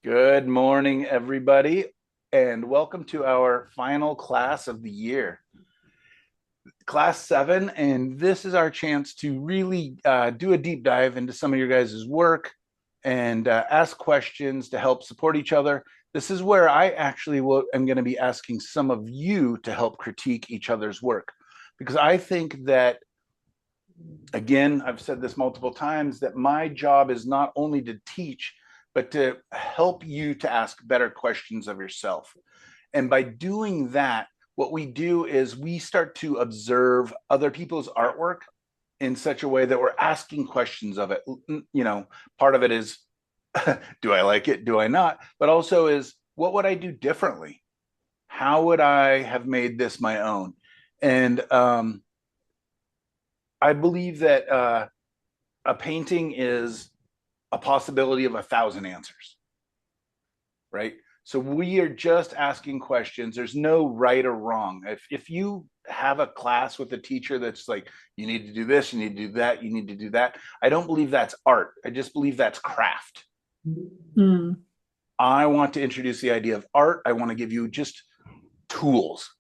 Good morning, everybody, and welcome to our final class of the year, Class 7. And this is our chance to really do a deep dive into some of your guys' work and ask questions to help support each other. This is where I actually am going to be asking some of you to help critique each other's work, because I think that, again, I've said this multiple times, that my job is not only to teach, but to help you to ask better questions of yourself. And by doing that, what we do is we start to observe other people's artwork in such a way that we're asking questions of it. Part of it is, do I like it? Do I not? But also is, what would I do differently? How would I have made this my own? And I believe that a painting is a possibility of 1,000 answers, right? So we are just asking questions. There's no right or wrong. If you have a class with a teacher that's like, you need to do this, you need to do that, you need to do that, I don't believe that's art. I just believe that's craft. Mm. I want to introduce the idea of art. I want to give you just tools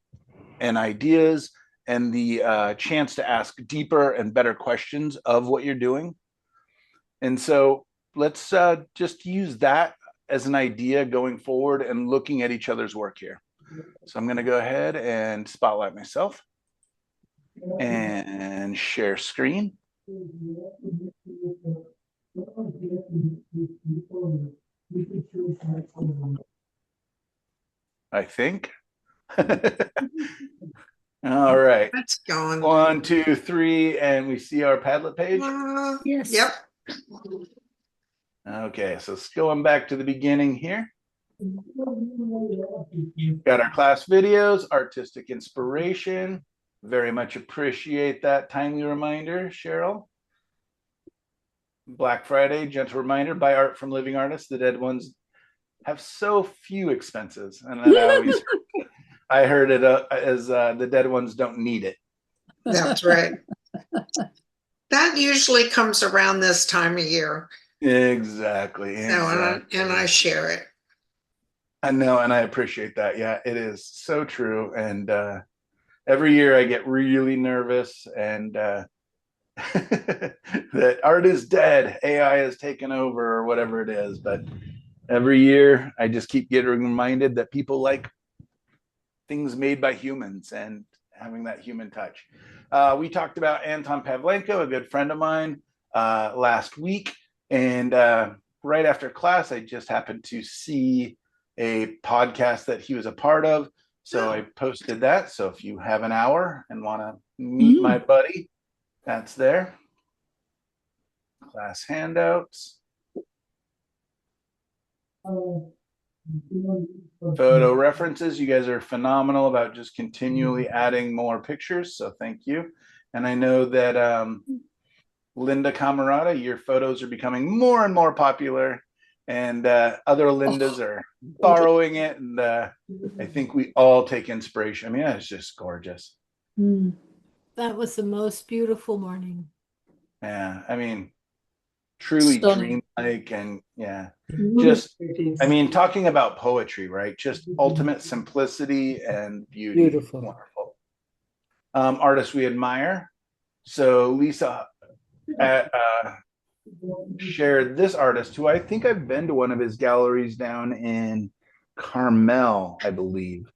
and ideas and the chance to ask deeper and better questions of what you're doing. And so let's just use that as an idea going forward and looking at each other's work here. So I'm going to go ahead and spotlight myself and share screen. I think. All right. That's going. 1, 2, 3, and we see our Padlet page. Yes. Yep. Okay, so it's going back to the beginning here. Got our class videos, artistic inspiration. Very much appreciate that timely reminder, Cheryl. Black Friday, gentle reminder, buy art from living artists. The dead ones have so few expenses. And then I heard it as the dead ones don't need it. That's right. That usually comes around this time of year. Exactly. No, and I share it. I know, and I appreciate that. Yeah, it is so true. And every year I get really nervous and that art is dead, AI has taken over, or whatever it is. But every year I just keep getting reminded that people like things made by humans and having that human touch. We talked about Anton Pavlenko, a good friend of mine, last week. And right after class, I just happened to see a podcast that he was a part of. So I posted that. So if you have an hour and want to meet my buddy, that's there. Class handouts. Photo references. You guys are phenomenal about just continually adding more pictures. So thank you. And I know that Linda Camarada, your photos are becoming more and more popular. And other Lindas are borrowing it. And I think we all take inspiration. I mean, it's just gorgeous. That was the most beautiful morning. Yeah. I mean, truly Stunning. dreamlike. And yeah, just, I mean, talking about poetry, right? Just ultimate simplicity and beauty. Beautiful. Wonderful. Artists we admire. So Lisa shared this artist who I think I've been to one of his galleries down in Carmel, I believe.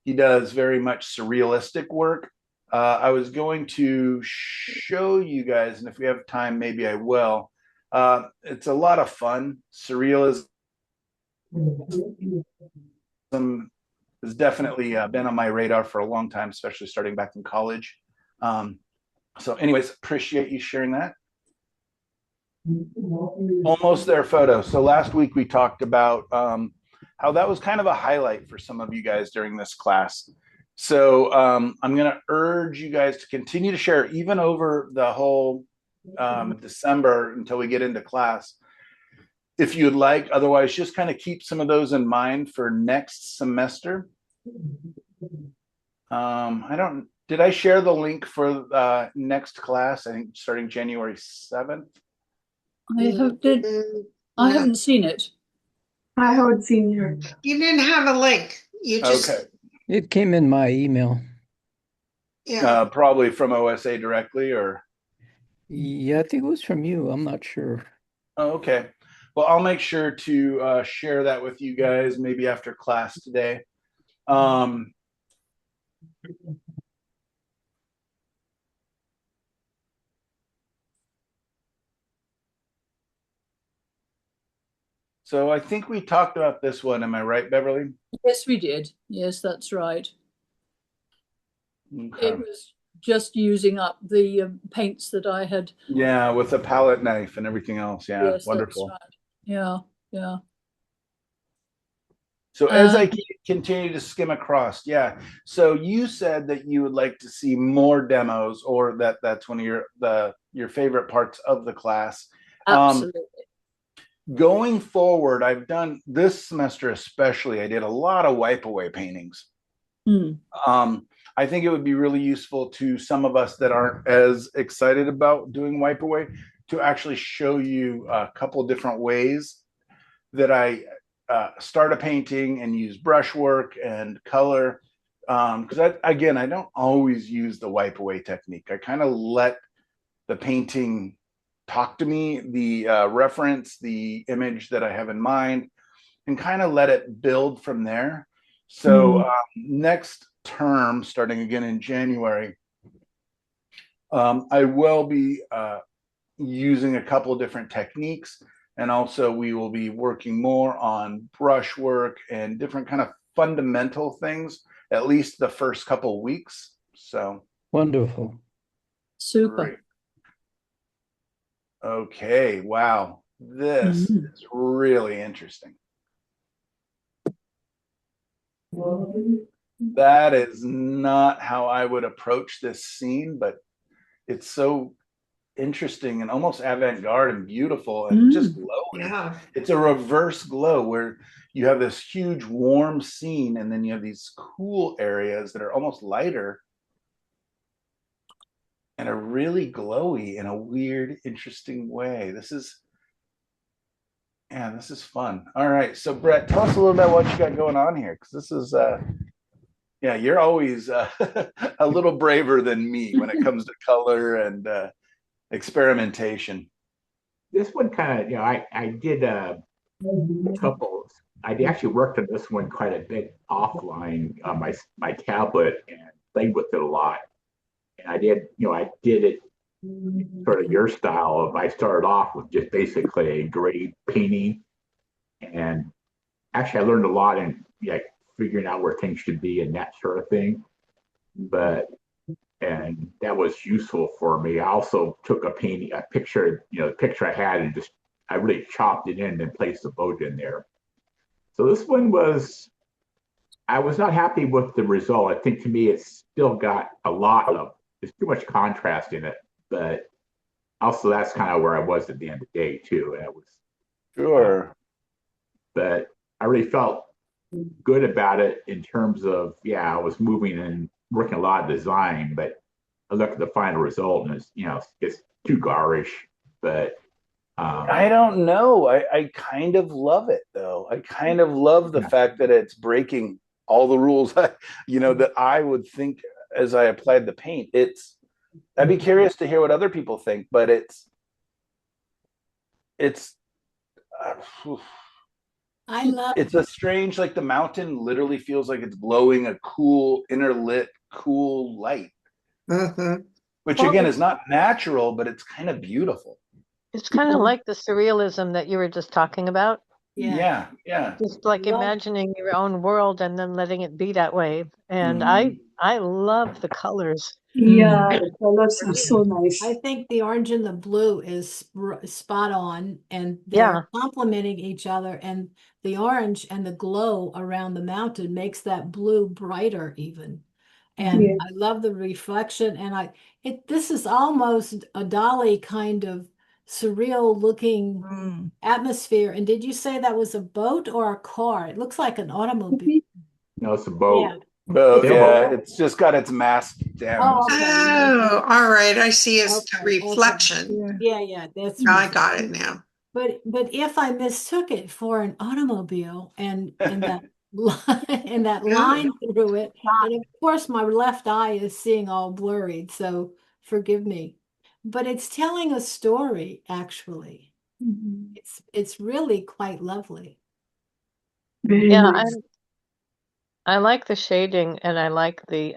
He does very much surrealistic work. I was going to show you guys, and if we have time, maybe I will. It's a lot of fun. Surrealism has definitely been on my radar for a long time, especially starting back in college. So anyways, appreciate you sharing that. Almost there photo. So last week we talked about how that was kind of a highlight for some of you guys during this class. So I'm going to urge you guys to continue to share even over the whole December until we get into class, if you'd like. Otherwise, just kind of keep some of those in mind for next semester. Did I share the link for next class? I think starting January 7th. I Yeah. haven't seen it. I haven't seen it. You didn't have a link. You just, Okay. It came in my email. yeah. Probably from OSA directly, or Yeah, I think it was from you. I'm not sure. oh, okay. Well, I'll make sure to share that with you guys maybe after class today. Um, so I think we talked about this one. Am I right, Beverly? Yes, we did. Yes, that's right. Okay. It was just using up the paints that I had. Yeah, with a palette knife and everything else. Yeah, Yes, wonderful. that's right. Yeah, yeah. So as I continue to skim across, yeah. So you said that you would like to see more demos, or that's one of your favorite parts of the class. Absolutely. Going forward, I've done this semester especially, I did a lot of wipe away paintings. I think it would be really useful to some of us that aren't as excited about doing wipe away to actually show you a couple different ways that I start a painting and use brushwork and color. Because I don't always use the wipe away technique. I kind of let the painting talk to me, the reference, the image that I have in mind, and kind of let it build from there. So next term, starting again in January, I will be using a couple of different techniques. And also we will be working more on brushwork and different kind of fundamental things, at least the first couple of weeks. So Wonderful. Super. great. Okay, wow. This is really interesting. That is not how I would approach this scene, but it's so interesting and almost avant-garde and beautiful and just glowing. Yeah. It's a reverse glow where you have this huge warm scene and then you have these cool areas that are almost lighter and are really glowy in a weird, interesting way. This is fun. All right. So Brett, tell us a little about what you got going on here. Cause this is yeah, you're always a little braver than me when it comes to color and experimentation. This one kind of, I did a couple. I actually worked on this one quite a bit offline on my tablet and played with it a lot. And I did it sort of your style of I started off with just basically a gray painting, and actually I learned a lot in figuring out where things should be and that sort of thing. And that was useful for me. I also took a picture, the picture I had, and I really chopped it in and placed the boat in there. So this one I was not happy with the result. I think to me it's still got it's too much contrast in it, but also that's kind of where I was at the end of the day too. And it was sure. But I really felt good about it in terms of, I was moving and working a lot of design, but I look at the final result and it's too garish, but I don't know. I kind of love it though. I kind of love the fact that it's breaking all the rules, that I would think as I applied the paint. I'd be curious to hear what other people think, but I love it's a strange, like the mountain literally feels like it's glowing a cool, interlit, cool light, which again is not natural, but it's kind of beautiful. It's kind of like the surrealism that you were just talking about. Yeah. Just like imagining your own world and then letting it be that way. And I love the colors. Yeah, the colors are so nice. I think the orange and the blue is spot on, and they're complementing each other. And the orange and the glow around the mountain makes that blue brighter even. And I love the reflection. And this is almost a Dali kind of surreal looking atmosphere. And did you say that was a boat or a car? It looks like an automobile. No, it's a boat. Yeah. Boat, it's just got its mask down. Oh, all right. I see a reflection. Yeah, that's I got it now. But if I mistook it for an automobile and that and that Yeah. line through it, and of course my left eye is seeing all blurred, so forgive me. But it's telling a story, actually. Mhm. It's really quite lovely. Very Yeah, nice. I like the shading and I like the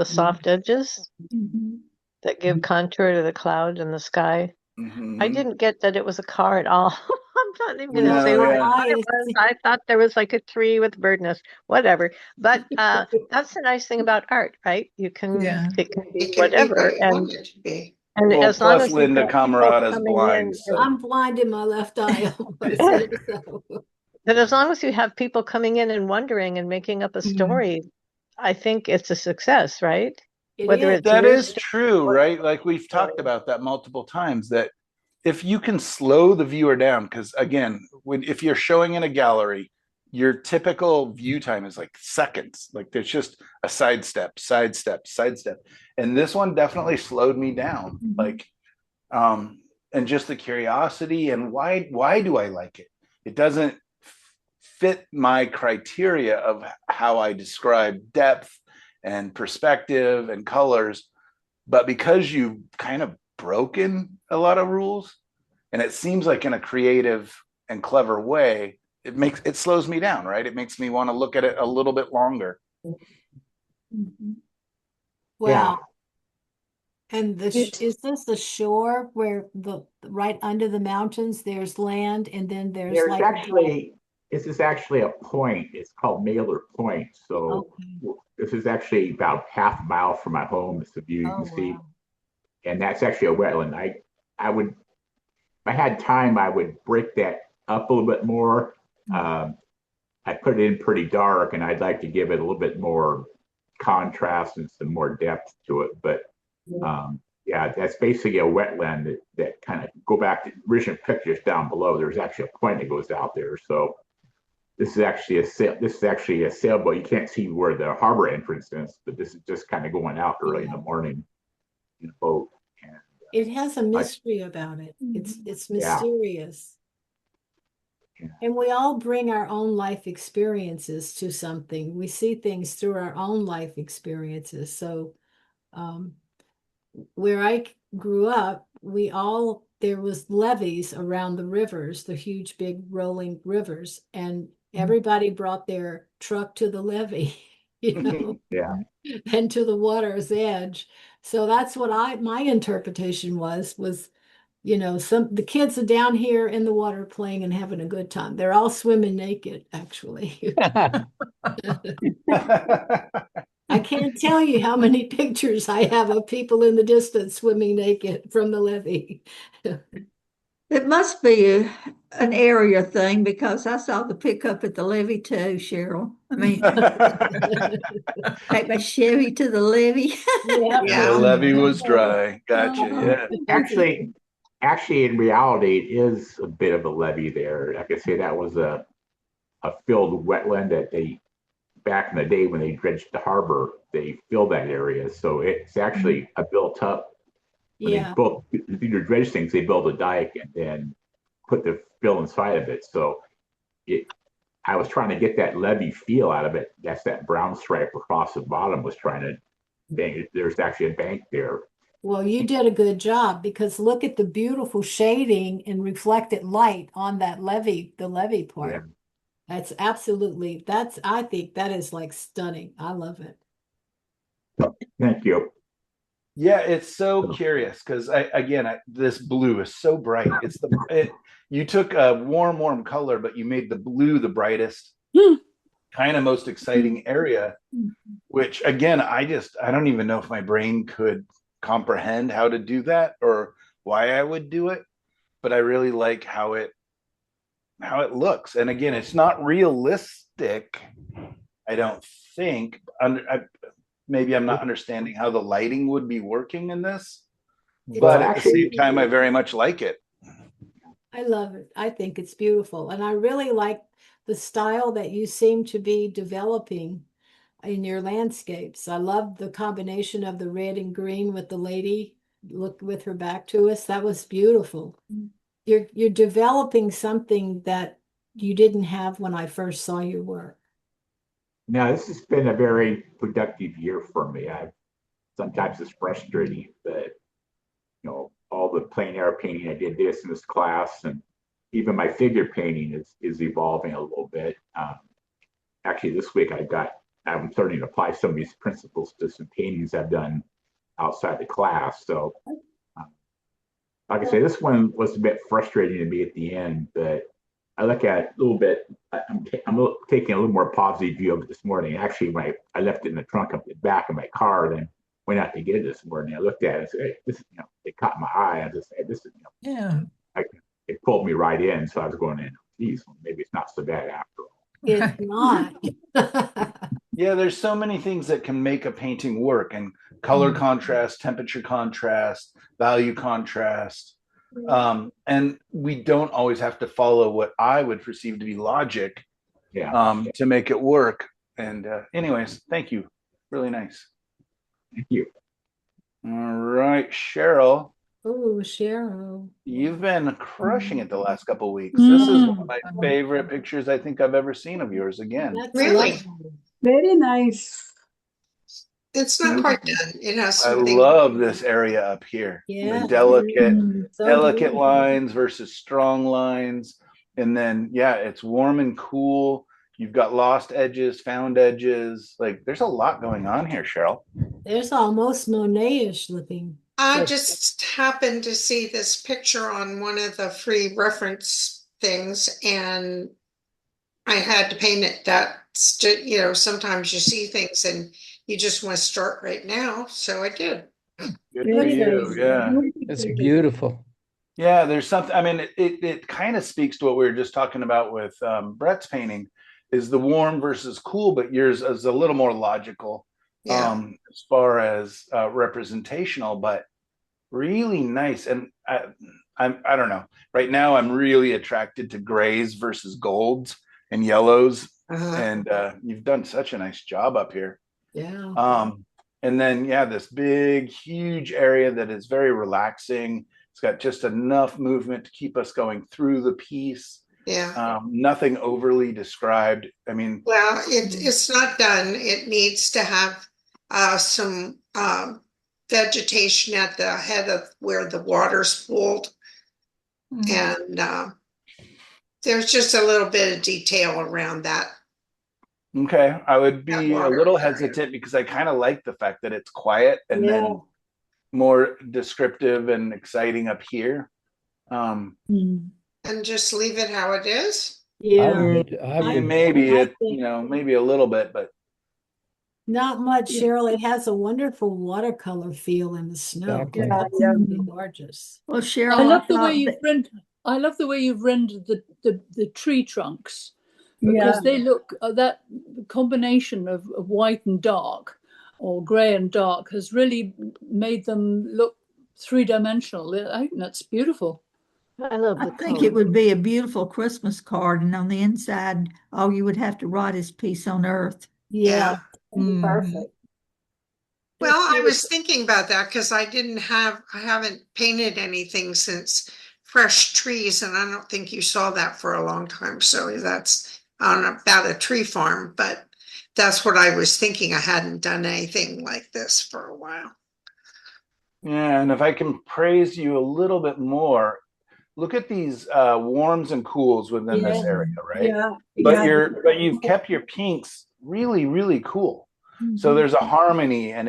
soft edges Mhm. that give contour to the cloud and the sky. I Mhm. didn't get that it was a car at all. I'm not even going to Well, say No, what my I yeah. thought eye it is was. I thought there was like a tree with bird nest, whatever. But that's the nice thing about art, right? Yeah. It can be It can be whatever, what you want it to be. and Well, as long plus as you've Linda got people Camerata's coming blind, in, so I'm blind in my left eye also, so but as long as you have people coming in and wondering and making up a Mhm. story, I think it's a success, right? it Whether is. it's that your is story true, or right? Like we've talked about that multiple times that if you can slow the viewer down, because again, if you're showing in a gallery, your typical view time is like seconds. Like there's just a sidestep, sidestep, sidestep. And this one definitely slowed me down. Mhm. Like, and just the curiosity and why do I like it? It doesn't fit my criteria of how I describe depth and perspective and colors. But because you've kind of broken a lot of rules, and it seems like in a creative and clever way, it slows me down, right? It makes me want to look at it a little bit longer. Mhm. Yeah. Wow. And is this the shore where the right under the mountains there's land and then there's There's like a drive? actually, this is actually a point. It's called Mailer Point. So Okay. this is actually about half a mile from my home. It's the view you Oh can see. wow. And that's actually a wetland. I would, if I had time, I would break that up a little bit more. Um, I put it in pretty dark and I'd like to give it a little bit more contrast and some more depth to it. But yeah, that's basically a wetland that kind of go back to original pictures down below. There's actually a point that goes out there. So this is actually a sailboat. You can't see where the harbor entrance is, but this is just kind of going out early in Yeah. the morning in a boat. And It has a I, mystery about it. It's yeah, mysterious. yeah, And we all bring our own life experiences to something. We see things through our own life experiences. So um, where I grew up, there was levees around the rivers, the huge big rolling rivers, and everybody brought their truck to the levee, you know, yeah. and to the water's edge. So that's what my interpretation was, the kids are down here in the water playing and having a good time. They're all swimming naked, actually. I can't tell you how many pictures I have of people in the distance swimming naked from the levee. It must be an area thing because I saw the pickup at the levee too, Cheryl. I mean, take my Chevy to the levee. Yeah. The Yeah. levee was dry. Gotcha. Uh-huh. Yeah. Actually, in reality, it is a bit of a levee there. Like I say, that was a filled wetland that they back in the day when they dredged the harbor, they filled that area. So it's actually a built up when they Yeah. built their dredge things, they built a dike and then put the fill inside of it. So it I was trying to get that levee feel out of it. That's that brown stripe across the bottom was trying to there's actually a bank there. Well, you did a good job because look at the beautiful shading and reflected light on that levee, the levee Yeah. part. I think that is like stunning. I love it. Thank you. Yeah, it's so curious because this blue is so bright. You took a warm color, but you made the blue the brightest, kind of most exciting area. Which again, I don't even know if my brain could comprehend how to do that or why I would do it. But I really like how it looks. And again, it's not realistic. I don't think. Maybe I'm not understanding how the lighting would be working in this, Well, but at the actually, same time, I very much like it. I love it. I think it's beautiful. And I really like the style that you seem to be developing in your landscapes. I love the combination of the red and green with the lady look with her back to us. That was beautiful. you're developing something that you didn't have when I first saw your work. Now, this has been a very productive year for me. Sometimes it's frustrating that, all the plein air painting I did this in this class, and even my figure painting is evolving a little bit. Actually, this week I'm starting to apply some of these principles to some paintings I've done outside the class. So, like I say, this one was a bit frustrating to me at the end, but I look at it a little bit. I'm taking a little more positive view of it this morning. Actually, when I left it in the trunk of the back of my car, then went out to get it this morning. I looked at it and said, hey, this, it caught my eye. I just said, this is, Yeah. it pulled me right in. So I was going in, geez, maybe it's not so bad after all. It's not. Yeah, there's so many things that can make a painting work, and color contrast, temperature contrast, value contrast. And we don't always have to follow what I would perceive to be logic to make it work. And anyways, thank you. Really nice. Thank you. All right, Cheryl. Oh, Cheryl. You've been crushing it the last couple of weeks. This is one of my favorite pictures I think I've ever seen of yours again. That's Really? lovely. Very nice. It's not quite done. It has I something. love this area up here. Yeah. The delicate, So delicate beautiful. lines versus strong lines. And then, yeah, it's warm and cool. You've got lost edges, found edges. Like, there's a lot going on here, Cheryl. There's almost Monet-ish looking. I just happened to see this picture on one of the free reference things, and I had to paint it. Sometimes you see things and you just want to start right now. So I did. Good for you. Yeah. It's beautiful. Yeah, there's something. I mean, it kind of speaks to what we were just talking about with Brett's painting, is the warm versus cool, but yours is a little more logical as far as representational, but really nice. And I don't know. Right now, I'm really attracted to grays versus golds and yellows, and you've done such a nice job up here. Yeah. And then this big, huge area that is very relaxing. It's got just enough movement to keep us going through the piece. Yeah. Nothing overly described. I mean, Well, it's not done. It needs to have some vegetation at the head of where the water's pooled. And there's just a little bit of detail around that. okay, I would be a little area. hesitant because I kind of like the fact that it's quiet and then more descriptive and exciting up here. And just leave it how it is. Yeah. I would Maybe maybe a little bit, but not much, Cheryl. It has a wonderful watercolor feel in the snow. Exactly. That's really gorgeous. Well, Cheryl, I love the thought way you've that- rendered. I love the way you've rendered the tree trunks, because they look that combination of white and dark, or grey and dark, has really made them look three-dimensional. I think that's beautiful. I love I the think color. it would be a beautiful Christmas card, and on the inside, all you would have to write is peace on earth. Yeah. Mhm. Perfect. Well, I was thinking about that because I haven't painted anything since Fresh Trees, and I don't think you saw that for a long time. So that's about a tree farm, but that's what I was thinking. I hadn't done anything like this for a while. yeah, and if I can praise you a little bit more, look at these warms and cools within this area, right? But you've kept your pinks really, really cool. So there's a harmony, and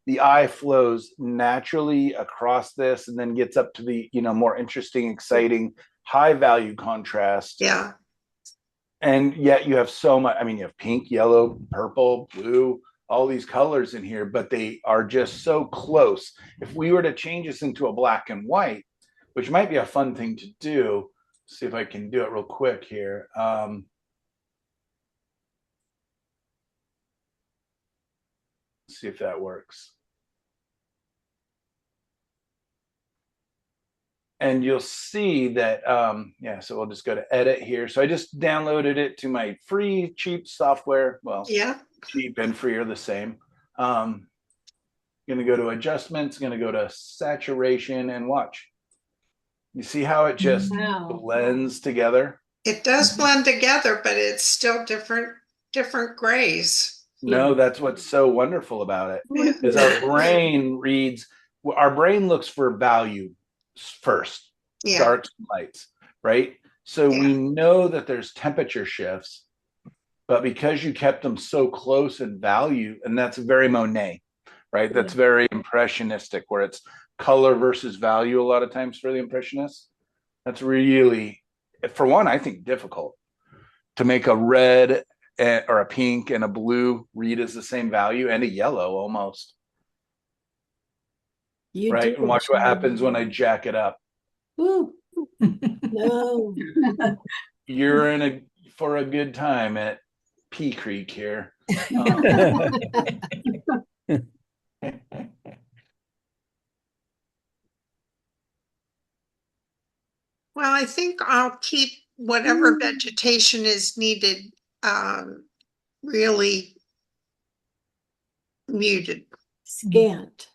the eye flows naturally across this and then gets up to the, more interesting, exciting, high value contrast. Yeah. And yet you have so much, I mean, you have pink, yellow, purple, blue, all these colors in here, but they are just so close. If we were to change this into a black and white, which might be a fun thing to do, see if I can do it real quick here. See if that works. And you'll see that, so we'll just go to edit here. So I just downloaded it to my free, cheap software. Well, cheap and free are the same. Going to go to adjustments, going to go to saturation and watch. You see how it just Wow. blends together? It does blend together, but it's still different grays. No, that's what's so wonderful about it is our brain reads, our brain looks for value first, Yeah, darks and lights, right? So Yeah. we know that there's temperature shifts, but because you kept them so close in value, and that's very Monet, right? That's very impressionistic, where it's color versus value a lot of times for the impressionists. That's really, for one, I think difficult to make a red or a pink and a blue read as the same value, and a yellow almost. You Right. do And watch what happens when I jack it up. Woo. No. You're in for a good time at Pea Creek here. Well, I think I'll keep whatever vegetation is needed really muted. Scant.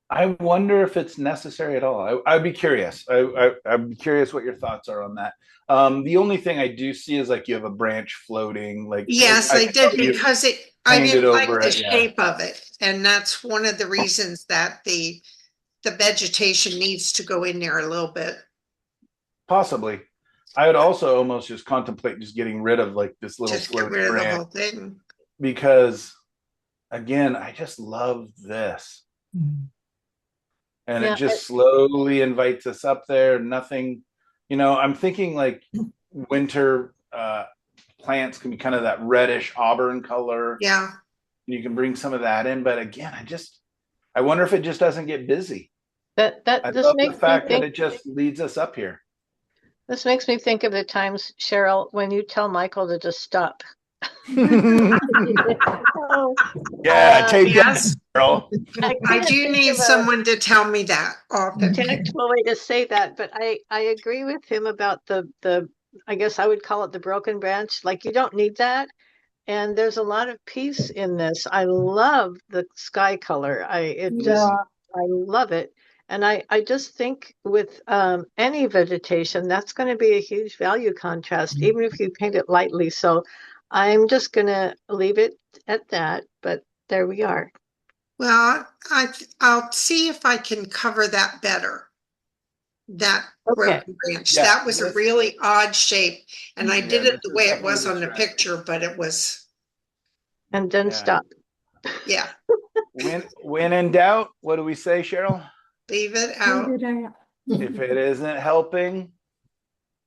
I wonder if it's necessary at all. I'd be curious. I'd be curious what your thoughts are on that. The only thing I do see is like you have a branch floating. Like Yes, I did because I painted didn't like over the it, yeah. shape of it. And that's one of the reasons that the vegetation needs to go in there a little bit. Possibly. I would also almost just contemplate just getting rid of like this little Just get rid of the whole thing. because again, I just love this. And Yeah, it just slowly invites us up there. Nothing, I'm thinking like winter plants can be kind of that reddish auburn color. Yeah. You can bring some of that in, but again, I wonder if it just doesn't get busy. I this love the makes me fact that think. it just leads us up here. This makes me think of the times, Cheryl, when you tell Michael to just stop. Yeah, take Yes. that, girl. I do need someone to tell me that often. Tactful way to say that, but I agree with him about the I guess I would call it the broken branch. Like you don't need that. And there's a lot of peace in this. I love the sky color. I love it. And I just think with any vegetation, that's going to be a huge value contrast, even if you paint it lightly. So I'm just going to leave it at that. But there we are. Well, I'll see if I can cover that better. That broken branch. Yeah, that was a really odd shape. And I did it the way it was on the distracting. picture, but it was. And then stop. Yeah. When in doubt, what do we say, Cheryl? Leave it out. If it isn't helping,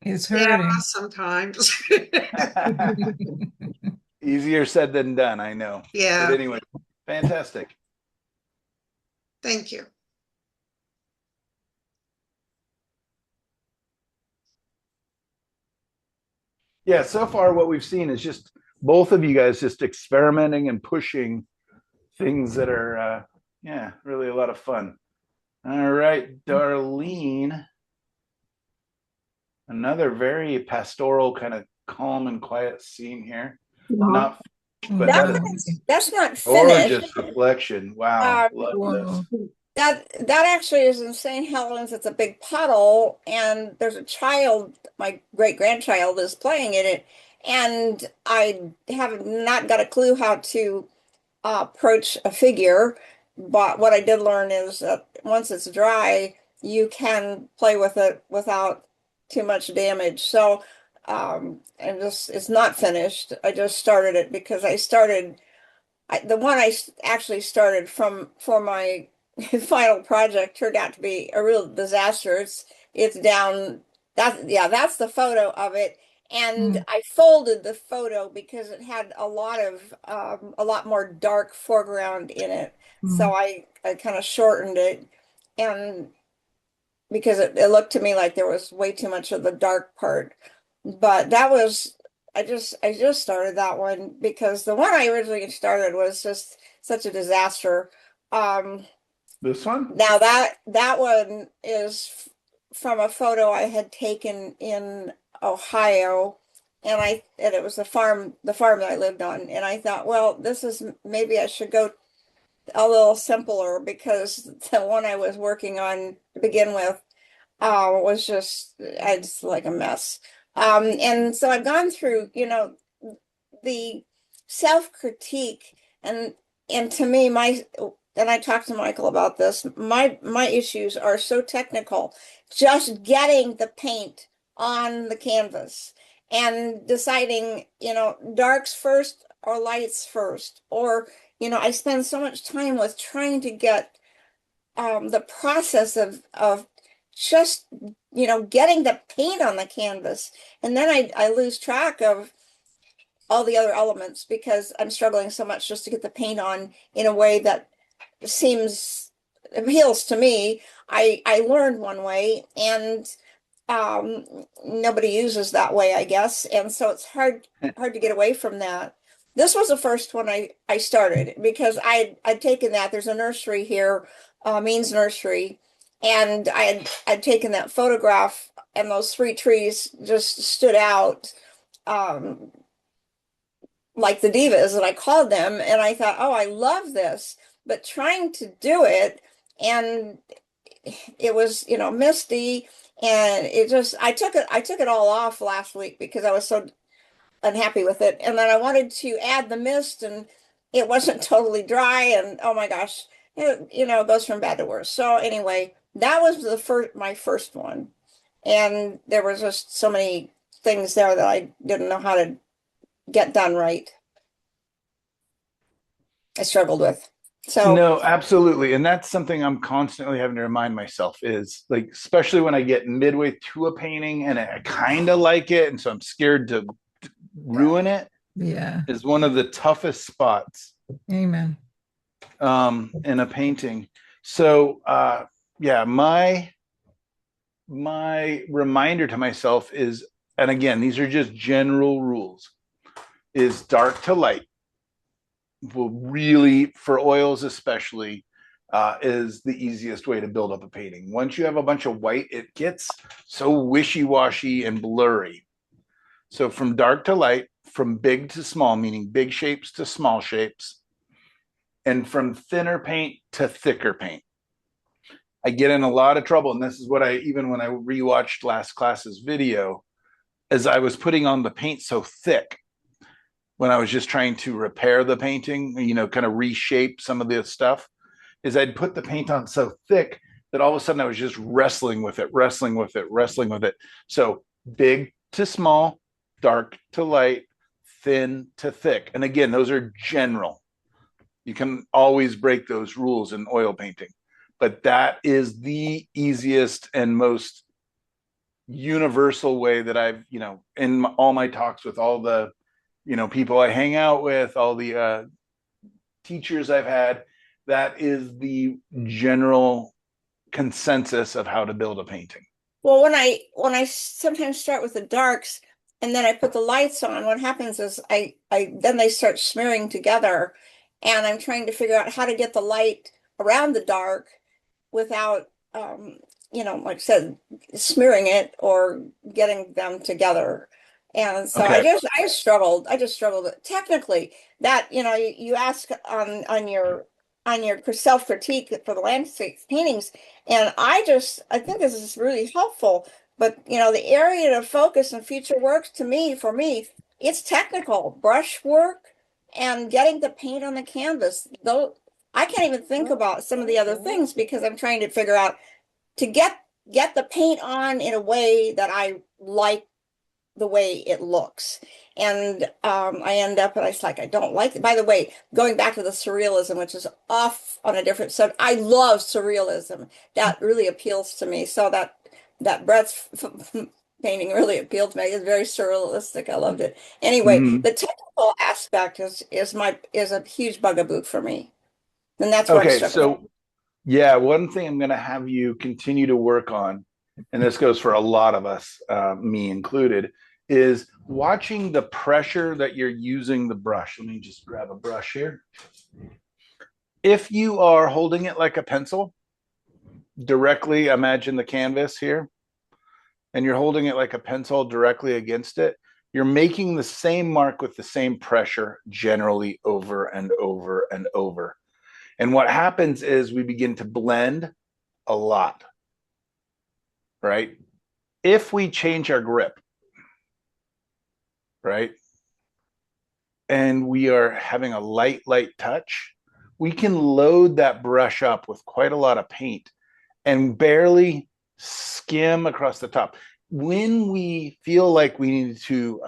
it's hurting. Yeah, sometimes. easier said than done, I know. Yeah. But anyway, fantastic. Thank you. Yeah, so far what we've seen is just both of you guys just experimenting and pushing things that are, really a lot of fun. All right, Darlene. Another very pastoral, kind of calm and quiet scene here. Not, but that's not gorgeous finished. reflection. Wow, love this. That actually is in St. Helens. It's a big puddle, and there's a child, my great grandchild, is playing in it, and I have not got a clue how to approach a figure. But what I did learn is that once it's dry, you can play with it without too much damage. So, and this it's not finished. I just started it because the one I actually started for my final project turned out to be a real disaster. It's down. That's the photo of it. And I folded the photo because it had a lot more dark foreground in it. So I kind of shortened it, and because it looked to me like there was way too much of the dark part. But that was I just started that one because the one I originally started was just such a disaster. This one? Now that one is from a photo I had taken in Ohio, and it was the farm that I lived on, and I thought, well, this is maybe I should go a little simpler because the one I was working on to begin with was just, it's like a mess. And so I've gone through, the self-critique and to me, and I talked to Michael about this, my issues are so technical, just getting the paint on the canvas and deciding, darks first or lights first, or, I spend so much time with trying to get the process of just getting the paint on the canvas, and then I lose track of all the other elements because I'm struggling so much just to get the paint on in a way that seems appeals to me. I learned one way, and nobody uses that way, I guess, and so it's hard to get away from that. This was the first one I started because I'd taken that. There's a nursery here, Means Nursery, and I'd taken that photograph, and those three trees just stood out, um, like the divas, and I called them, and I thought, oh, I love this, but trying to do it, and it was, misty, and I took it all off last week because I was so unhappy with it. And then I wanted to add the mist, and it wasn't totally dry, and oh my gosh, it goes from bad to worse. So anyway, that was my first one. And there was just so many things there that I didn't know how to get done right. I struggled with. So no, absolutely. And that's something I'm constantly having to remind myself is like, especially when I get midway to a painting and I kind of like it. And so I'm scared to ruin it. Yeah. Is one of the toughest spots. Amen. In a painting. So, yeah, my reminder to myself is, and again, these are just general rules, is dark to light will really, for oils especially, is the easiest way to build up a painting. Once you have a bunch of white, it gets so wishy-washy and blurry. So from dark to light, from big to small, meaning big shapes to small shapes, and from thinner paint to thicker paint. I get in a lot of trouble, and this is what even when I rewatched last class's video, as I was putting on the paint so thick, when I was just trying to repair the painting, kind of reshape some of the stuff, is I'd put the paint on so thick that all of a sudden I was just wrestling with it. So big to small, dark to light, thin to thick. And again, those are general. You can always break those rules in oil painting, but that is the easiest and most universal way that I've, in all my talks with all the, people I hang out with, all the teachers I've had, that is the general consensus of how to build a painting. well, when I sometimes start with the darks and then I put the lights on, what happens is I then they start smearing together, and I'm trying to figure out how to get the light around the dark without like I said, smearing it or getting them together. And so Okay. I just struggled technically. That, you ask on your self-critique for the landscape paintings, and I think this is really helpful. But the area to focus in future works, for me, it's technical brush work and getting the paint on the canvas. Though I can't even think about some of the other things because I'm trying to figure out to get the paint on in a way that I like the way it looks. And I end up, and I was like, I don't like it. By the way, going back to the surrealism, which is off on a different subject, I love surrealism. That really appeals to me. So that Brett's painting really appealed to me. It's very surrealistic. I loved it. Anyway, the technical aspect is a huge bugaboo for me. And that's where I'm Okay, struggling. so yeah, one thing I'm going to have you continue to work on, and this goes for a lot of us, me included, is watching the pressure that you're using the brush. Let me just grab a brush here. If you are holding it like a pencil, directly imagine the canvas here, and you're holding it like a pencil directly against it, you're making the same mark with the same pressure generally over and over and over. And what happens is we begin to blend a lot. right? If we change our grip, right, and we are having a light touch, we can load that brush up with quite a lot of paint and barely skim across the top. When we feel like we need to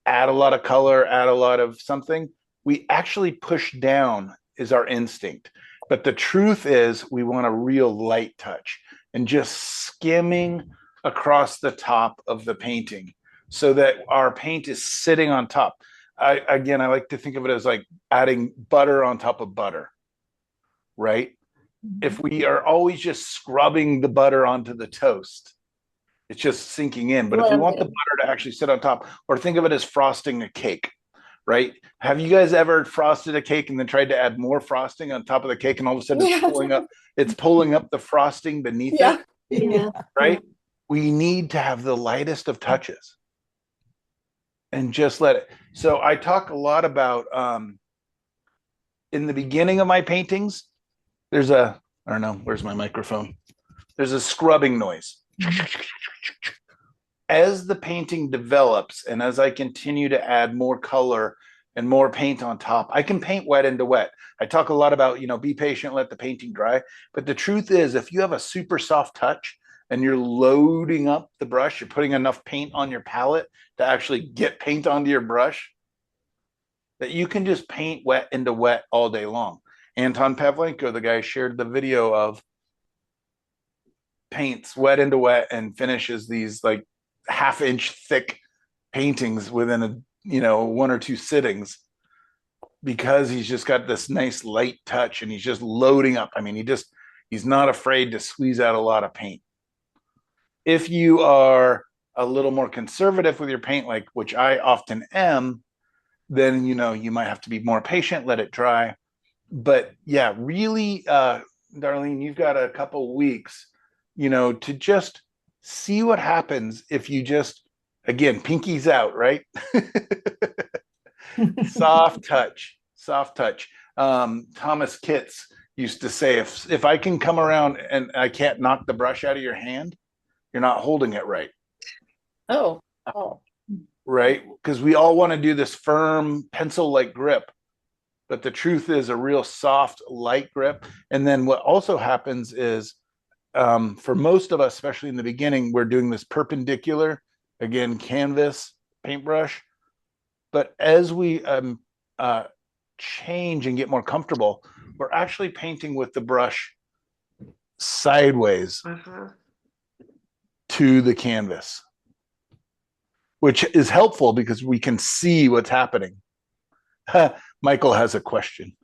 add a lot of color, add a lot of something, we actually push down is our instinct. But the truth is we want a real light touch and just skimming across the top of the painting so that our paint is sitting on top. I like to think of it as like adding butter on top of butter, right? If we are always just scrubbing the butter onto the toast, it's just sinking in. But if we want the butter to actually sit on top, or think of it as frosting a cake, right? Have you guys ever frosted a cake and then tried to add more frosting on top of the cake, and all of a sudden it's pulling up the frosting beneath it? Yeah. Right? We need to have the lightest of touches and just let it. So I talk a lot about in the beginning of my paintings, there's a, I don't know, where's my microphone? There's a scrubbing noise. As the painting develops and as I continue to add more color and more paint on top, I can paint wet into wet. I talk a lot about, be patient, let the painting dry. But the truth is, if you have a super soft touch and you're loading up the brush, you're putting enough paint on your palette to actually get paint onto your brush, that you can just paint wet into wet all day long. Anton Pavlenko, the guy, shared the video of paints wet into wet and finishes these like half-inch thick paintings within a 1 or 2 sittings, because he's just got this nice light touch and he's just loading up. I mean, he's not afraid to squeeze out a lot of paint. If you are a little more conservative with your paint, like which I often am, then you might have to be more patient, let it dry. But yeah, really, Darlene, you've got a couple weeks, to just see what happens if you just, again, pinkies out, right? Soft touch. Thomas Kitts used to say, if I can come around and I can't knock the brush out of your hand, you're not holding it right. Oh. Right? Because we all want to do this firm pencil-like grip. But the truth is a real soft, light grip. And then what also happens is, for most of us, especially in the beginning, we're doing this perpendicular, again, canvas paintbrush. But as we change and get more comfortable, we're actually painting with the brush sideways to the canvas, which is helpful because we can see what's happening. Michael has a question.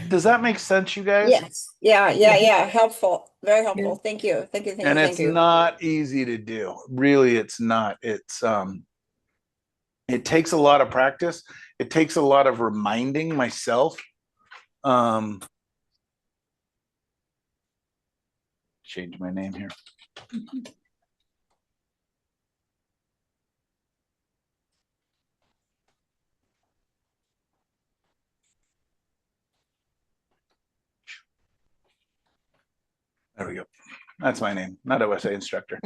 Does that make sense, you guys? Yes. Yeah. Helpful. Very helpful. Thank you. And it's not easy to do. Really, it's not. It takes a lot of practice. It takes a lot of reminding myself. Change my name here. There we go. That's my name, not OSA instructor.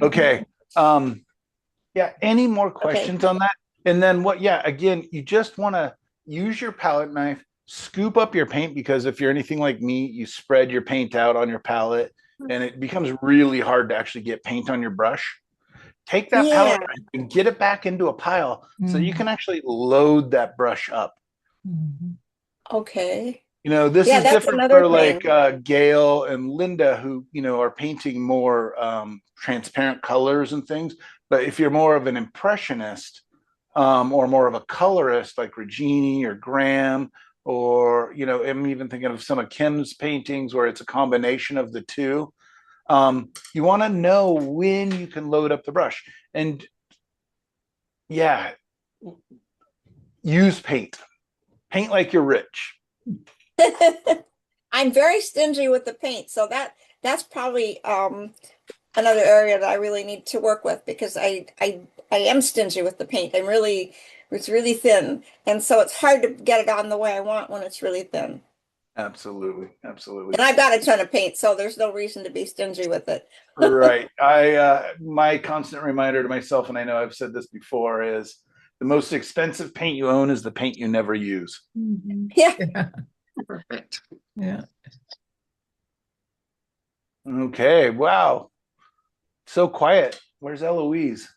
Okay. Yeah, any more questions on that? And then again, you just want to use your palette knife, scoop up your paint, because if you're anything like me, you spread your paint out on your palette and it becomes really hard to actually get paint on your brush. Take that palette knife and get it back into a pile so you can actually load that brush up. Okay. This is different for like Gail and Linda, who, are painting more transparent colors and things. But if you're more of an impressionist or more of a colorist like Regini or Graham, or, I'm even thinking of some of Kim's paintings where it's a combination of the two. You want to know when you can load up the brush. And use paint. Paint like you're rich. I'm very stingy with the paint, so that's probably another area that I really need to work with, because I am stingy with the paint. It's really thin, and so it's hard to get it on the way I want when it's really thin. Absolutely. And I've got a ton of paint, so there's no reason to be stingy with it. Right. My constant reminder to myself, and I know I've said this before, is the most expensive paint you own is the paint you never use. Yeah. Yeah. Perfect. Yeah. Okay. Wow. So quiet. Where's Eloise?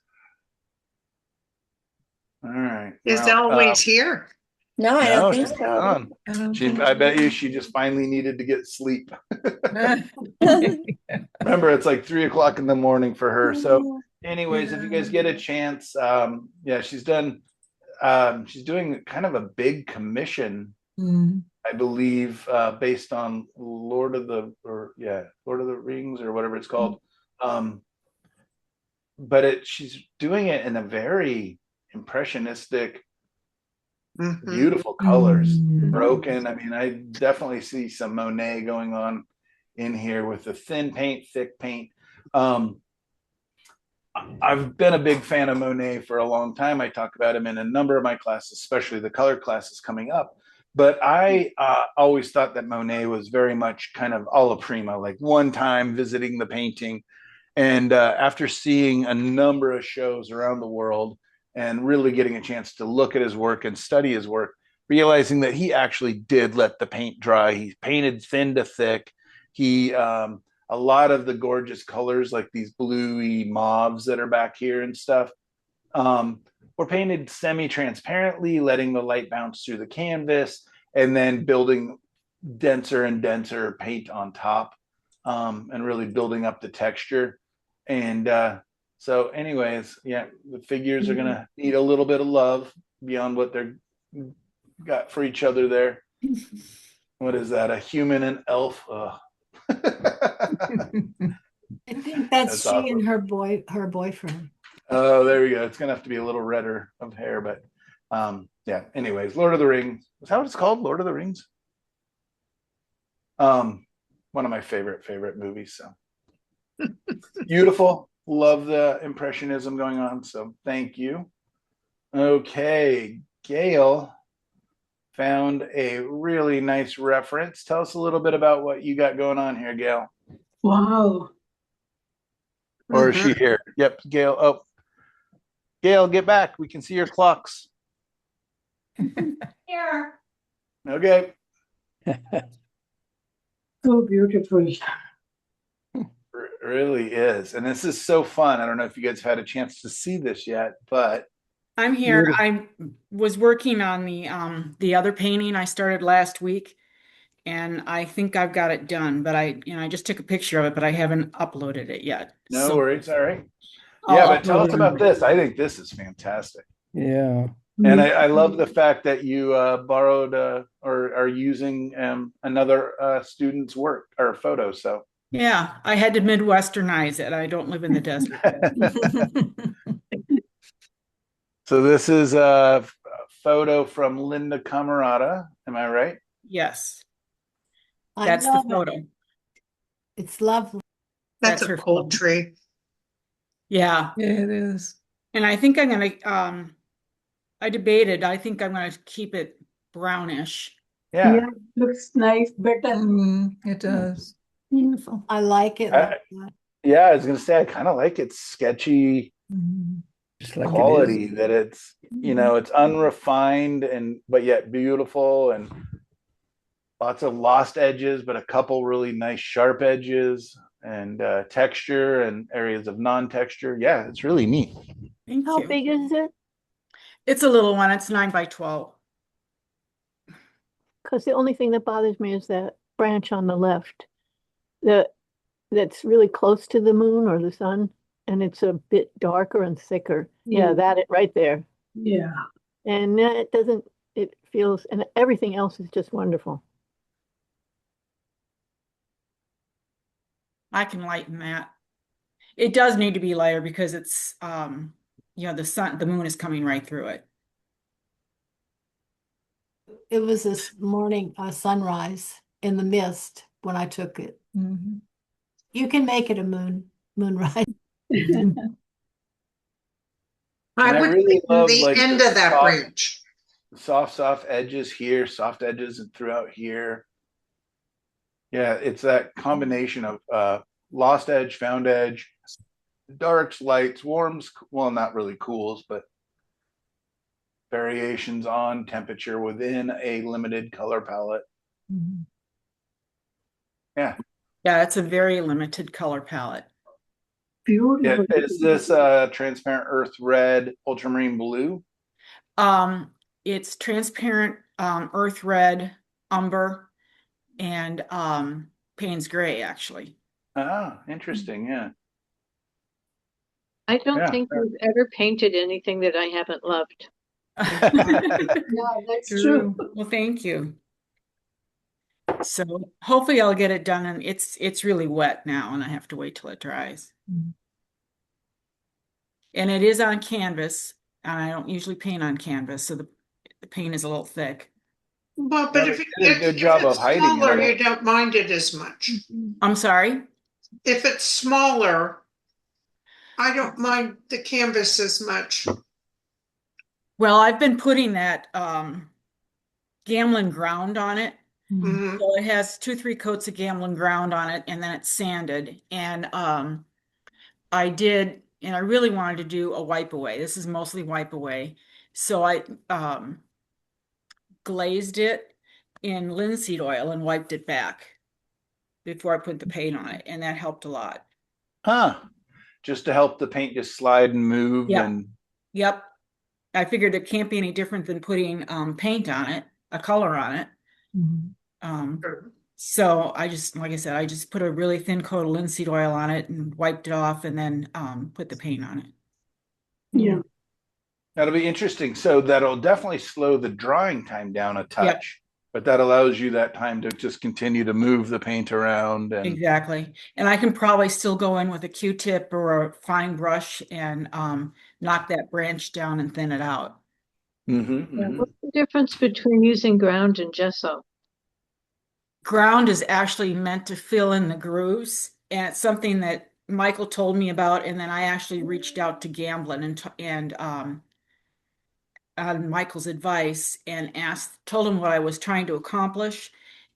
All right. Is Well, always here. No, I don't no, think she's so. gone. I don't She, think I bet you she just finally needed to get sleep. so. Remember, it's like 3 o'clock in the morning for her. So, anyways, if you guys get a chance, yeah, she's done. She's doing kind of a big commission, Mm. I believe, based on Lord of the Rings or whatever it's called. But she's doing it in a very impressionistic, beautiful colors, broken. I mean, I definitely see some Monet going on in here with the thin paint, thick paint. I've been a big fan of Monet for a long time. I talk about him in a number of my classes, especially the color classes coming up. But I always thought that Monet was very much kind of alla prima, like one time visiting the painting. And after seeing a number of shows around the world and really getting a chance to look at his work and study his work, realizing that he actually did let the paint dry. He painted thin to thick. He a lot of the gorgeous colors, like these bluey mauves that are back here and stuff, were painted semi-transparently, letting the light bounce through the canvas, and then building denser and denser paint on top, and really building up the texture. And so, anyways, yeah, the figures are gonna need a little bit of love beyond what they're got for each other there. What is that? A human and elf? I think that's she awesome. and her boyfriend. Oh, there we go. It's gonna have to be a little redder of hair, but yeah. Anyways, Lord of the Rings. Is that what it's called? Lord of the Rings. One of my favorite movies. So beautiful. Love the impressionism going on. So thank you. Okay, Gail found a really nice reference. Tell us a little bit about what you got going on here, Gail. Wow. Or is she here? Yep, Gail. Oh, Gail, get back. We can see your clocks. Here. Okay. So beautiful. Really is. And this is so fun. I don't know if you guys have had a chance to see this yet, but I'm here. I was working on the other painting I started last week, and I think I've got it done, but I just took a picture of it, but I haven't uploaded it yet. no So worries. All right. I'll Yeah, but tell upload us it. about this. I think this is fantastic. Yeah. And I love the fact that you borrowed or are using another student's work or photo. So Yeah, I had to Midwesternize it. I don't live in the desert. so this is a photo from Linda Camarata. Am I right? Yes, I that's the love it. photo. It's lovely. That's That's a her cool photo. tree. Yeah, Yeah, it is. and I think I'm gonna I debated. I think I'm gonna keep it brownish. Yeah. Yeah, looks nice, better. It does. Beautiful. I like it. Yeah, I was gonna say I kind of like its sketchy Just like quality, it is. that it's it's unrefined and but yet beautiful, and lots of lost edges, but a couple really nice sharp edges, and texture and areas of non-texture. Yeah, it's really neat. Thank How you. big is it? It's a little one. It's 9 by 12. Because the only thing that bothers me is that branch on the left, that's really close to the moon or the sun, and it's a bit darker and thicker. Yeah, that it right there. Yeah. And it doesn't, it feels, and everything else is just wonderful. I can lighten that. It does need to be lighter because it's the moon is coming right through it. It was this morning, sunrise in the mist when I took it. You can make it a moonrise. I would really love the like end the of that soft, branch. soft edges here, soft edges and throughout here. Yeah, it's that combination of lost edge, found edge, darks, lights, warms, well, not really cools, but variations on temperature within a limited color palette. Mhm. Yeah. Yeah, it's a very limited color palette. Yeah, Beautiful. is this transparent earth red, ultramarine blue? It's transparent earth red, umber, and Payne's gray, actually. Ah, interesting. Yeah. I don't Yeah. think you've ever painted anything that I haven't loved. Yeah, that's true. Well, thank you. So hopefully I'll get it done, and it's really wet now, and I have to wait till it dries. Mhm. And it is on canvas, and I don't usually paint on canvas, so the paint is a little thick. Well, Yeah, but if, they did a good if job of it's hiding it. smaller, you don't mind it as much. I'm sorry? If it's smaller, I don't mind the canvas as much. Well, I've been putting that Gamlin ground on it. Mhm. So it has 2-3 coats of Gamlin ground on it, and then it's sanded. And I did, and I really wanted to do a wipe away. This is mostly wipe away. So I glazed it in linseed oil and wiped it back before I put the paint on it, and that helped a lot. Huh. Just to help the paint just slide and move Yeah. and Yep. I figured it can't be any different than putting paint on it, a color on it. Mhm. So I just, like I said, I just put a really thin coat of linseed oil on it and wiped it off, and then put the paint on it. Yeah. that'll be interesting. So that'll definitely slow the drying time down a touch, but that allows you that time to just continue to move the paint around. And Exactly. And I can probably still go in with a Q-tip or a fine brush and knock that branch down and thin it out. What's the difference between using ground and gesso? Ground is actually meant to fill in the grooves, and it's something that Michael told me about, and then I actually reached out to Gamblin and on Michael's advice and told him what I was trying to accomplish,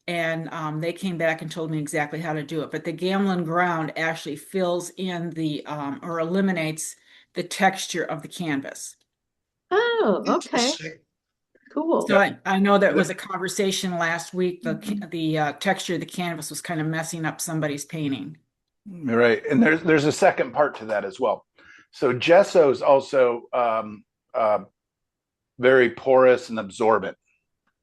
and they came back and told me exactly how to do it. But the Gamlin ground actually fills in the or eliminates the texture of the canvas. Oh, okay. Cool. So I know that was a conversation last week. The texture of the canvas was kind of messing up somebody's painting. Right. And there's a second part to that as well. So gesso is also very porous and absorbent.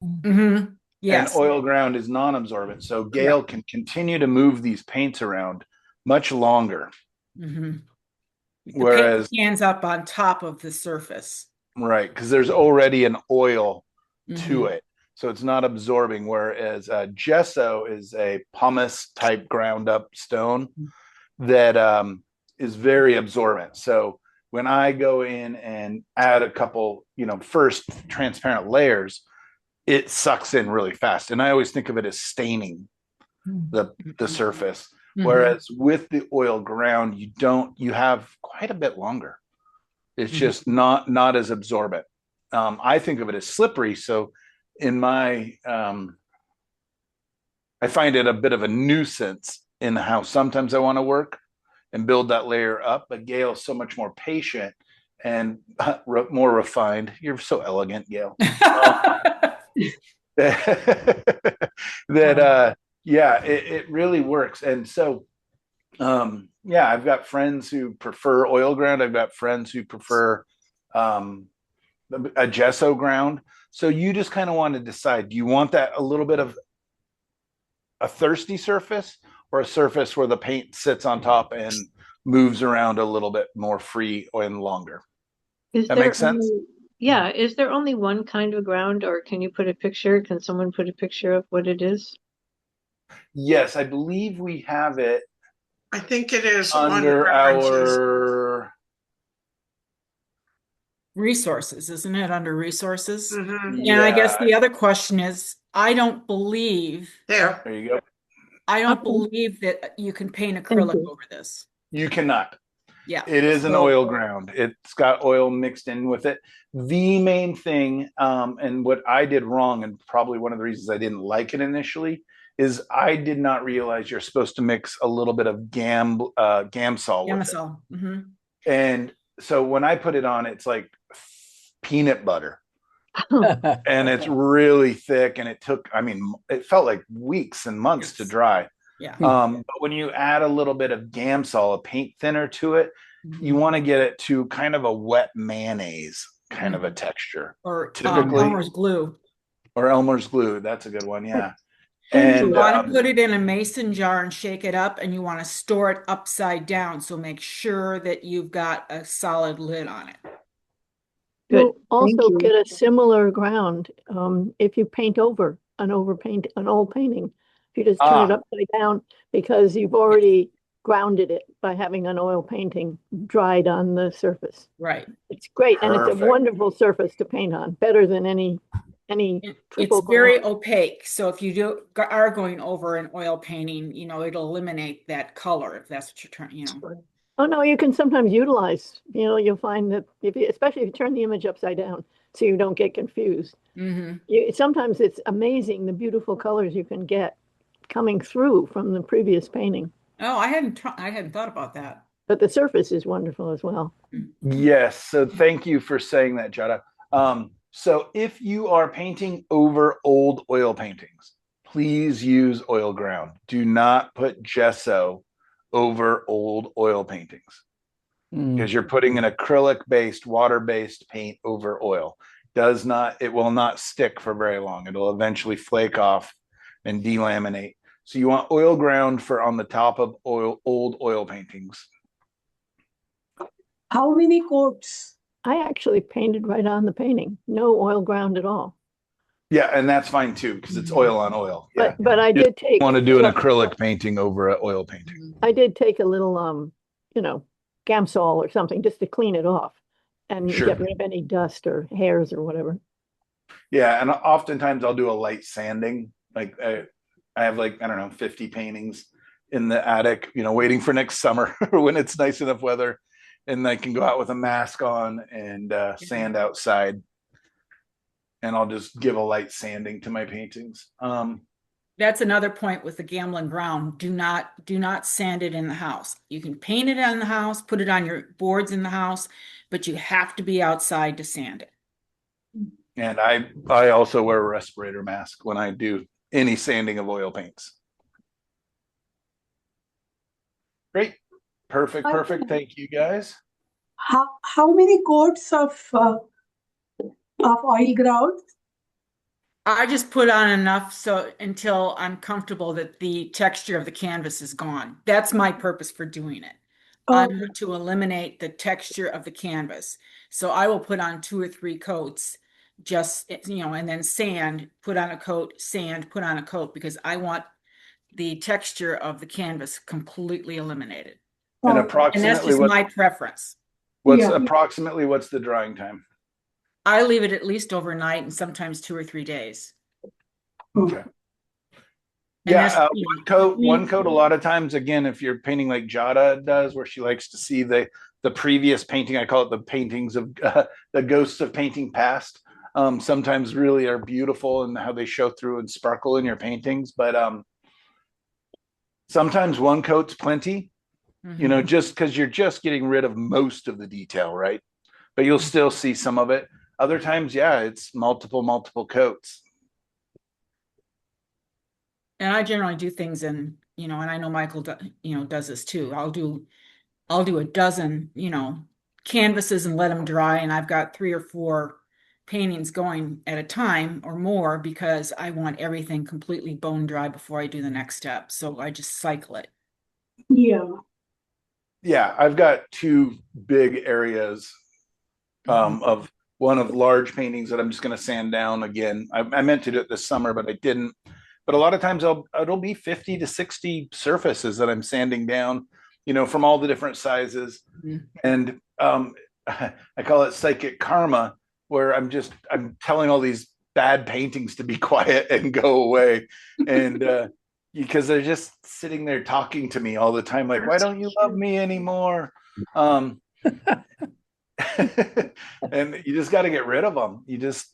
Mm-hmm. Yes. And oil ground is non-absorbent. So Gail can continue to move these paints around much longer. Mm-hmm. Whereas the paint stands up on top of the surface. Right, because there's already an oil to Mhm. it. So it's not absorbing. Whereas gesso is a pumice type ground up stone that is very absorbent. So when I go in and add a couple, first transparent layers, it sucks in really fast. And I always think of it as staining the surface. Whereas with the oil ground, you have quite a bit longer. It's just not as absorbent. I think of it as slippery. So in my, I find it a bit of a nuisance in how sometimes I want to work and build that layer up. But Gail's so much more patient and more refined. You're so elegant, Gail. That yeah, it really works. And so yeah, I've got friends who prefer oil ground. I've got friends who prefer a gesso ground. So you just kind of want to decide, do you want that a little bit of a thirsty surface or a surface where the paint sits on top and moves around a little bit more free and longer? That makes sense? Yeah. Is there only one kind of ground, or can you put a picture? Can someone put a picture of what it is? Yes, I believe we have it. I think it is under our resources, isn't it? Under resources. Mm-hmm. And I guess the other question is, I don't believe there you go. I don't believe that you can paint acrylic over this. You cannot. Yeah. It is an oil ground. It's got oil mixed in with it. The main thing, and what I did wrong, and probably one of the reasons I didn't like it initially, is I did not realize you're supposed to mix a little bit of Gamsol with it. Gamsol. Mm-hmm. And so when I put it on, it's like peanut butter. And it's really thick, and it felt like weeks and months to dry. Yeah. But when you add a little bit of Gamsol, a paint thinner to it, you want to get it to kind of a wet mayonnaise kind of a texture. Or typically Elmer's glue. Or Elmer's glue. That's a good one. Yeah. And you And want to put it in a mason jar and shake it up, and you want to store it upside down. So make sure that you've got a solid lid on it. You'll also get a similar ground if you paint over an old painting. If you just turn it upside down, because you've already grounded it by having an oil painting dried on the surface. Right. It's great, and it's Perfect. a wonderful surface to paint on, better than any triple It's very opaque. So if you are going over an oil painting, it'll eliminate that color if that's what you're trying, Oh, no, you can sometimes utilize, you'll find that especially if you turn the image upside down so you don't get confused. Mm-hmm. Sometimes it's amazing the beautiful colors you can get coming through from the previous painting. Oh, I hadn't thought about that. But the surface is wonderful as well. yes, so thank you for saying that, Jada. So if you are painting over old oil paintings, please use oil ground. Do not put gesso over old oil paintings because you're putting an acrylic-based, water-based paint over oil. It will not stick for very long. It'll eventually flake off and delaminate. So you want oil ground for on the top of old oil paintings. How many coats? I actually painted right on the painting, no oil ground at all. Yeah, and that's fine too because it's oil on oil. Yeah. But I did take. Want to do an acrylic painting over an oil painting. I did take a little, Gamsol or something just to clean it off and get rid of any dust or hairs or whatever. Yeah, and oftentimes I'll do a light sanding. Like I have 50 paintings in the attic, waiting for next summer when it's nice enough weather, and I can go out with a mask on and sand outside. And I'll just give a light sanding to my paintings. That's another point with the Gamblin ground. Do not sand it in the house. You can paint it in the house, put it on your boards in the house, but you have to be outside to sand it. And I also wear a respirator mask when I do any sanding of oil paints. Great. Perfect. Thank you, guys. How many coats of oil ground? I just put on enough until I'm comfortable that the texture of the canvas is gone. That's my purpose for doing it. I want to eliminate the texture of the canvas. So I will put on 2 or 3 coats, and then sand, put on a coat, sand, put on a coat, because I want the texture of the canvas completely eliminated. And that's just my preference. What's the drying time? I leave it at least overnight and sometimes 2 or 3 days. Okay. One coat. A lot of times, again, if you're painting like Jada does, where she likes to see the previous painting, I call it the paintings of the ghosts of painting past. Sometimes really are beautiful in how they show through and sparkle in your paintings, but sometimes 1 coat's plenty. Just because you're just getting rid of most of the detail, right? But you'll still see some of it. Other times, it's multiple coats. And I generally do things and I know Michael, does this too. I'll do a dozen, canvases and let them dry. And I've got 3 or 4 paintings going at a time or more because I want everything completely bone dry before I do the next step. So I just cycle it. Yeah, I've got 2 big areas of large paintings that I'm just going to sand down again. I meant to do it this summer, but I didn't. But a lot of times it'll be 50 to 60 surfaces that I'm sanding down, from all the different sizes. And I call it psychic karma, where I'm telling all these bad paintings to be quiet and go away. And because they're just sitting there talking to me all the time, like, why don't you love me anymore? And you just got to get rid of them. You just,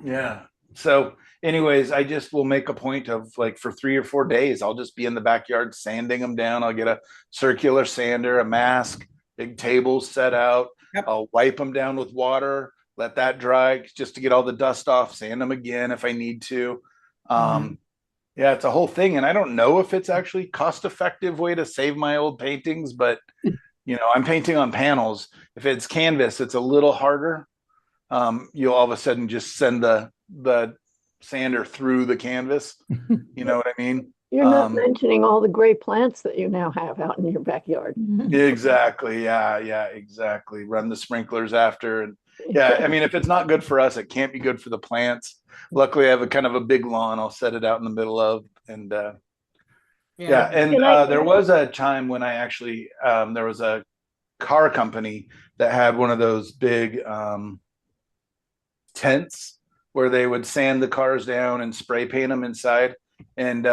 yeah. So anyways, I just will make a point of like for 3 or 4 days, I'll just be in the backyard sanding them down. I'll get a circular sander, a mask, big tables set out. Yep. I'll wipe them down with water, let that dry just to get all the dust off, sand them again if I need to. Yeah, it's a whole thing. And I don't know if it's actually cost effective way to save my old paintings, but I'm painting on panels. If it's canvas, it's a little harder. You'll all of a sudden just send the sander through the canvas. You know what I mean? You're not mentioning all the gray plants that you now have out in your backyard. Exactly. Yeah, exactly. Run the sprinklers after. And yeah, I mean, if it's not good for us, it can't be good for the plants. Luckily, I have a kind of a big lawn I'll set it out in the middle of. And there was a time when I actually, there was a car company that had one of those big tents where they would sand the cars down and spray paint them inside. And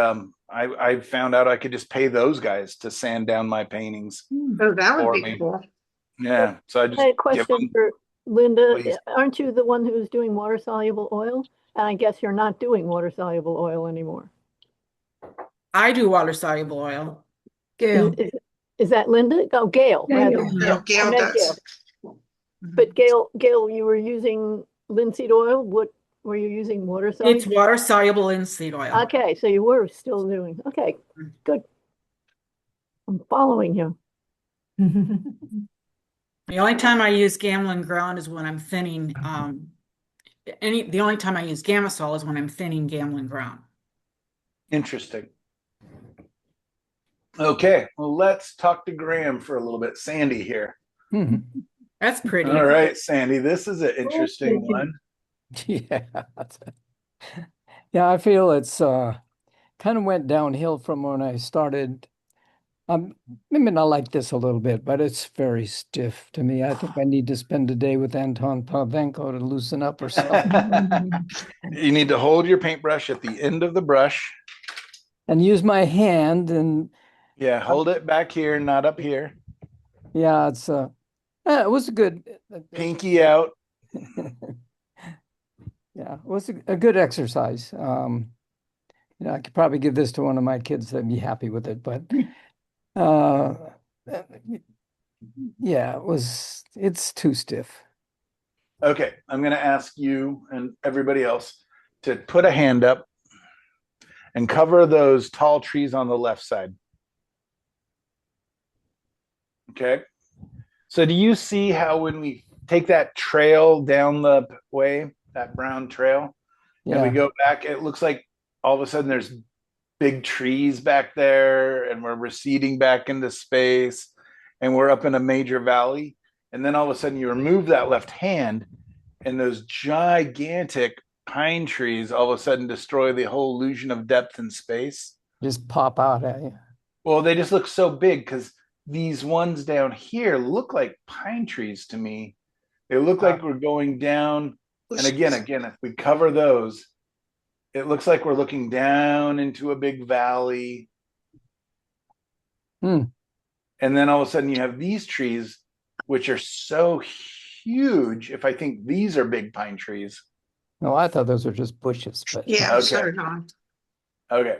I found out I could just pay those guys to sand down my paintings. Oh, that would be me. cool. Yeah. So I just had a question for Linda. Please. Aren't you the one who's doing water soluble oil? And I guess you're not doing water soluble oil anymore. I do water soluble oil. Gail. Is that Linda? Oh, Gail. Rather. No, Gail does. But Gail, you were using linseed oil. What were you using? Water soluble? It's water soluble linseed oil. Okay, so you were still doing. Okay, good. I'm following you. The only time I use Gamblin ground is when I'm thinning. The only time I use Gamasol is when I'm thinning Gamblin ground. Interesting. Okay, well, let's talk to Graham for a little bit. Sandy here. That's pretty. All right, Sandy, this is an interesting one. Yeah. Yeah, I feel it's kind of went downhill from when I started. Maybe not like this a little bit, but it's very stiff to me. I think I need to spend a day with Anton Pavenko to loosen up or something. You need to hold your paintbrush at the end of the brush. And use my hand and yeah, hold it back here, not up here. Yeah, it was a good pinky out. Yeah, it was a good exercise. I could probably give this to one of my kids that'd be happy with it, but yeah, it's too stiff. Okay, I'm going to ask you and everybody else to put a hand up and cover those tall trees on the left side. Okay. So do you see how when we take that trail down the way, that brown trail, and we go back, it looks like all of a sudden there's big trees back there and we're receding back into space and we're up in a major valley. And then all of a sudden you remove that left hand and those gigantic pine trees all of a sudden destroy the whole illusion of depth and space. Just pop out at you. Well, they just look so big because these ones down here look like pine trees to me. They look like we're going down. And again, if we cover those, it looks like we're looking down into a big valley. And then all of a sudden you have these trees, which are so huge. If I think these are big pine trees. No, I thought those were just bushes. But yeah, okay. Okay.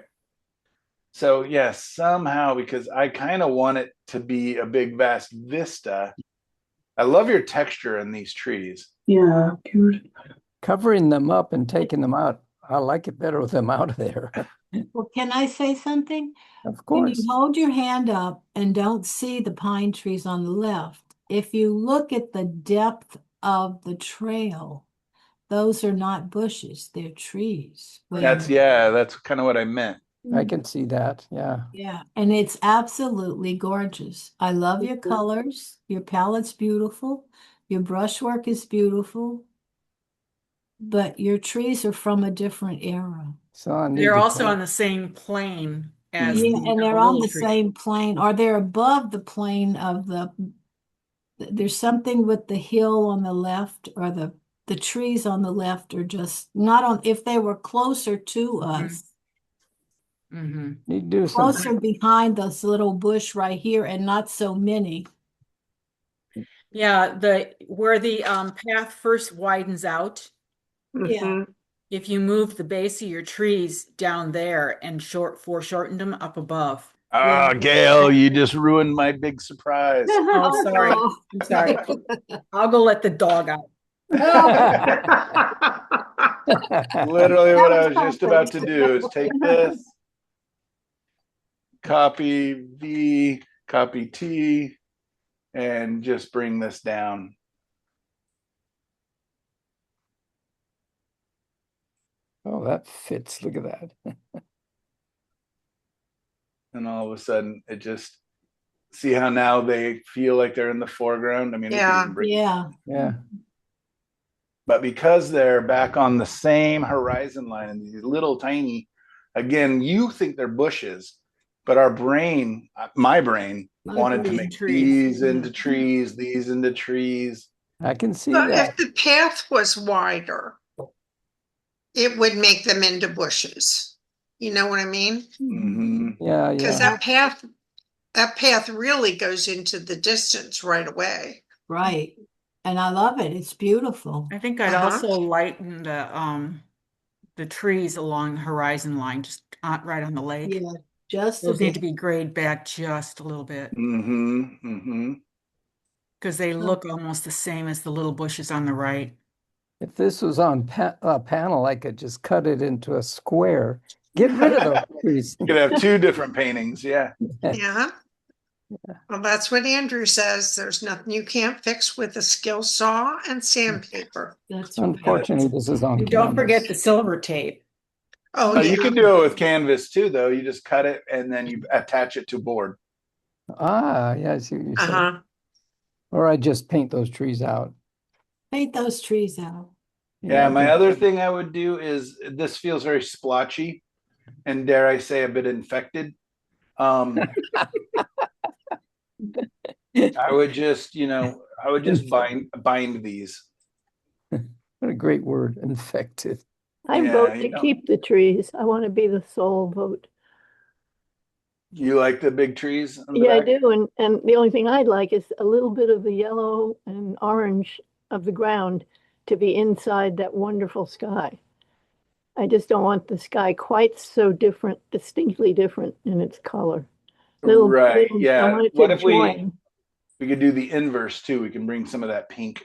So yes, somehow, because I kind of want it to be a big vast vista. I love your texture in these trees. Yeah, cute. Covering them up and taking them out, I like it better with them out of there. Well, can I say something? Of course. When you hold your hand up and don't see the pine trees on the left, if you look at the depth of the trail, those are not bushes, they're trees. That's kind of what I meant. I can see that. Yeah. Yeah. And it's absolutely gorgeous. I love your colors. Your palette's beautiful. Your brushwork is beautiful. But your trees are from a different era. So they're also on the same plane as and they're on the same plane, or they're above the plane of there's something with the hill on the left, or the trees on the left are just not on. If they were closer to us, you do closer behind this little bush right here, and not so many. Yeah, where the path first widens out. Yeah. if you moved the base of your trees down there and foreshortened them up above. Ah, Gail, you just ruined my big surprise. Oh, sorry. I'm sorry. I'll go let the dog out. Literally what I was just about to do is take this, copy V, copy T, and just bring this down. Oh, that fits. Look at that. And all of a sudden it just, see how now they feel like they're in the foreground? I mean, Yeah. Yeah. But because they're back on the same horizon line and these little tiny, again, you think they're bushes, but our brain, my brain, wanted to make these into trees, these into trees. I can see But that. if the path was wider, it would make them into bushes. You know what I mean? Mm-hmm. Yeah, Because yeah. that path really goes into the distance right away. Right. And I love it. It's beautiful. I think I'd also lighten the trees along the horizon line, just right on the lake. Yeah, just those need to be grayed back just a little bit. Mm-hmm. Mm-hmm. Because they look almost the same as the little bushes on the right. If this was on a panel, I could just cut it into a square. Get rid of those trees. You could have two different paintings. Yeah. Yeah. Well, that's what Andrew says. There's nothing you can't fix with a skill saw and sandpaper. That's Unfortunately, this is on Don't canvas. forget the silver tape. Oh, yeah. You can do it with canvas too, though. You just cut it and then you attach it to board. Ah, yeah, I see what you're saying. Or I just paint those trees out. Paint those trees out. Yeah, my other thing I would do is, this feels very splotchy and, dare I say, a bit infected. I would just, bind these. What a great word, infected. I vote to keep the trees. I want to be the sole vote. You like the big trees? Yeah, I do. And the only thing I'd like is a little bit of the yellow and orange of the ground to be inside that wonderful sky. I just don't want the sky quite so different, distinctly different in its color. Right. I Yeah. want it What to if join. we could do the inverse too? We can bring some of that pink,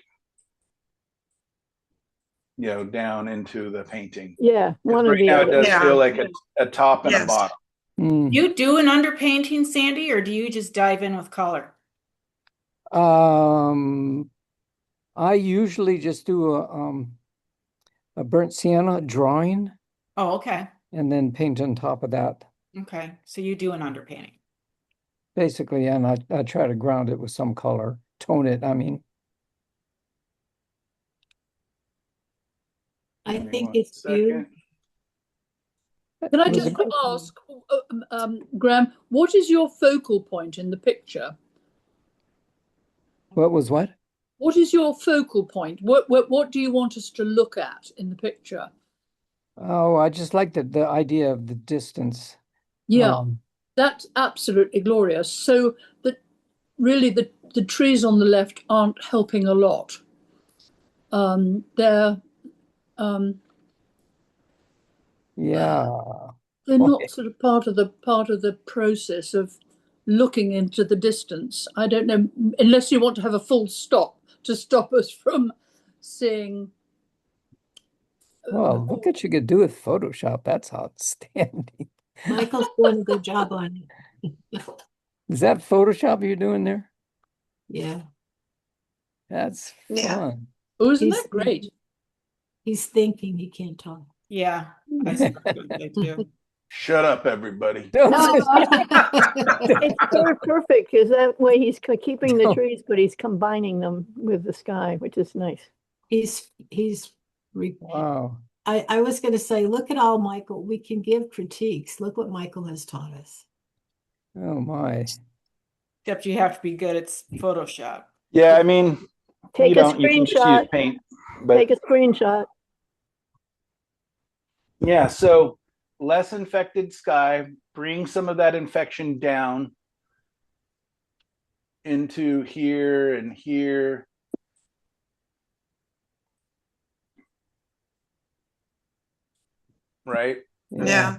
down into the painting. Yeah, one or right the now other. it does feel like a top and a bottom. You do an underpainting, Sandy, or do you just dive in with color? I usually just do a burnt sienna drawing. Oh, okay. And then paint on top of that. Okay, so you do an underpainting. Basically, and I try to ground it with some color, tone it, I mean. I think it's beautiful. Can I just ask, Graham, what is your focal point in the picture? What was what? What is your focal point? What do you want us to look at in the picture? Oh, I just like the idea of the distance. Yeah, that's absolutely glorious. So that really the trees on the left aren't helping a lot. They're not sort of part of the process of looking into the distance. I don't know, unless you want to have a full stop to stop us from seeing. Well, look what you could do with Photoshop. That's outstanding. Michael's doing a good job on it. Is that Photoshop you're doing there? Yeah. That's fun. Oh, isn't that great? He's thinking, he can't talk. Yeah, I see that too. Shut up, everybody. It's perfect because that way he's keeping the trees, but he's combining them with the sky, which is nice. Wow. I was going to say, look at all Michael. We can give critiques. Look what Michael has taught us. Oh my. Except you have to be good at Photoshop. Yeah, I mean, take a you can just use screenshot. paint. But take a screenshot. Yeah, so less infected sky, bring some of that infection down into here and here. right? Yeah.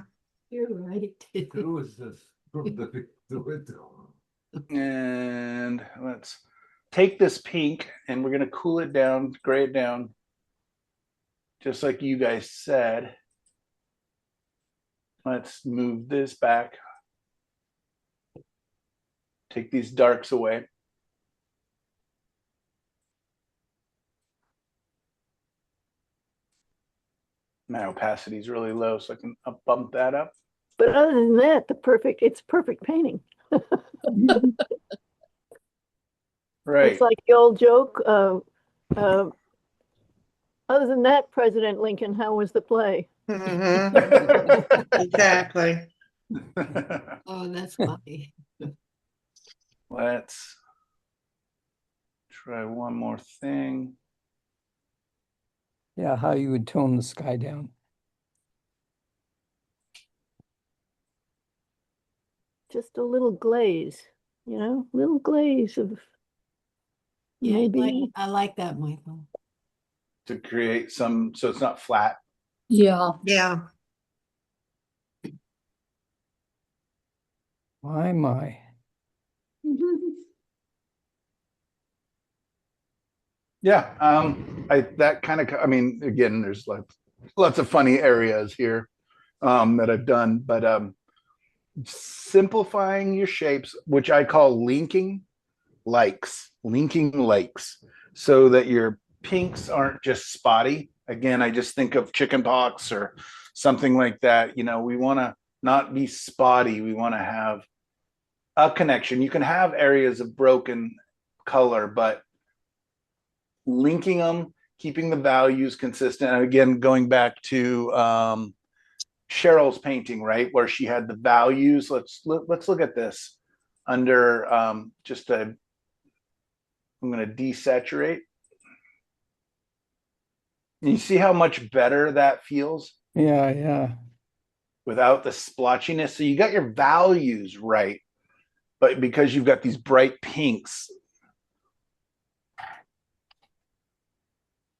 You're right. Who is this? And let's take this pink and we're going to cool it down, gray it down, just like you guys said. Let's move this back. Take these darks away. My opacity is really low, so I can bump that up. But other than that, it's perfect painting. Right. It's like the old joke. Other than that, President Lincoln, how was the play? Exactly. Oh, that's funny. Let's try one more thing. Yeah, how you would tone the sky down. Just a little glaze, little glaze of maybe. I like that, Michael. To create some, so it's not flat. Yeah. Yeah. My. Yeah, that kind of, I mean, again, there's like lots of funny areas here that I've done, but simplifying your shapes, which I call linking lakes, so that your pinks aren't just spotty. Again, I just think of chicken pox or something like that. You know, we want to not be spotty. We want to have a connection. You can have areas of broken color, but linking them, keeping the values consistent. And again, going back to Cheryl's painting, right, where she had the values. Let's look at this under I'm going to desaturate. You see how much better that feels? Yeah. Without the splotchiness. So you got your values right, but because you've got these bright pinks.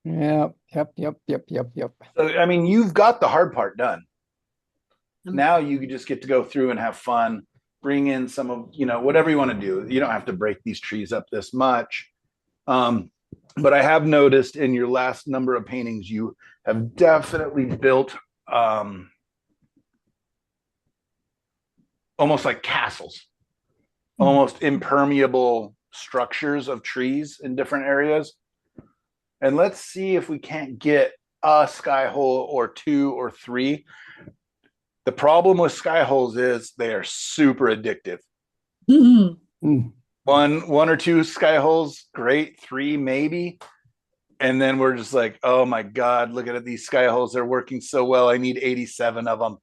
Yep. So, I mean, you've got the hard part done. Now you just get to go through and have fun, bring in some of, whatever you want to do. You don't have to break these trees up this much. But I have noticed in your last number of paintings, you have definitely built almost like castles, almost impermeable structures of trees in different areas. And let's see if we can't get a sky hole or two or three. The problem with sky holes is they are super addictive. One or two sky holes, great. Three, maybe. And then we're just like, oh my God, look at these sky holes. They're working so well. I need 87 of them.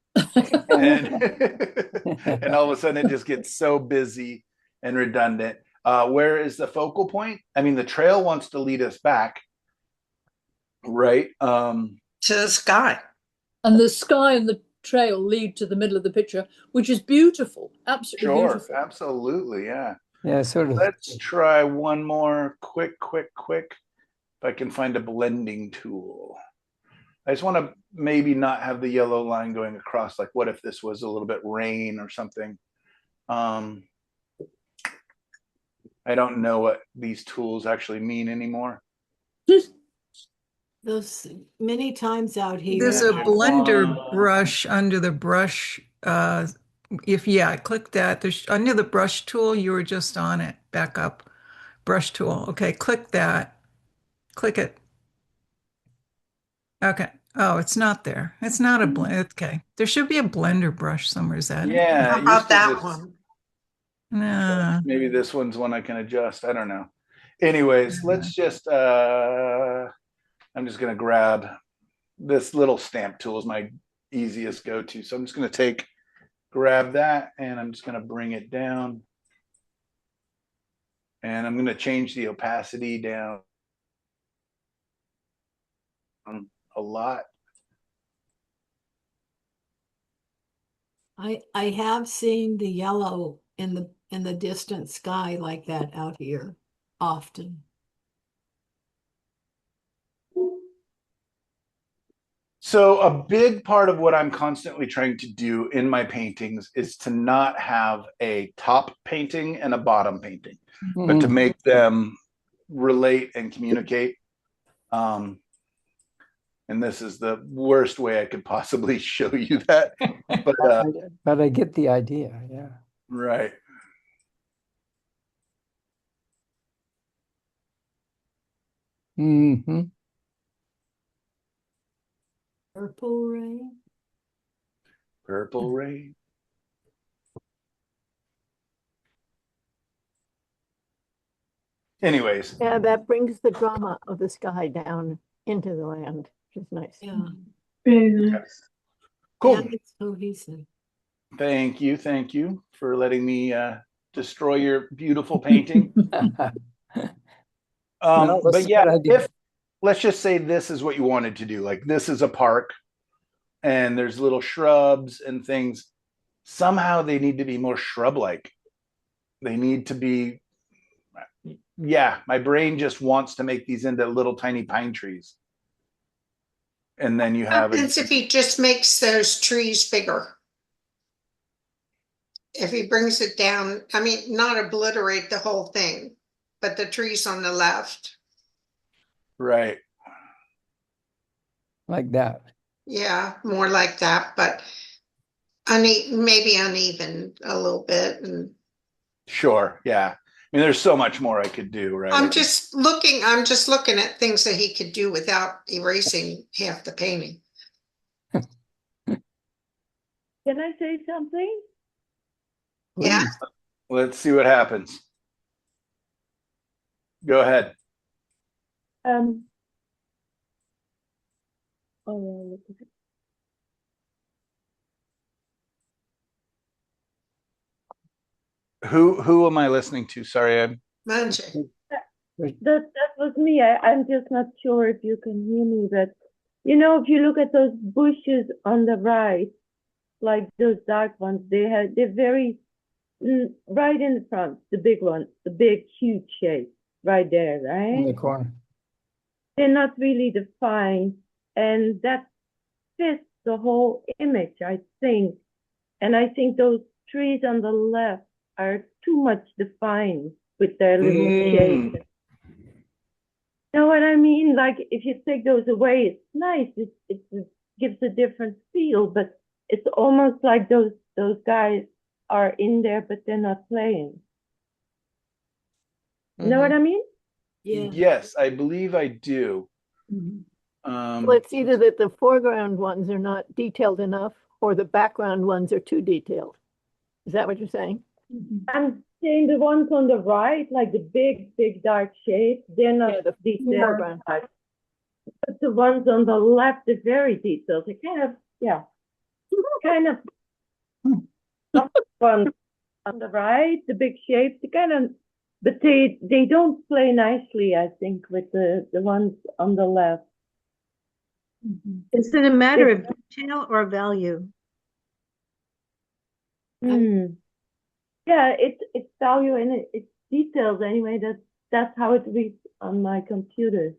and all of a sudden it just gets so busy and redundant. Where is the focal point? I mean, the trail wants to lead us back, right? To the sky. And the sky and the trail lead to the middle of the picture, which is beautiful. Absolutely beautiful. Absolutely, yeah. Yeah, sort of. Let's try one more quick. If I can find a blending tool. I just want to maybe not have the yellow line going across. Like, what if this was a little bit rain or something? I don't know what these tools actually mean anymore. Those many times out here. There's a blender brush under the brush. Click that. There's under the brush tool. You were just on it. Back up. Brush tool. Okay, click that. Click it. Okay. Oh, it's not there. It's not a blend. Okay. There should be a blender brush somewhere. Is that Yeah. How about that one? No. Maybe this one's one I can adjust. I don't know. Anyways, let's just I'm just gonna grab this little stamp tool is my easiest go-to. So I'm just gonna grab that and I'm just gonna bring it down. And I'm gonna change the opacity down a lot. I have seen the yellow in the distant sky like that out here often. So a big part of what I'm constantly trying to do in my paintings is to not have a top painting and a bottom painting, but to make them relate and communicate. And this is the worst way I could possibly show you that. But I get the idea, yeah. Right. Mm-hmm. Purple rain. Purple rain. Anyways. Yeah, that brings the drama of the sky down into the land, which is nice. Yeah. Very nice. Cool. Yeah, it's cohesive. Thank you for letting me destroy your beautiful painting. But yeah, if let's just say this is what you wanted to do, like this is a park and there's little shrubs and things, somehow they need to be more shrub-like. They need to be, yeah, my brain just wants to make these into little tiny pine trees. And then you have What happens if he just makes those trees bigger? If he brings it down, I mean, not obliterate the whole thing, but the trees on the left. Right. Like that. Yeah, more like that, but maybe uneven a little bit. And sure, yeah. I mean, there's so much more I could do, right? I'm just looking at things that he could do without erasing half the painting. Can I say something? Yeah. Let's see what happens. Go ahead. Oh, Who am I listening to? Sorry, I'm Manche. That was me. I'm just not sure if you can hear me, but you know, if you look at those bushes on the right, like those dark ones, they're very right in the front, the big one, the big huge shape right there, right? In the corner. They're not really defined, and that fits the whole image, I think. And I think those trees on the left are too much defined with their little shapes. You know what I mean? Like if you take those away, it's nice. It gives a different feel, but it's almost like those guys are in there, but they're not playing. You know what I mean? Yeah. Yes, I believe I do. Well, it's either that the foreground ones are not detailed enough or the background ones are too detailed. Is that what you're saying? I'm saying the ones on the right, like the big dark shapes, they're not detailed. Foreground. But the ones on the left are very detailed. They kind of ones on the right, the big shapes, but they don't play nicely, I think, with the ones on the left. Is it a matter of detail or value? Yeah, it's value and it's details anyway. That's how it reads on my computer.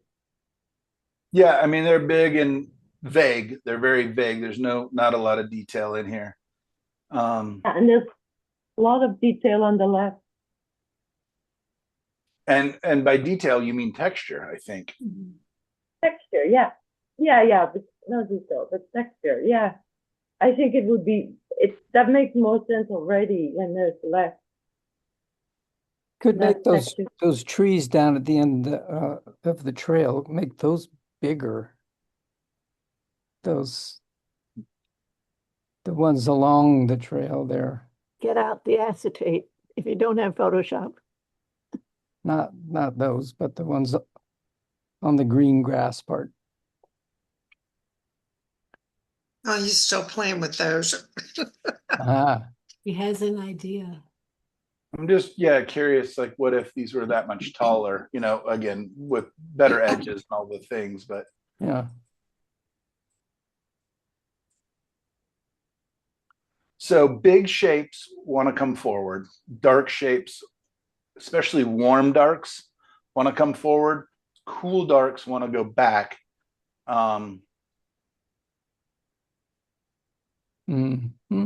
Yeah, I mean they're big and vague. They're very vague. There's not a lot of detail in here. And there's a lot of detail on the left. And by detail you mean texture, I think. Texture, yeah, but no detail, but texture, yeah. I think it would be that makes more sense already when there's less. Could make those trees down at the end of the trail, make those bigger. The ones along the trail there. Get out the acetate if you don't have Photoshop. Not those, but the ones on the green grass part. Oh, he's still playing with those. He has an idea. I'm just curious, like what if these were that much taller, again with better edges and all the things, but yeah. So big shapes want to come forward, dark shapes, especially warm darks, want to come forward, cool darks want to go back. Mm-hmm.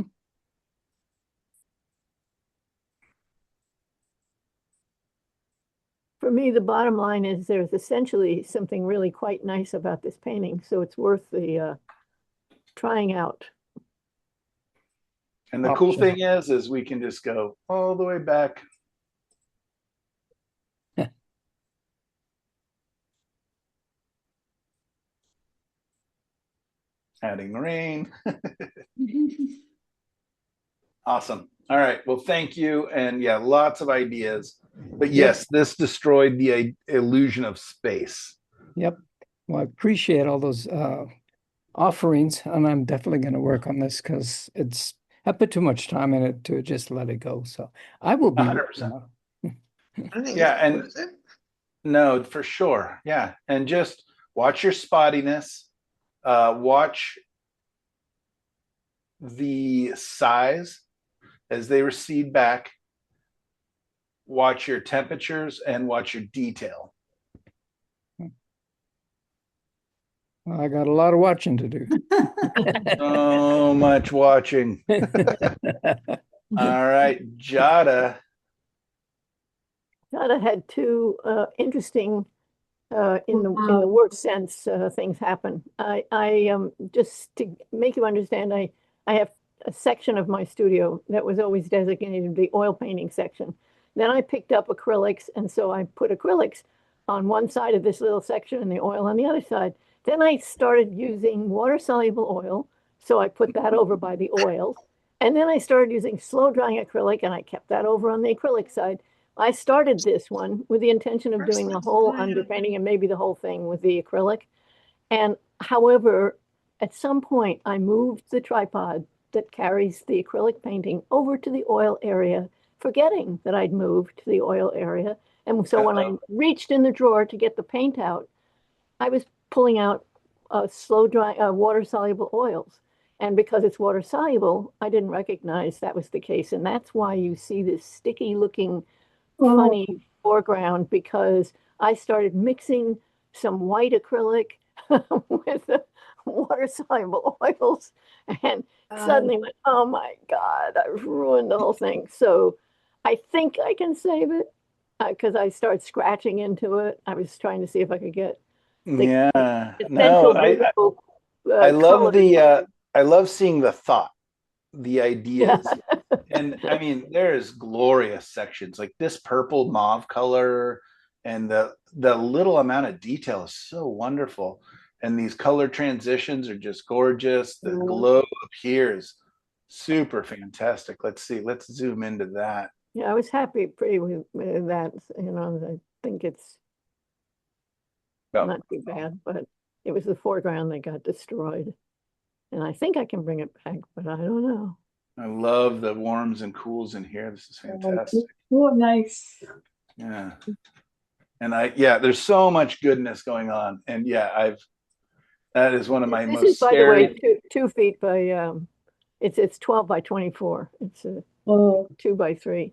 For me, the bottom line is there's essentially something really quite nice about this painting, so it's worth the trying out. And the cool thing is we can just go all the way back. Adding rain. Awesome. All right. Well, thank you. And yeah, lots of ideas. But yes, this destroyed the illusion of space. Yep. Well, I appreciate all those offerings, and I'm definitely going to work on this because I put too much time in it to just let it go. So I will be 100%. I think Yeah, it's and worth it. no, for sure. Yeah. And just watch your spottiness. Watch the size as they recede back. Watch your temperatures and watch your detail. I got a lot of watching to do. So much watching. All right, Jada. Jada had two interesting, in the worst sense, things happen. I just to make you understand, I have a section of my studio that was always designated the oil painting section. Then I picked up acrylics, and so I put acrylics on one side of this little section and the oil on the other side. Then I started using water-soluble oil, so I put that over by the oils. And then I started using slow-drying acrylic, and I kept that over on the acrylic side. I started this one with the intention of doing the whole underpainting and maybe the whole thing with the acrylic. And however, at some point, I moved the tripod that carries the acrylic painting over to the oil area, forgetting that I'd moved to the oil area. And so when I reached in the drawer to get the paint out, I was pulling out slow dry water soluble oils. And because it's water soluble, I didn't recognize that was the case. And that's why you see this sticky looking funny foreground, because I started mixing some white acrylic with the water soluble oils and suddenly went, oh my God, I've ruined the whole thing. So I think I can save it because I started scratching into it. I was trying to see if I could get the essential beautiful I love colors. I love seeing the thought, the ideas. And I mean, there's glorious sections like this purple mauve color, and the little amount of detail is so wonderful. And these color transitions are just gorgeous. The glow up here is super fantastic. Let's see. Let's zoom into that. Yeah, I was happy pretty with that. You know, I think it's not too bad, but it was the foreground that got destroyed. And I think I can bring it back, but I don't know. I love the warms and cools in here. This is fantastic. Oh, nice. Yeah. And there's so much goodness going on. And yeah, that is one of my most by scary. the way, 2 feet by it's 12 by 24. It's a 2 by 3.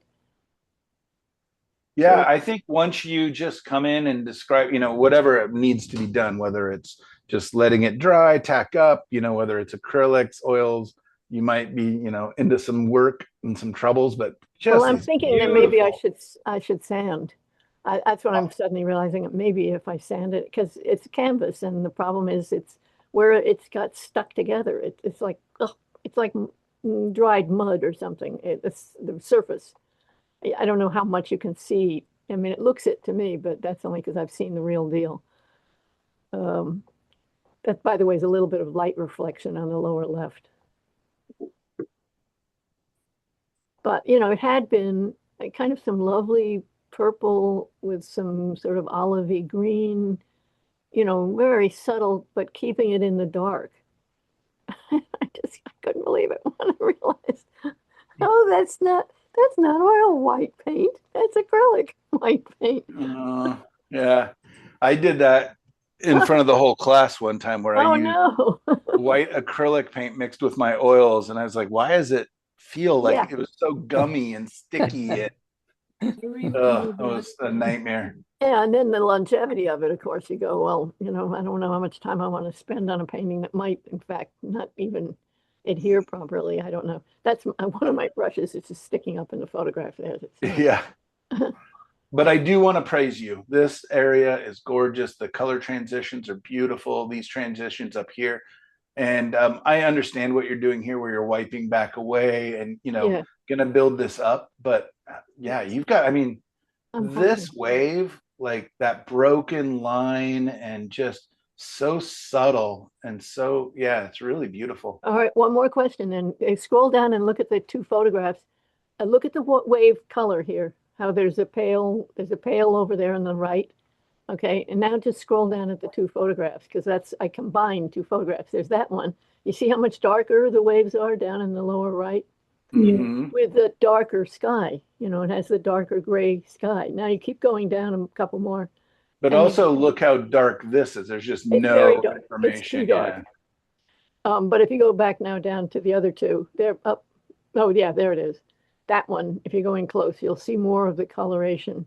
Yeah, I think once you just come in and describe, whatever needs to be done, whether it's just letting it dry, tack up, whether it's acrylics, oils, you might be, into some work and some troubles, but just well, I'm thinking that maybe I should sand. That's what I'm suddenly realizing. Maybe if I sand it, because it's canvas, and the problem is it's where it's got stuck together. It's like dried mud or something. It's the surface. I don't know how much you can see. I mean, it looks it to me, but that's only because I've seen the real deal. That, by the way, is a little bit of light reflection on the lower left. But, it had been kind of some lovely purple with some sort of olivey green, very subtle, but keeping it in the dark. I couldn't believe it when I realized, oh, that's not oil white paint. That's acrylic white paint. Yeah, I did that in front of the whole class one time where I used white acrylic paint mixed with my oils, and I was like, why does it feel like it was so gummy and sticky? That was a nightmare. Yeah, and then the longevity of it, of course, you go, well, I don't know how much time I want to spend on a painting that might, in fact, not even adhere properly. I don't know. That's one of my brushes. It's just sticking up in the photograph there. Yeah. But I do want to praise you. This area is gorgeous. The color transitions are beautiful. These transitions up here. And I understand what you're doing here, where you're wiping back away and, Yeah. going to build this up. But yeah, you've got, I mean, I'm this hoping. wave, like that broken line and just so subtle and so, yeah, it's really beautiful. All right, one more question then. Scroll down and look at the two photographs. Look at the wave color here. How there's a pale over there on the right. Okay, and now just scroll down at the two photographs because I combined two photographs. There's that one. You see how much darker the waves are down in the lower right? Mhm. With the darker sky. It has the darker gray sky. Now you keep going down a couple more. But and also look how dark this is. There's just it's very no dark. It's too information. dark. Yeah. But if you go back now down to the other two, they're up. Oh, yeah, there it is. That one, if you're going close, you'll see more of the coloration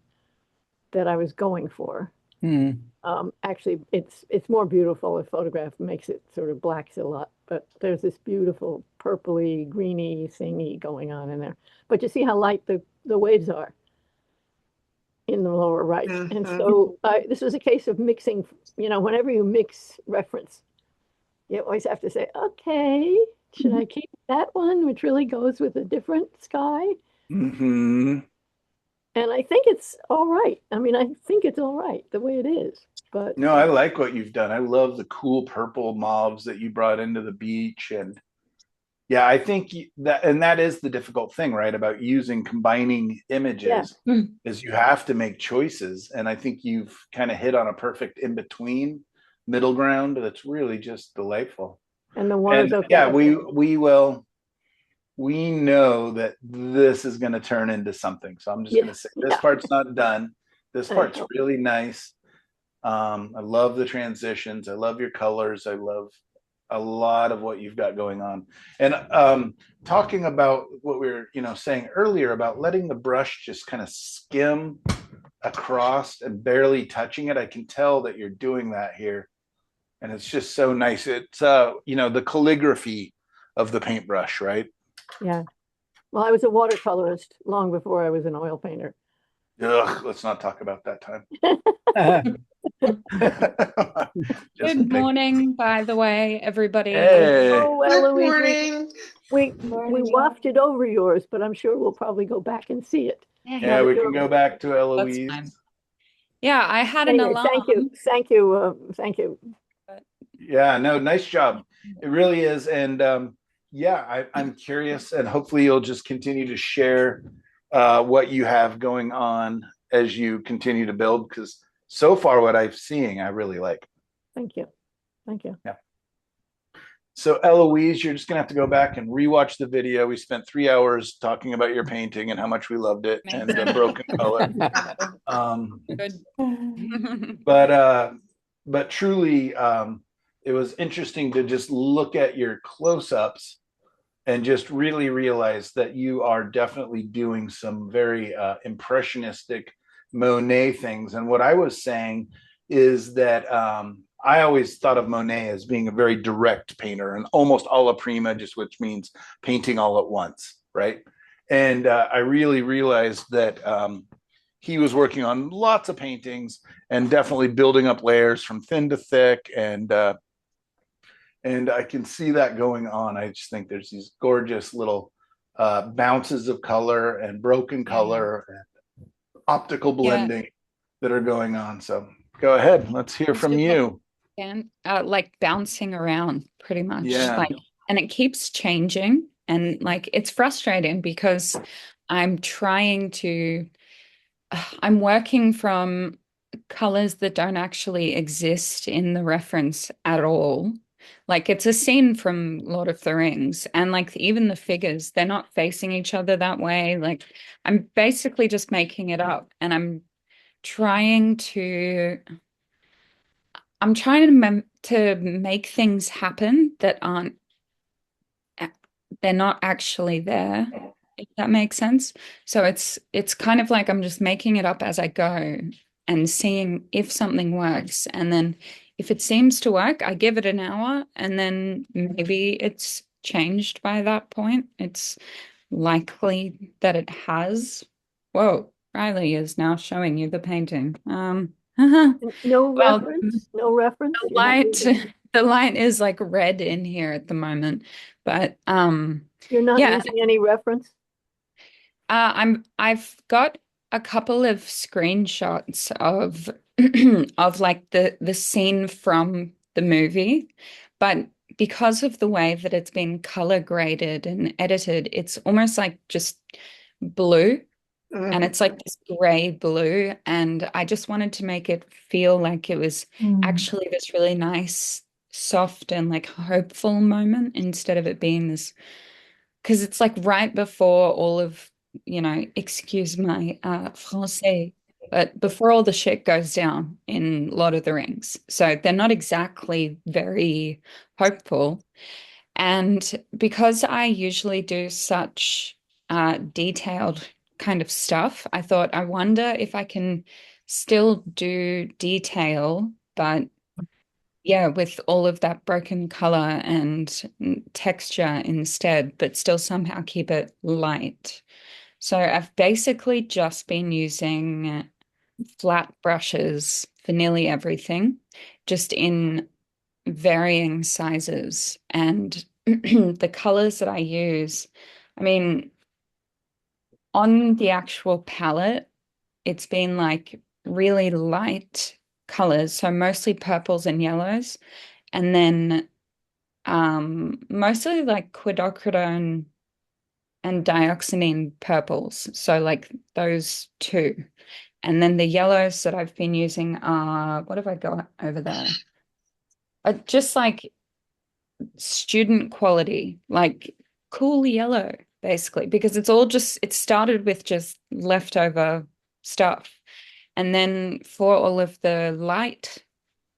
that I was going for. Actually, it's more beautiful. A photograph makes it sort of blacks it a lot, but there's this beautiful purpley, greeny thingy going on in there. But you see how light the waves are in the lower right. And so this was a case of mixing, whenever you mix reference, you always have to say, okay, should I keep that one, which really goes with a different sky? Mm-hmm. And I think it's all right. I mean, I think it's all right the way it is. But no, I like what you've done. I love the cool purple mauves that you brought into the beach. And yeah, I think that is the difficult thing, right? About combining images is you have to make choices. And I think you've kind of hit on a perfect in between middle ground that's really just delightful. And the water's okay. Yeah, we know that this is going to turn into something. So I'm just going to say this part's not done. This part's really nice. I love the transitions. I love your colors. I love a lot of what you've got going on. And talking about what we were, saying earlier about letting the brush just kind of skim across and barely touching it, I can tell that you're doing that here. And it's just so nice. It's, the calligraphy of the paintbrush, right? Yeah. Well, I was a watercolorist long before I was an oil painter. Ugh, let's not talk about that time. Good morning, by the way, everybody. Hey. Oh, Good Eloise, morning. we wafted over yours, but I'm sure we'll probably go back and see it. Yeah, we can go back to Eloise. Yeah, I had an alarm. Thank you. Yeah, no, nice job. It really is. And I'm curious, and hopefully you'll just continue to share what you have going on as you continue to build, because so far what I'm seeing, I really like. Thank you. Yeah. So Eloise, you're just gonna have to go back and rewatch the video. We spent 3 hours talking about your painting and how much we loved it and the broken color. But truly, it was interesting to just look at your close-ups and just really realize that you are definitely doing some very impressionistic Monet things. And what I was saying is that I always thought of Monet as being a very direct painter and almost alla prima, just which means painting all at once, right? And I really realized that he was working on lots of paintings and definitely building up layers from thin to thick. And I can see that going on. I just think there's these gorgeous little bounces of color and broken color and optical blending that are going on. So go ahead. Let's hear from you. And like bouncing around pretty much. Yeah. And it keeps changing. And it's frustrating because I'm working from colors that don't actually exist in the reference at all. It's a scene from Lord of the Rings, and even the figures, they're not facing each other that way. I'm basically just making it up, and I'm trying to make things happen that they're not actually there, if that makes sense. So it's kind of like I'm just making it up as I go and seeing if something works, and then if it seems to work, I give it an hour, and then maybe it's changed by that point. It's likely that it has. Whoa, Riley is now showing you the painting. No Well, reference? No reference? the You're not light using, the light is like red in here at the moment, but you're not yeah, using any reference? I've got a couple of screenshots of of like the scene from the movie, but because of the way that it's been color graded and edited, it's almost like just blue, and it's like this gray blue, and I just wanted to make it feel like it was actually this really nice, soft and like hopeful moment instead of it being this, because it's like right before all of, excuse my français, but before all the shit goes down in Lord of the Rings. So they're not exactly very hopeful. And because I usually do such detailed kind of stuff, I thought, I wonder if I can still do detail, but yeah, with all of that broken color and texture instead, but still somehow keep it light. So I've basically just been using flat brushes for nearly everything, just in varying sizes. And the colors that I use, I mean, on the actual palette, it's been like really light colors, so mostly purples and yellows, and then mostly like quinacridone and dioxazine purples, so like those two. And then the yellows that I've been using are, what have I got over there? Just like student quality, like cool yellow, basically, because it started with just leftover stuff. And then for all of the light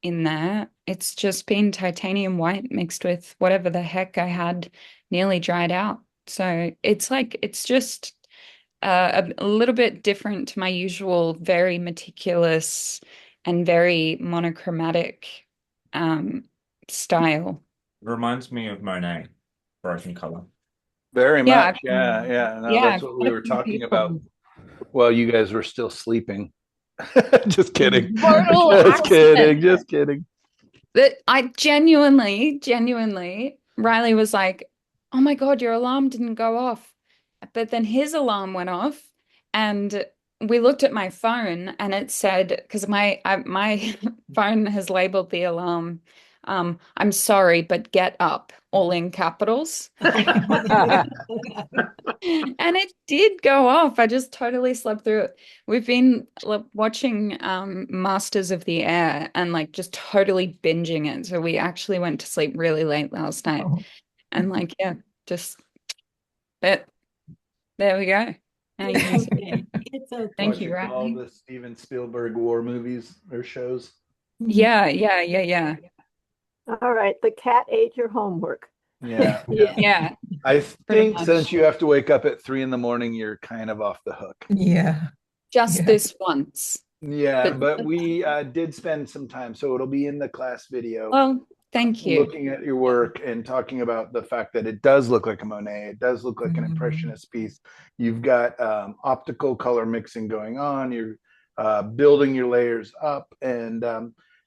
in there, it's just been titanium white mixed with whatever the heck I had nearly dried out. So it's just a little bit different to my usual very meticulous and very monochromatic style. Reminds me of Monet, broken color. Very Yeah, much. Yeah. No, yeah, that's I've what we got a were few talking about people. while you guys were still sleeping. Just kidding. Total Just accident. kidding. Just kidding. But I genuinely, Riley was like, "Oh my God, your alarm didn't go off." But then his alarm went off, and we looked at my phone, and it said, because my phone has labeled the alarm, "I'm sorry, but get up," all in capitals. And it did go off. I just totally slept through it. We've been watching Masters of the Air and like just totally binging it. So we actually went to sleep really late last night. And like, yeah, just but there we go. Now you can see. It's okay. Thank you, Watching all Riley. the Steven Spielberg war movies or shows. Yeah. All right, the cat ate your homework. Yeah. Yeah. I Pretty think since much. you have to wake up at 3 a.m, you're kind of off the hook. Yeah. Just this once. Yeah, but we did spend some time, so it'll be in the class video. Well, thank you. Looking at your work and talking about the fact that it does look like a Monet, it does look like an impressionist piece. You've got optical color mixing going on. You're building your layers up, and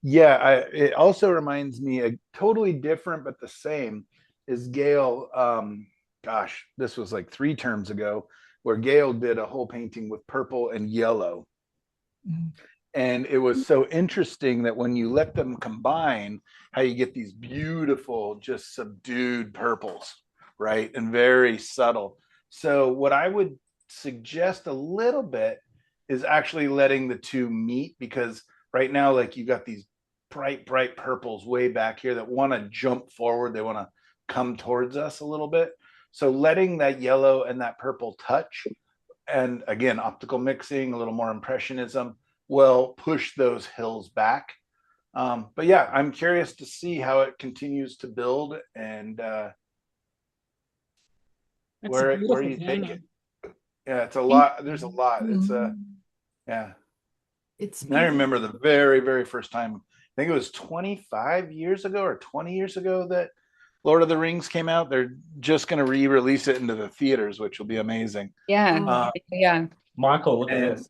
it also reminds me a totally different but the same is Gail. Gosh, this was like 3 terms ago, where Gail did a whole painting with purple and yellow. And it was so interesting that when you let them combine, how you get these beautiful, just subdued purples, right? And very subtle. So, what I would suggest a little bit is actually letting the two meet, because right now, like you got these bright purples way back here that want to jump forward, they want to come towards us a little bit. So, letting that yellow and that purple touch, and again, optical mixing, a little more impressionism, will push those hills back. But yeah, I'm curious to see how it continues to build and where you take it. Yeah, it's a lot. There's a lot. It's yeah. And I remember the very first time. I think it was 25 years ago or 20 years ago that Lord of the Rings came out. They're just going to re-release it into the theaters, which will be amazing. Yeah. Yeah. Michael, look at this.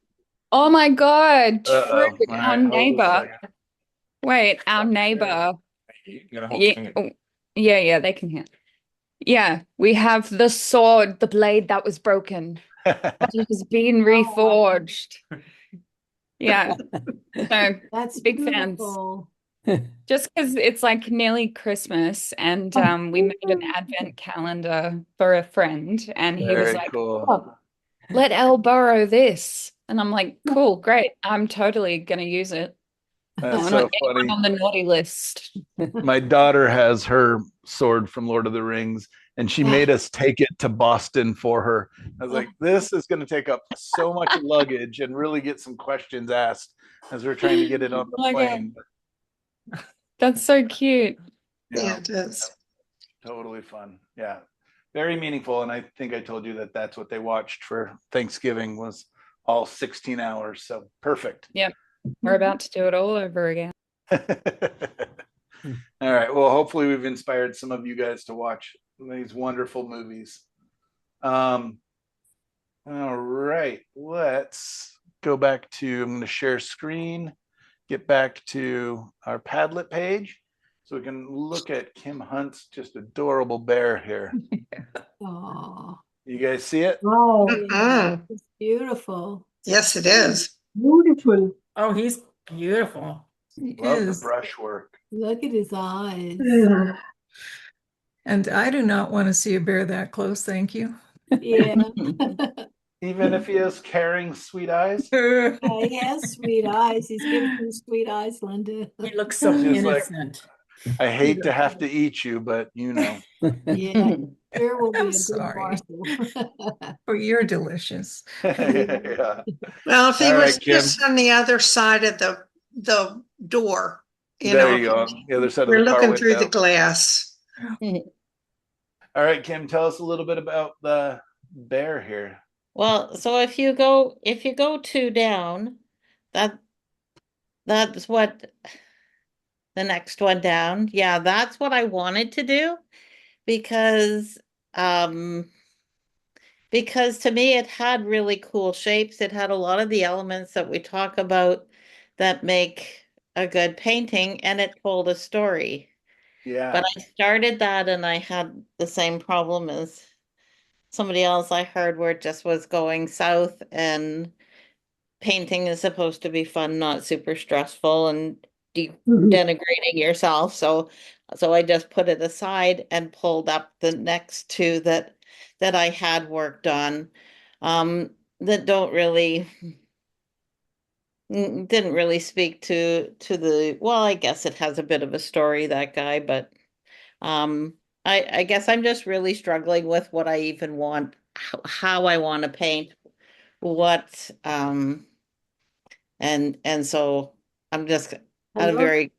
Oh my God, true. All Our right, hold a neighbor. second. Wait, our neighbor. You gotta hold Yeah, the finger. oh, yeah, they can hear. Yeah, we have the sword, the blade that was broken, but it has been reforged. Yeah, so That's big fans. beautiful. Just because it's like nearly Christmas, and we made an advent calendar for a friend, and he was Very like, cool. "Oh, let Elle borrow this," and I'm like, "Cool, great. I'm totally gonna use it. That's I'm so not getting funny. on the naughty list." My daughter has her sword from Lord of the Rings, and she made us take it to Boston for her. I was like, this is going to take up so much luggage and really get some questions asked as we're trying to get it on the Oh my God. plane. That's so cute. Yeah, it is. Totally fun. Yeah. Very meaningful. And I think I told you that that's what they watched for Thanksgiving was all 16 hours. So perfect. Yep. We're about to do it all over again. All right. Well, hopefully we've inspired some of you guys to watch these wonderful movies. All right. Let's go back to, I'm going to share screen, get back to our Padlet page so we can look at Kim Hunt's just adorable bear here. Oh, You guys see it? Oh, yeah, it's beautiful. Yes, it is. beautiful. Oh, he's beautiful. Love the brushwork. Look at his eyes. And I do not want to see a bear that close, thank you. Yeah. Even if he has caring, sweet eyes. He has sweet eyes. He's giving you sweet eyes, Linda. He looks so Just like, innocent. I hate to have to eat you, but you know. Yeah, sure will be I'm a good sorry. morsel. Oh, you're delicious. Yeah. Well, if he All was right, Kim. just on the other side of the door, There you go. The other side of we're the car looking through the window. glass. All right, Kim, tell us a little bit about the bear here. Well, so if you go two down, that's what the next one down. Yeah, that's what I wanted to do because um because to me it had really cool shapes. It had a lot of the elements that we talk about that make a good painting, and it told a story. Yeah. But I started that and I had the same problem as somebody else I heard where it just was going south, and painting is supposed to be fun, not super stressful and denigrating yourself. So I just put it aside and pulled up the next two that I had worked on that don't really didn't really speak to the, well, I guess it has a bit of a story, that guy, but um I guess I'm just really struggling with what I even want, how I want to paint, what and so I'm just at a very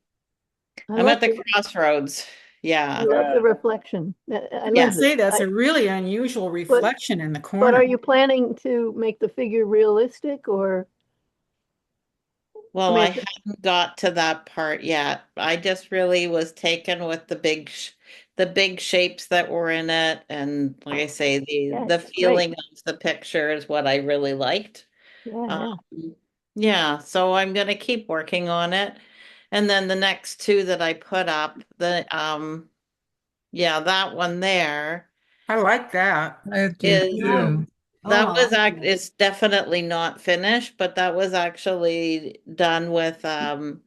I'm at the crossroads. I Yeah. love the reflection. I I love can say it. that's a really unusual reflection in the But corner. are you planning to make the figure realistic or? Well, I I mean, haven't got to that part yet. I just really was taken with the big shapes that were in it, and like I say, yeah, the it's great. feeling of the picture is what I really liked. Yeah. Yeah, so I'm gonna keep working on it. And then the next two that I put up, yeah, that one there I like that. I do is too. that Oh, was awesome. it's definitely not finished, but that was actually done with a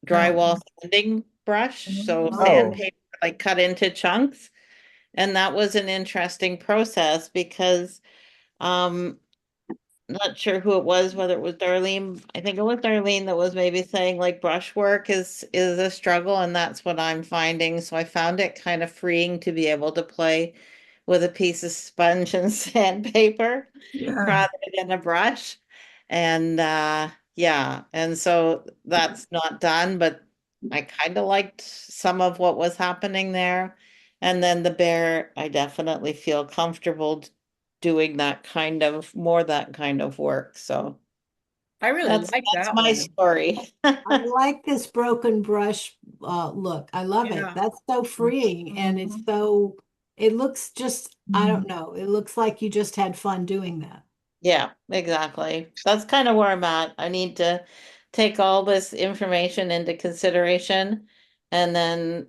drywall sanding brush, so Oh, sandpaper like cut into chunks. And that was an interesting process because um not sure who it was, whether it was Darlene. I think it was Darlene that was maybe saying like brushwork is a struggle, and that's what I'm finding. So I found it kind of freeing to be able to play with a piece of sponge and sandpaper Yeah. rather than a brush. And yeah, and so that's not done, but I kind of liked some of what was happening there. And then the bear, I definitely feel comfortable doing that kind of work. So I really like That's that my one. story. I like this broken brush look. I love it. Yeah. That's so freeing and it's so, it looks just, I don't know, it looks like you just had fun doing that. Yeah, exactly. That's kind of where I'm at. I need to take all this information into consideration and then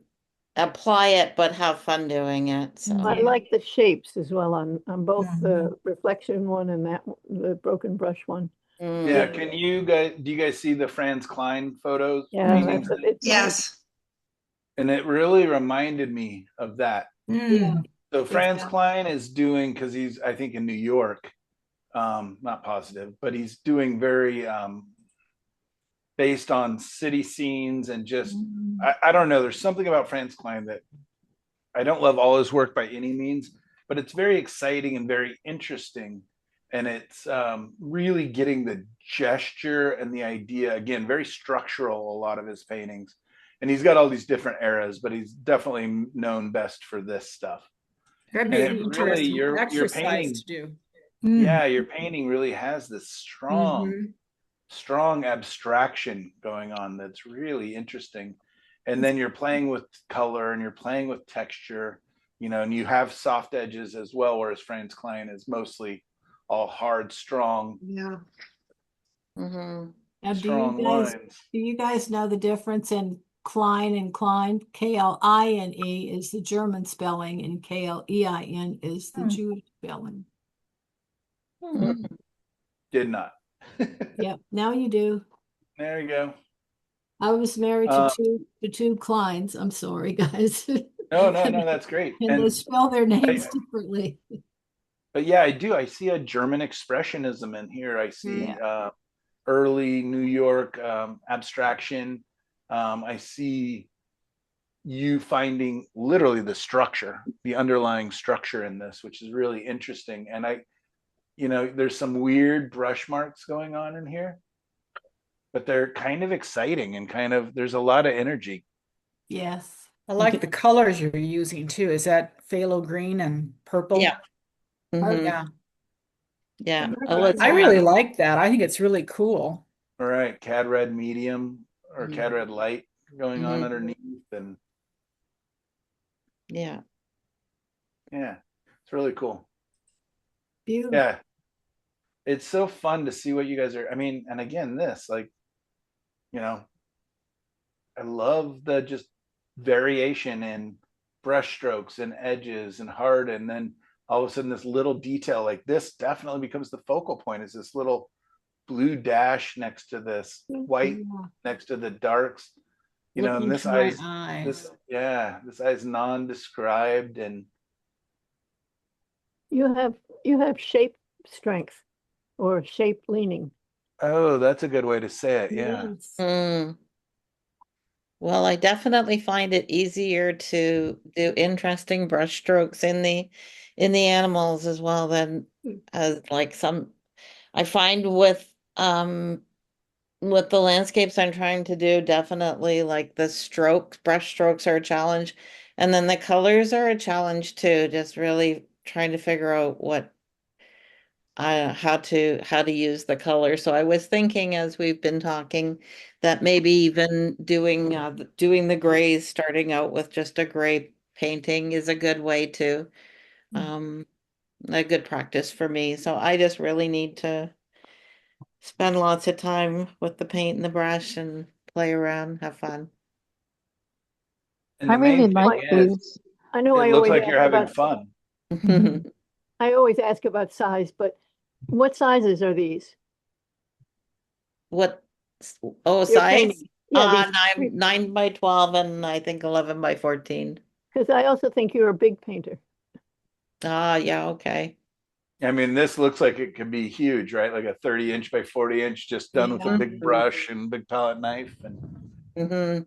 apply it, but have fun doing it. So, I like the shapes as well on both Mhm. the reflection one and that the broken brush one. Yeah, mm, can you guys do you guys see the Franz Klein photos Yeah, paintings? it's nice. Yes. And it really reminded me of that. Yeah, So Franz exactly. Klein is doing, because he's I think in New York, not positive, but he's doing very based on city scenes and just I don't know. There's something about Franz Klein that I don't love all his work by any means, but it's very exciting and very interesting. And it's really getting the gesture and the idea again, very structural, a lot of his paintings. And he's got all these different eras, but he's definitely known best for this stuff. That'd And be it an really, interesting your exercise painting, to do. yeah, your painting really has this Mm-hmm. strong abstraction going on that's really interesting. And then you're playing with color and you're playing with texture, and you have soft edges as well, whereas Franz Klein is mostly all hard, strong, Yeah. mm-hmm. Now, strong lines. do you guys know the difference in Klein and Klein? Kline is the German spelling and Klein is the Jewish spelling. Did not. Yep, now you do. There you go. I was married to two Kleins. I'm sorry, guys. No, that's great. And they spell their names I, differently. but yeah, I do. I see a German expressionism in here. I see early New York abstraction. I see you finding literally the structure, the underlying structure in this, which is really interesting. And there's some weird brush marks going on in here, but they're kind of exciting and there's a lot of energy. Yes. I like the colors you're using too. Is that phthalo green and purple? Yeah. Mm-hmm. Yeah. Yeah. I really like that. I think it's really cool. All right. Cad red medium or cad red light going on underneath. And yeah. It's really cool. Beautiful. Yeah. It's so fun to see what you guys are. I mean, and again, this, like, I love the just variation in brush strokes and edges and hard. And then all of a sudden, this little detail like this definitely becomes the focal point, is this little blue dash next to this white, next to the darks. And this eye, this eye's non-described, and you have shape strength or shape leaning. Oh, that's a good way to say it. Yeah. Mm. Well, I definitely find it easier to do interesting brush strokes in the animals as well than as like I find with the landscapes I'm trying to do, definitely like the brush strokes are a challenge. And then the colors are a challenge too, just really trying to figure out how to use the color. So I was thinking as we've been talking that maybe even doing the grays, starting out with just a gray painting is a good way to a good practice for me. So I just really need to spend lots of time with the paint and the brush and play around, have fun. And the main thing is, I know it I looks always like ask you're having about fun. I always ask about size, but what sizes are these? What? Oh, Your size? painting. Yeah, these 9 by 12 and I think 11 by 14. because I also think you're a big painter. Ah, yeah, okay. I mean, this looks like it could be huge, right? Like a 30-inch by 40-inch, just done with a big brush and big palette knife. And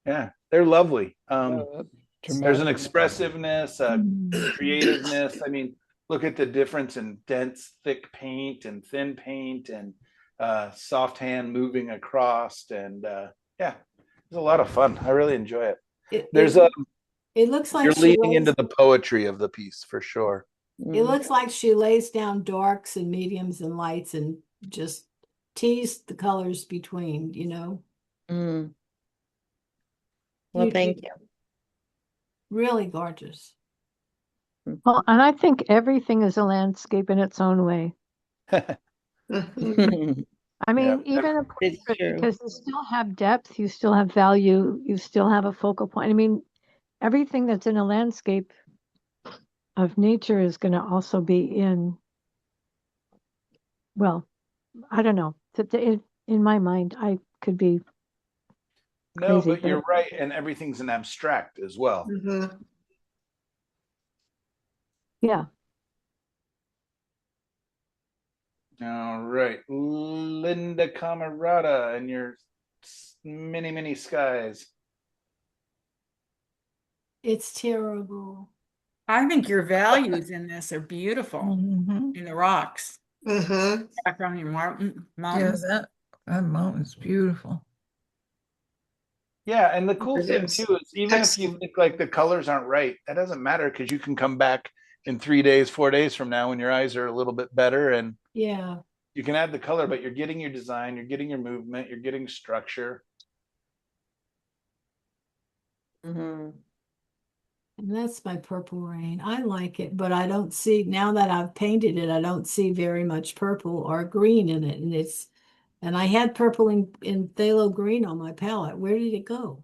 yeah, they're lovely. There's an expressiveness, creativeness. I mean, look at the difference in dense, thick paint and thin paint and soft hand moving across. And yeah, it's a lot of fun. I really enjoy it. It looks like you're leaning into the poetry of the piece for sure. It looks like she lays down darks and mediums and lights and just tease the colors between, you know. Mm. Well, thank you. Really gorgeous. Well, and I think everything is a landscape in its own way. I mean, even a it's portrait, true. because you still have depth, you still have value, you still have a focal point. I mean, everything that's in a landscape of nature is going to also be in, well, I don't know. In my mind, I could be No, crazy, but you're right, and everything's an abstract as well. yeah. All right, Linda Camarada and your many, many skies. It's terrible. I think your values in this are beautiful Mhm. in the rocks. Mm-hmm. Background in Yeah, mountains. that mountain's beautiful. Yeah, and the cool It thing is. too is even if you Excellent. think like the colors aren't right, that doesn't matter because you can come back in 3 days, 4 days from now when your eyes are a little bit better and Yeah. you can add the color, but you're getting your design, you're getting your movement, you're getting structure. Mm-hmm. And that's my Purple Rain. I like it, but I don't see, now that I've painted it, I don't see very much purple or green in it. And I had purple in phthalo green on my palette. Where did it go?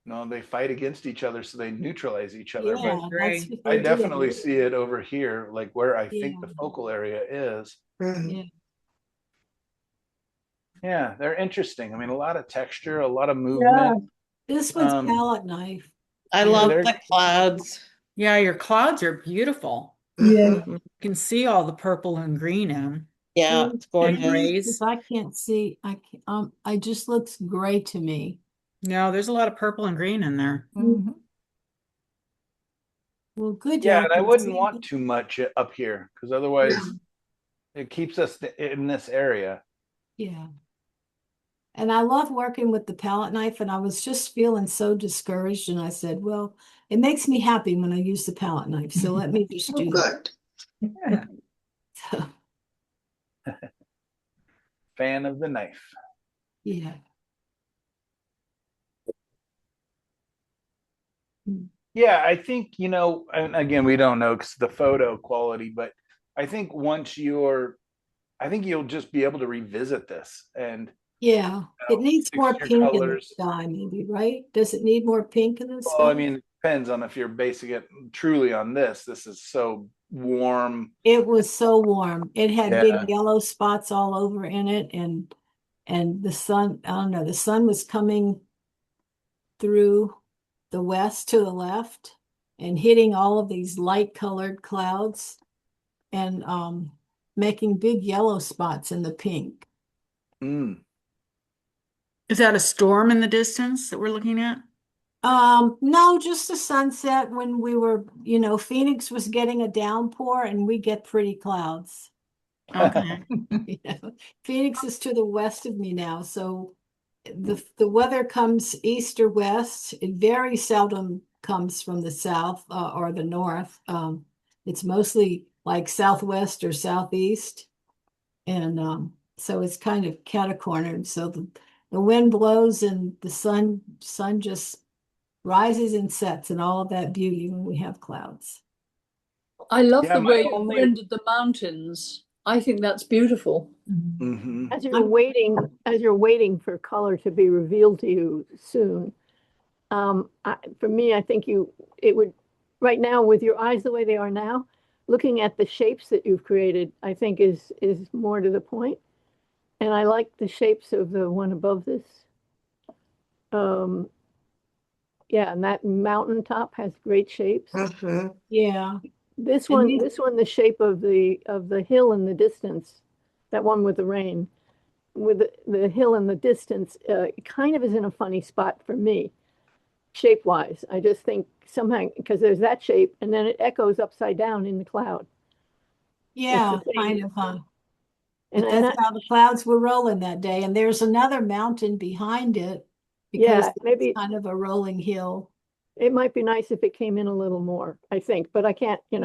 No, they fight against each other, so they neutralize each other. Yeah, But that's what I they definitely did. see it over here, like where I think Yeah. the focal area is. Yeah. Yeah, they're interesting. I mean, a lot of texture, a lot of movement. This one's palette knife. I Yeah, love they're- the clouds. Yeah, your clouds are beautiful. Yeah. You can see all the purple and green in them. Yeah, it's And gorgeous. grays. Because I can't see, I just looks gray to me. No, there's a lot of purple and green in there. Mhm. Well, good. Yeah, Y'all and I can wouldn't see want it. too much up here because otherwise it keeps us in this area. Yeah. And I love working with the palette knife, and I was just feeling so discouraged. And I said, well, it makes me happy when I use the palette knife. So let me just Oh, do good. that. Fan of the knife. Yeah. Yeah, I think, and again, we don't know because the photo quality, but I think I think you'll just be able to revisit this and Yeah. It needs more your pink in the colors. sky, maybe, right? Does it need more pink in the Well, sky? I mean, it depends on if you're basing it truly on this. This is so warm. It was so warm. It had Yeah. big yellow spots all over in it, and the sun, I don't know, the sun was coming through the west to the left and hitting all of these light colored clouds and making big yellow spots in the pink. Mm. Is that a storm in the distance that we're looking at? No, just the sunset when we were, Phoenix was getting a downpour and we get pretty clouds. Okay. Phoenix is to the west of me now, so the weather comes east or west. It very seldom comes from the south or the north. It's mostly like southwest or southeast, and so it's kind of catacornered. So the wind blows and the sun just rises and sets and all of that beauty when we have clouds. I love Yeah, the my way you only- rendered the mountains. I think that's beautiful. Mhm. As you're waiting for color to be revealed to you soon, for me, I think it would, right now with your eyes the way they are now, looking at the shapes that you've created, I think is more to the point. And I like the shapes of the one above this. Yeah, and that mountaintop has great shapes. Yeah. This And one, the shape of the hill in the distance, that one with the rain, with the hill in the distance, kind of is in a funny spot for me, shape wise. I just think somehow because there's that shape and then it echoes upside down in the cloud. Yeah, kind of, huh? But And that's how the clouds were rolling that day. And there's another mountain behind it because Yeah, maybe it's kind of a rolling hill. it might be nice if it came in a little more, I think, but I can't, Yeah.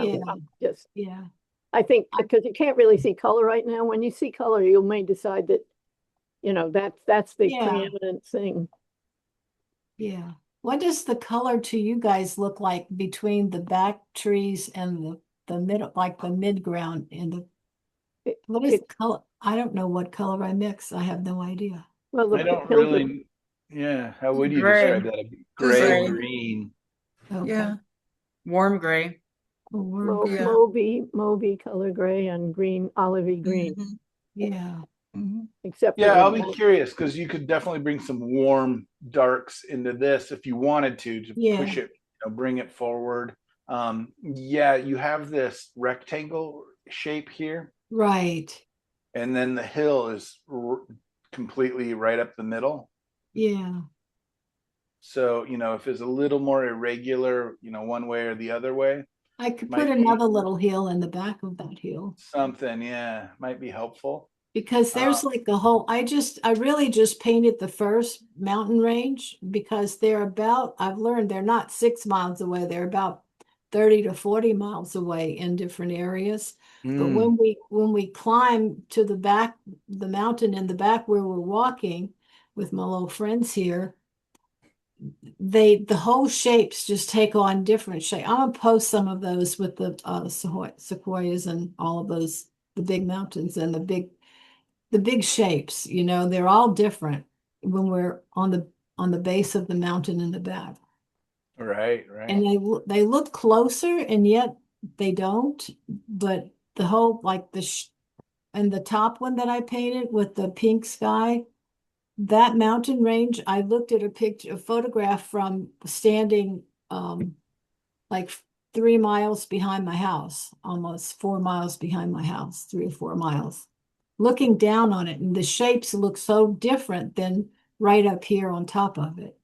just, Yeah. I think because you can't really see color right now. When you see color, you may decide that You know, that's the Yeah. preeminent thing. Yeah. What does the color to you guys look like between the back trees and the middle, like the mid ground and what is the color? I don't know what color I mix. I have no idea. Well, I don't really, yeah. How would you Gray. describe that? Gray, Gray. green. Okay. Yeah. Warm gray. Yeah. Mauvey color gray and green, olivey green. Yeah. Except Yeah, for I'll be curious because you could definitely bring some warm darks into this if you wanted to Yeah. push it, bring it forward. Yeah, you have this rectangle shape here, Right. and then the hill is completely right up the middle. Yeah. So, if it's a little more irregular, one way or the other way, I could might put be another little hill in the back of that hill. something, yeah, might be helpful. Because there's like a whole, I really just painted the first mountain range because I've learned they're not 6 miles away. They're about 30 to 40 miles away in different areas. But when we climb to the mountain in the back where we're walking with my little friends here, the whole shapes just take on different shape. I'm gonna post some of those with the sequoias and all of those, the big mountains and the big shapes, they're all different when we're on the base of the mountain in the back. Right. And they look closer and yet they don't. But the whole like and the top one that I painted with the pink sky, that mountain range, I looked at a photograph from standing like 3 miles behind my house, almost 4 miles behind my house, 3 or 4 miles, looking down on it, and the shapes look so different than right up here on top of it.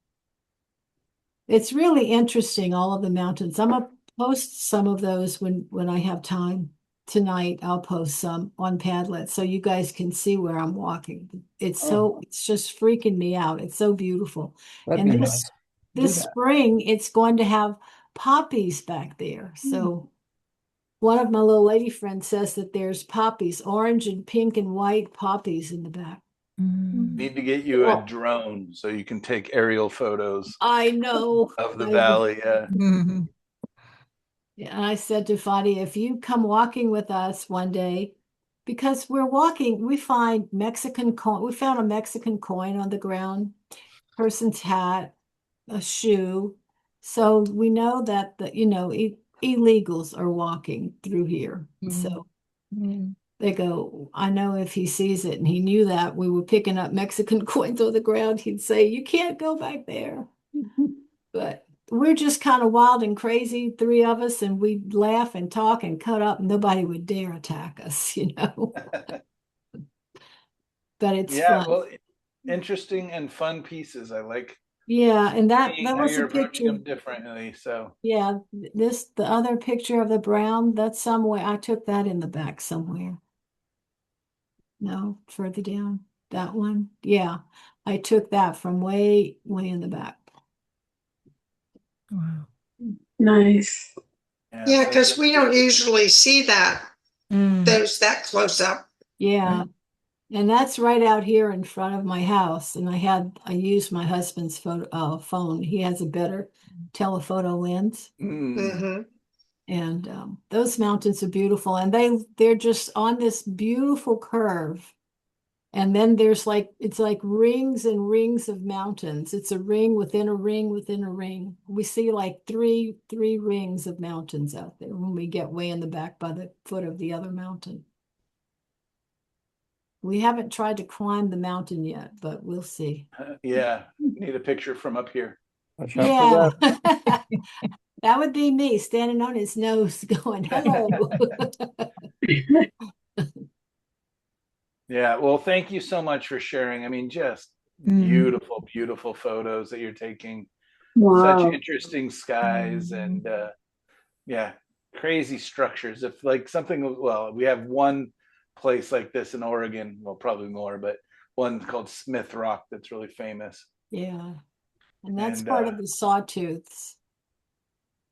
It's really interesting, all of the mountains. I'm gonna post some of those when I have time tonight. I'll post some on Padlet so you guys can see where I'm walking. It's just freaking me out. It's so beautiful. That'd And be this nice. this spring, it's going to have poppies back there. So one of my little lady friends says that there's poppies, orange and pink and white poppies in the back. Need to get you a drone so you can take aerial photos I know. of the valley. Yeah. And I said to Fadi, if you come walking with us one day, because we're walking, we find Mexican coin. We found a Mexican coin on the ground, person's hat, a shoe. So we know that illegals are walking through here. So they go, I know if he sees it, and he knew that we were picking up Mexican coins on the ground, he'd say, you can't go back there. But we're just kind of wild and crazy, 3 of us, and we'd laugh and talk and cut up. Nobody would dare attack us, But it's fun. Well, interesting and fun pieces. I like. Yeah, and that how was you're a approaching picture. them differently. So Yeah, the other picture of the brown, that's somewhere. I took that in the back somewhere. No, further down. That one. Yeah, I took that from way in the back. Wow. Nice. Yeah, because we don't usually see that that close up. Yeah. And that's right out here in front of my house. And I used my husband's phone. He has a better telephoto lens. And those mountains are beautiful. And they're just on this beautiful curve. And then it's like rings and rings of mountains. It's a ring within a ring within a ring. We see like three rings of mountains out there when we get way in the back by the foot of the other mountain. We haven't tried to climb the mountain yet, but we'll see. Yeah, need a picture from up here. Yeah, that would be me standing on his nose going, hello. Yeah, well, thank you so much for sharing. I mean, just beautiful, beautiful photos that you're taking. Wow. Such interesting skies and crazy structures. If like we have one place like this in Oregon, well, probably more, but one called Smith Rock that's really famous. Yeah, and that's part of the sawtooths.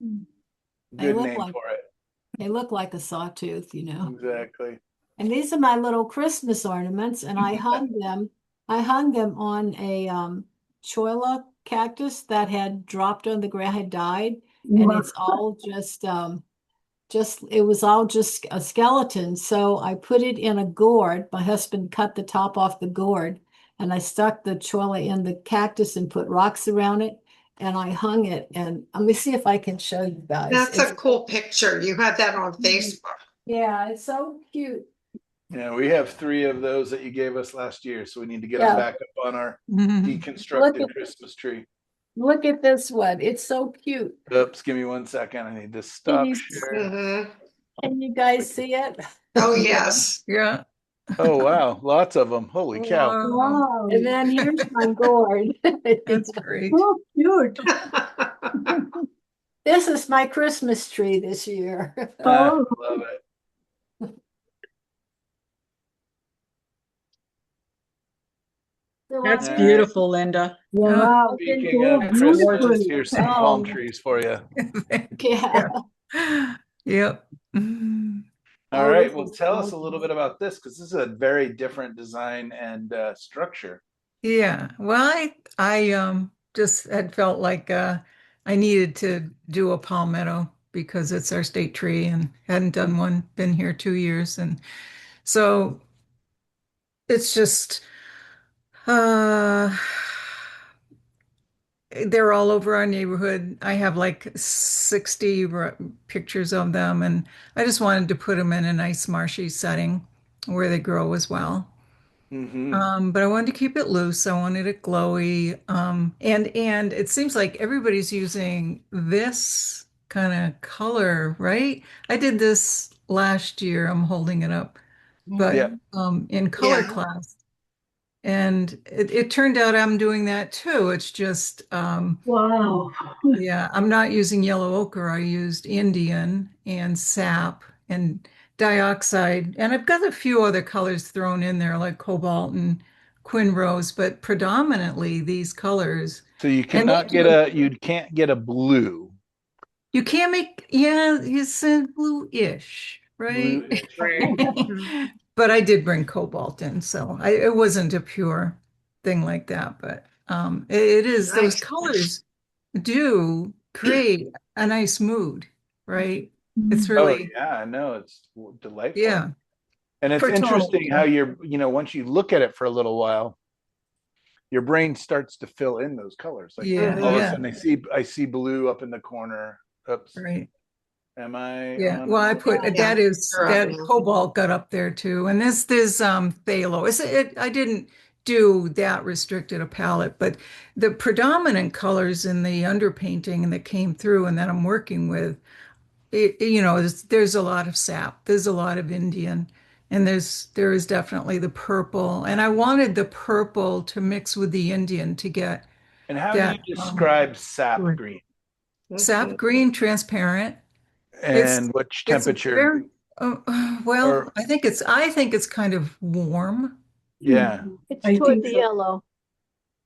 Good name for it. They look like a sawtooth, Exactly. And these are my little Christmas ornaments, and I hung them I hung them on a cholla cactus that had dropped on the ground, had died, and it's all just it was all just a skeleton. So I put it in a gourd. My husband cut the top off the gourd, and I stuck the cholla in the cactus and put rocks around it, and I hung it. And let me see if I can show you guys. That's a cool picture. You had that on Facebook. Yeah, it's so cute. Yeah, we have 3 of those that you gave us last year, so we need to get them back up on our deconstructed Christmas tree. Look at this one. It's so cute. Oops, give me 1 second. I need to stop share. Can you guys see it? Oh, yes. Yeah. Oh, wow. Lots of them. Holy cow. Wow. And then here's my gourd. That's great. So cute. This is my Christmas tree this year. Love it. That's beautiful, Linda. Wow. Speaking of Christmas, here's some palm trees for you. Yeah. Yep. All right. Well, tell us a little bit about this because this is a very different design and structure. Yeah. Well, I just had felt like I needed to do a palmetto because it's our state tree and hadn't done one, been here 2 years. And so it's just they're all over our neighborhood. I have like 60 pictures of them, and I just wanted to put them in a nice marshy setting where they grow as well. But I wanted to keep it loose. I wanted it glowy. And it seems like everybody's using this kind of color, right? I did this last year. I'm holding it up, but in color class. And it turned out I'm doing that too. It's just, Wow. yeah, I'm not using yellow ochre. I used Indian and sap and dioxide. And I've got a few other colors thrown in there like cobalt and quin rose, but predominantly these colors. So you you can't get a blue. You can't make, yeah, it's blue-ish, right? Blue-ish. But I did bring cobalt in, so it wasn't a pure thing like that. But it is, those colors do create a nice mood, right? It's really, yeah, I know. It's delightful. yeah. And it's interesting how once you look at it for a little while, your brain starts to fill in those colors. Like all of a sudden I see blue up in the corner. Oops. Right. Am I? Yeah. Well, I put that cobalt got up there too. And this phthalo. I didn't do that restricted a palette, but the predominant colors in the underpainting and that came through and that I'm working with, there's a lot of sap, there's a lot of Indian, and there is definitely the purple. And I wanted the purple to mix with the Indian to get. And how do you describe sap green? Sap green, transparent. And which temperature? I think it's kind of warm. Yeah. It's toward the yellow.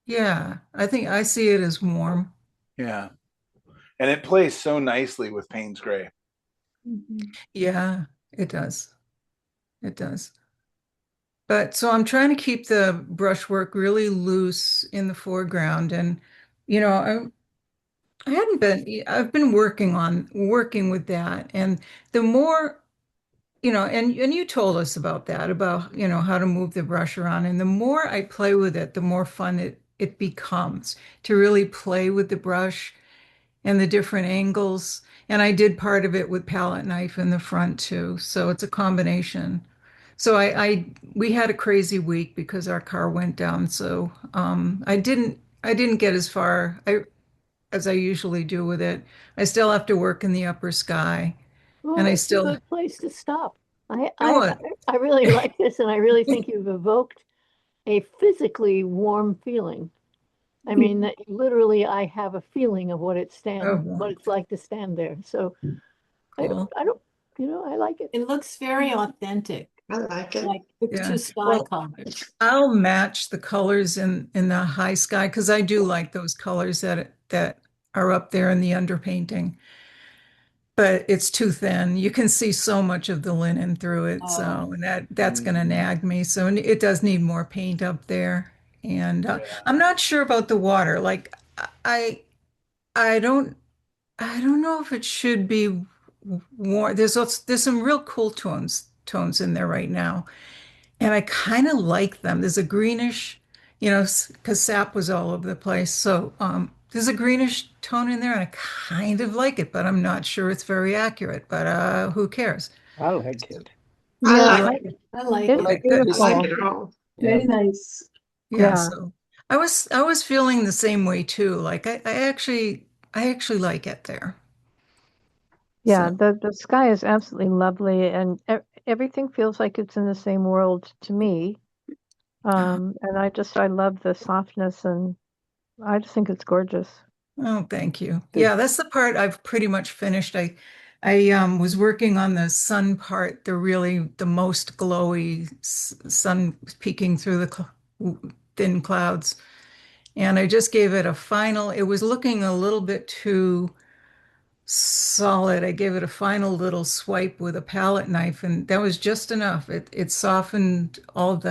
Yeah, I think I see it as warm. Yeah. And it plays so nicely with Payne's Gray. Yeah, it does. It does. But so I'm trying to keep the brushwork really loose in the foreground. And, I've been working with that. And the more, and you told us about that, about, how to move the brush around. And the more I play with it, the more fun it becomes to really play with the brush and the different angles. And I did part of it with palette knife in the front too. So it's a combination. So we had a crazy week because our car went down. So I didn't get as far as I usually do with it. I still have to work in the upper sky. Well, and I it's still a good place to stop. I really like this, and I really think you've evoked a physically warm feeling. I mean, that literally, I have a feeling of what it's like to stand there. So cool. I don't, I like it. It looks very authentic. I like it. Like the two sky colors. I'll match the colors in the high sky because I do like those colors that are up there in the underpainting. But it's too thin. You can see so much of the linen through it. So and that's going to nag me. So it does need more paint up there. And I'm not sure about the water. Like I I don't I don't know if it should be warm. There's some real cool tones in there right now, and I kind of like them. There's a greenish, because sap was all over the place. So there's a greenish tone in there, and I kind of like it, but I'm not sure it's very accurate. But who cares? I like it. Yeah, I like It's Like it. I like beautiful. it all. Very nice. yeah, Yeah. so I was feeling the same way too. Like I actually like it there. Yeah, So the sky is absolutely lovely, and everything feels like it's in the same world to me. And I love the softness, and I just think it's gorgeous. oh, thank you. Yeah, that's the part I've pretty much finished. I was working on the sun part, the most glowy sun peeking through the thin clouds. And I just gave it a final. It was looking a little bit too solid. I gave it a final little swipe with a palette knife, and that was just enough. It softened all of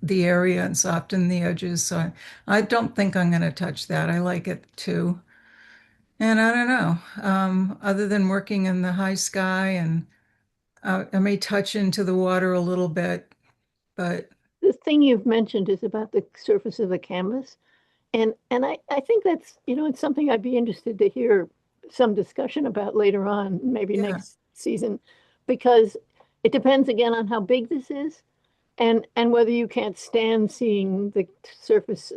the area and softened the edges. So I don't think I'm going to touch that. I like it too. And I don't know, other than working in the high sky, and I may touch into the water a little bit, but The thing you've mentioned is about the surface of the canvas. And I think that's, it's something I'd be interested to hear some discussion about later on, maybe yeah, next season, because it depends again on how big this is and whether you can't stand seeing the surface.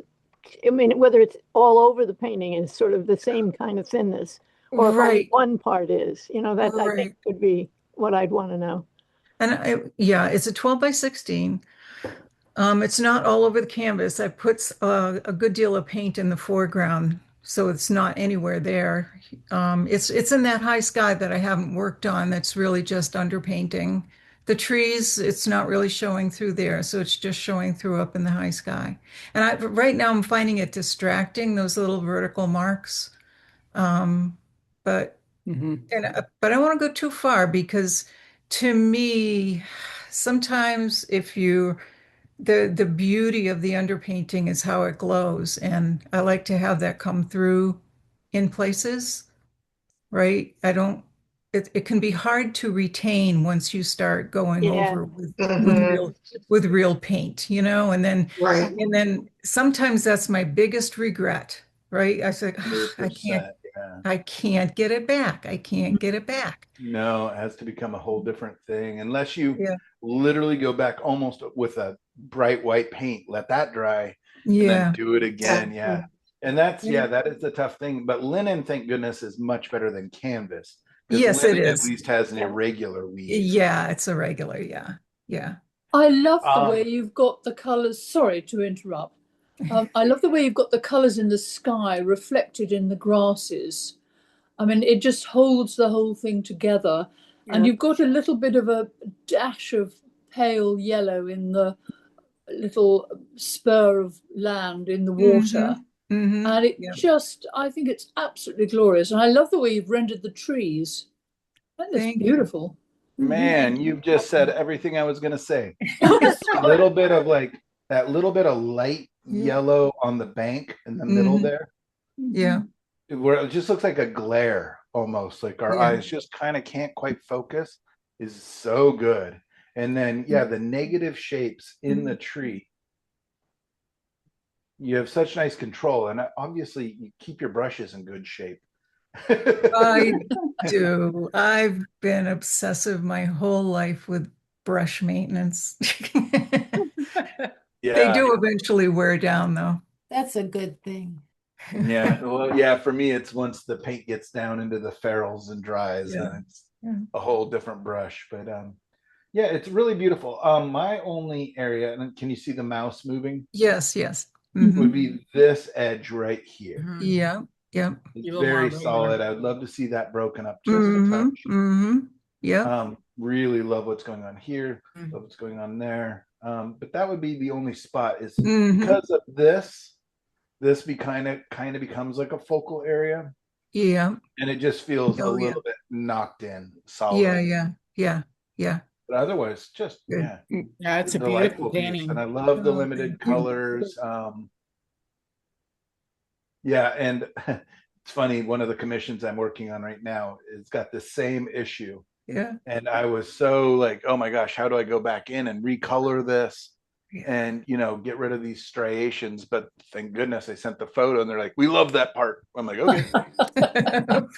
I mean, whether it's all over the painting is sort of the same kind of thinness, or if only right, one part is, that I think right. would be what I'd want to know. And yeah, it's a 12 by 16. It's not all over the canvas. I put a good deal of paint in the foreground, so it's not anywhere there. It's in that high sky that I haven't worked on. That's really just underpainting. The trees, it's not really showing through there, so it's just showing through up in the high sky. And right now I'm finding it distracting, those little vertical marks. Um, but but I don't want to go too far because to me, sometimes if you the beauty of the underpainting is how it glows, and I like to have that come through in places, right? I don't it can be hard to retain once you start going Yeah. over with Mhm. real paint, and then Right. sometimes that's my biggest regret, right? I said, "Ugh, I can't 100%. Yeah. I can't get it back. I can't get it back." No, it has to become a whole different thing unless you Yeah. literally go back almost with a bright white paint, let that dry, and then Yeah. do it again. Yeah. And Yeah. that is the tough thing. But linen, thank goodness, is much better than canvas because Yes, it linen at is. least has an irregular weave. Yeah, it's a regular. Yeah. Yeah. I love the Um, way you've got the colours. Sorry to interrupt. I love the way you've got the colours in the sky reflected in the grasses. I mean, it just holds the whole thing together. And Yeah. you've got a little bit of a dash of pale yellow in the little spur of land in the water. And it Yep. just, I think it's absolutely glorious. And I love the way you've rendered the trees. I think it's Thank you. beautiful. Man, you've just said everything I was going to say. A little bit of like that little bit of light yellow on the bank in the middle there, Yeah. where it just looks like a glare almost, like our Yeah. eyes just kind of can't quite focus, is so good. And then, yeah, the negative shapes in the tree. You have such nice control, and obviously you keep your brushes in good shape. I do. I've been obsessive my whole life with brush maintenance. They Yeah. do eventually wear down, though. That's a good thing. Yeah. Well, yeah, for me, it's once the paint gets down into the ferrules and dries, Yeah. then it's Yeah. a whole different brush. But yeah, it's really beautiful. My only area, and can you see the mouse moving? Yes, yes. Would be this edge right here. Yeah, yeah. It's very solid. I would love to see that broken up just a touch. Yeah. Really love what's going on here. Love what's going on there. But that would be the only spot is because of this. This kind of becomes like a focal area, Yeah. and it just feels a Oh, yeah. little bit knocked in, Yeah, solid. yeah, yeah, yeah. But otherwise, just yeah, Yeah, it's a delightful beautiful piece, painting. and I love the Oh, limited thank you. colors. Yeah, and it's funny. One of the commissions I'm working on right now has got the same issue, Yeah. and I was so like, oh my gosh, how do I go back in and recolor this? And get rid of these striations? But thank goodness I sent the photo, and they're like, "We love that part." I'm like, "Okay,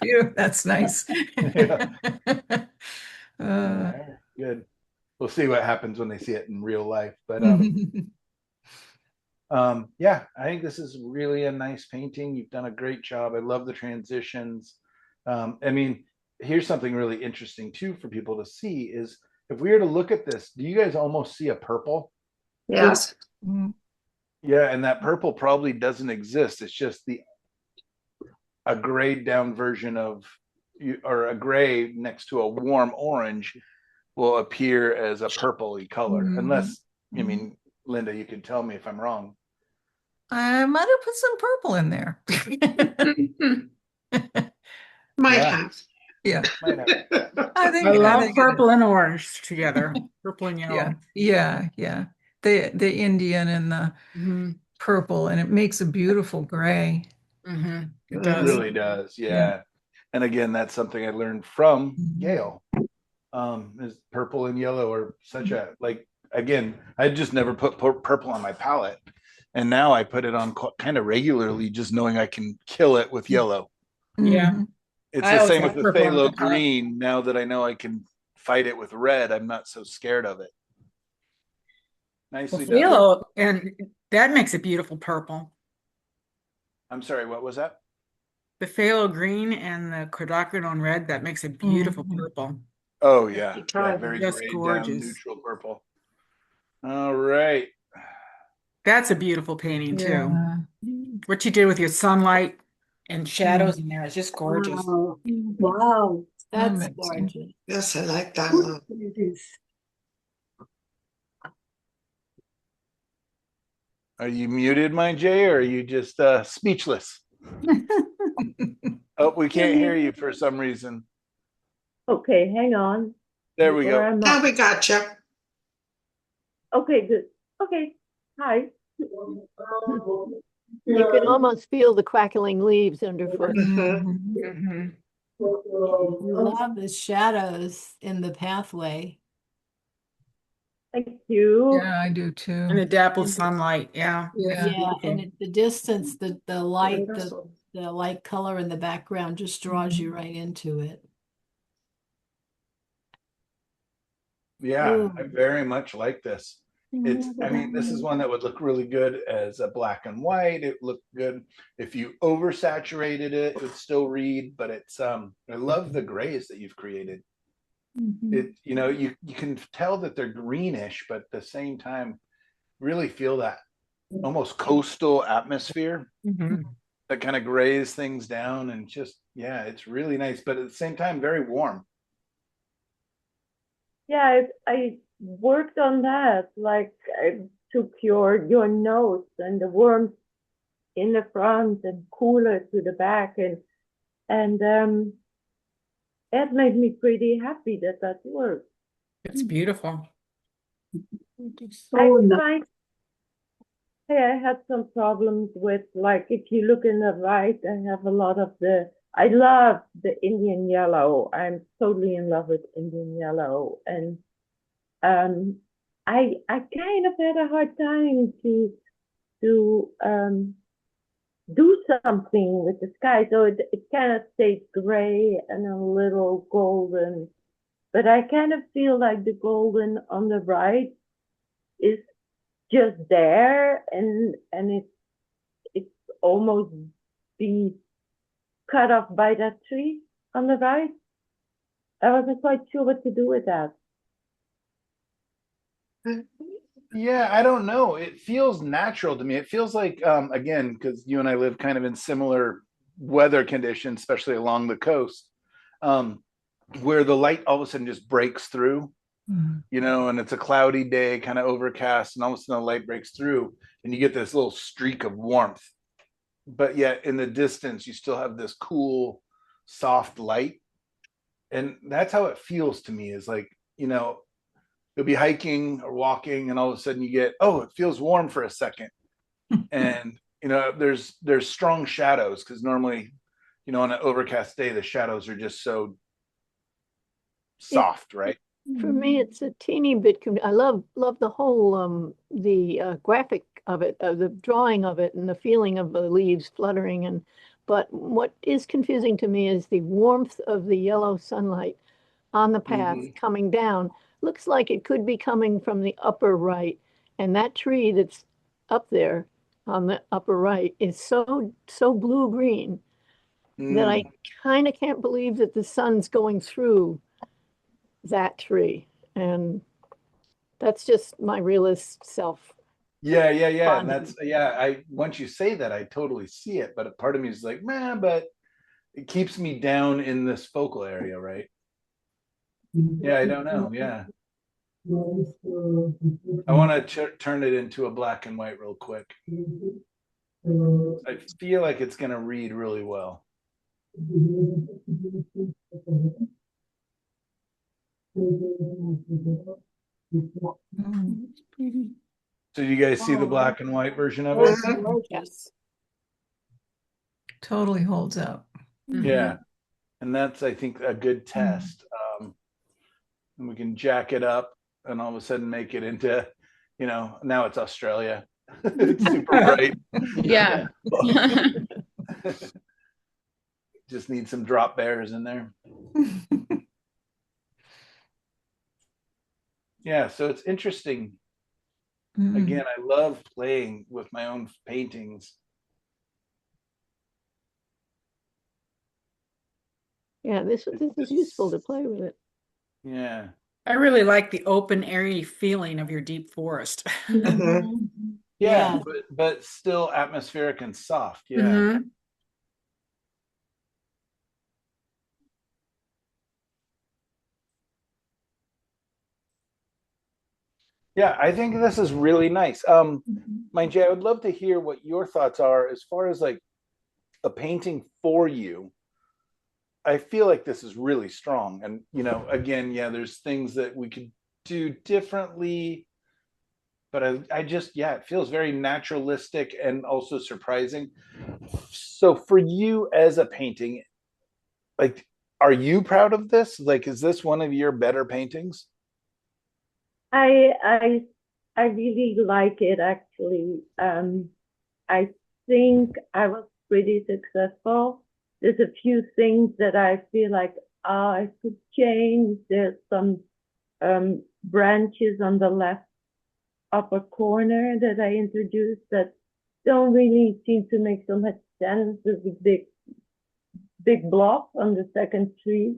Phew, that's nice. yeah, good." We'll see what happens when they see it in real life. But yeah, I think this is really a nice painting. You've done a great job. I love the transitions. I mean, here's something really interesting too for people to see is if we were to look at this, do you guys almost see a purple? Yes. Yeah, and that purple probably doesn't exist. It's just a grayed down version of or a gray next to a warm orange will appear as a purpley color. Unless, I mean, Linda, you can tell me if I'm wrong. I might have put some purple in there. Might have. Yeah. Might have. I love purple and orange together. Purple and yellow. Yeah. The Indian and the purple, and it makes a beautiful gray. It does. It really does. Yeah. And again, that's something I learned from Yale. Is purple and yellow are such a again, I just never put purple on my palette. And now I put it on kind of regularly, just knowing I can kill it with yellow. Yeah. It's the same with the phthalo green. Now that I know I can fight it with red, I'm not so scared of it. Nicely done. Phthalo, and that makes a beautiful purple. I'm sorry, what was that? The phthalo green and the quinacridone red, that makes a beautiful purple. Oh yeah, yeah, very just grayed gorgeous. Down, neutral purple. All right. That's a beautiful painting too. What you did with your sunlight and shadows in there is just gorgeous. Wow. That's gorgeous. Yes, I like that one. Are you muted, my Jay, or are you just speechless? Oh, we can't hear you for some reason. Okay, hang on. There we go. Now we got you. Okay, good. Okay, hi. You can almost feel the crackling leaves underfoot. Love the shadows in the pathway. Thank you. Yeah, I do too. And the dappled sunlight, yeah. Yeah, and at the distance, the light, the light color in the background just draws you right into it. Yeah, I very much like this. I mean, this is one that would look really good as a black and white. It looked good if you oversaturated it, it would still read, but it's I love the grays that you've created. It you can tell that they're greenish, but at the same time really feel that almost coastal atmosphere that kind of grays things down, and just it's really nice, but at the same time very warm. Yeah, I worked on that. Like I took your notes and the warmth in the front and cooler to the back, and that made me pretty happy that worked. It's beautiful. I had some problems with, like, if you look in the right, I have a lot of I love the Indian yellow. I'm totally in love with Indian yellow. And I kind of had a hard time to do something with the sky. So it kind of stayed gray and a little golden. But I kind of feel like the golden on the right is just there, and it's almost be cut off by that tree on the right. I wasn't quite sure what to do with that. Yeah, I don't know. It feels natural to me. It feels like again, because you and I live kind of in similar weather conditions, especially along the coast, where the light all of a sudden just breaks through. And it's a cloudy day, kind of overcast, and all of a sudden the light breaks through and you get this little streak of warmth, but yet in the distance you still have this cool soft light, and that's how it feels to me, is like you'll be hiking or walking, and all of a sudden you get, oh, it feels warm for a second. And there's strong shadows, because normally, on an overcast day, the shadows are just so soft, right? For me, it's a teeny bit. I love the whole the graphic of it, the drawing of it, and the feeling of the leaves fluttering. But what is confusing to me is the warmth of the yellow sunlight on the path coming down. Looks like it could be coming from the upper right, and that tree that's up there on the upper right is so blue green that I kind of can't believe that the sun's going through that tree. And that's just my realist self. Yeah. And I once you say that, I totally see it. But a part of me is like, man, but it keeps me down in this focal area, right? Yeah, I don't know. Yeah. I want to turn it into a black and white real quick. I feel like it's going to read really well. So you guys see the black and white version of it? Yes. Totally holds up. Yeah. And that's, I think, a good test. And we can jack it up and all of a sudden make it into, now it's Australia. It's super bright. Yeah. Just need some drop bears in there. Yeah, so it's interesting. Again, I love playing with my own paintings. Yeah, this is useful to play with it. Yeah. I really like the open, airy feeling of your deep forest. Yeah, but still atmospheric and soft. Yeah. Yeah, I think this is really nice. Mind you, I would love to hear what your thoughts are as far as like a painting for you. I feel like this is really strong. And, again, yeah, there's things that we could do differently. But I just, it feels very naturalistic and also surprising. So for you as a painting, like, are you proud of this? Like, is this one of your better paintings? I really like it actually. I think I was pretty successful. There's a few things that I feel like I could change. There's some branches on the left upper corner that I introduced that don't really seem to make so much sense. There's a big block on the second tree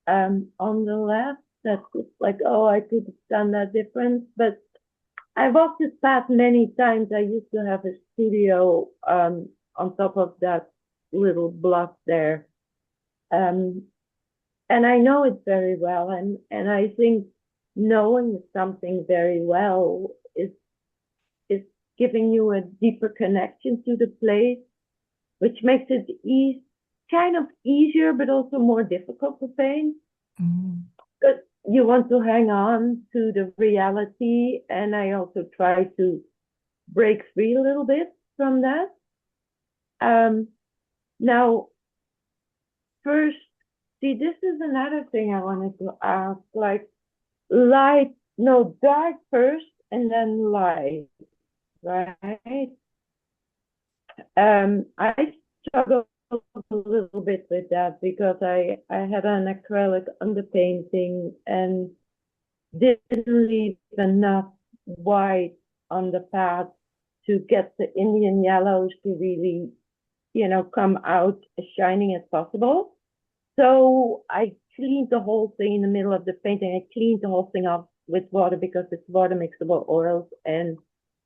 on the left that's like, oh, I could have done that different. But I've walked this path many times. I used to have a studio on top of that little bluff there. And I know it very well. And I think knowing something very well is giving you a deeper connection to the place, which makes it kind of easier, but also more difficult to paint. Because you want to hang on to the reality, and I also try to break free a little bit from that. Now, first, see, this is another thing I wanted to ask, like dark first and then light, right? I struggle a little bit with that because I had an acrylic underpainting and didn't leave enough white on the path to get the Indian yellows to really, come out as shining as possible. So I cleaned the whole thing in the middle of the painting. I cleaned the whole thing off with water because it's water mixable oils. And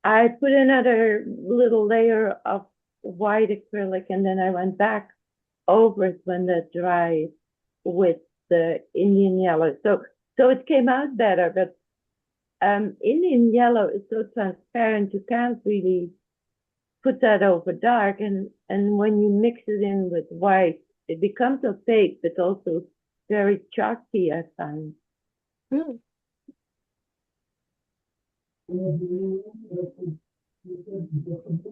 I put another little layer of white acrylic, and then I went back over it when that dried with the Indian yellow. So it came out better, but Indian yellow is so transparent, you can't really put that over dark. And when you mix it in with white, it becomes opaque, but also very chalky, I find. Really? The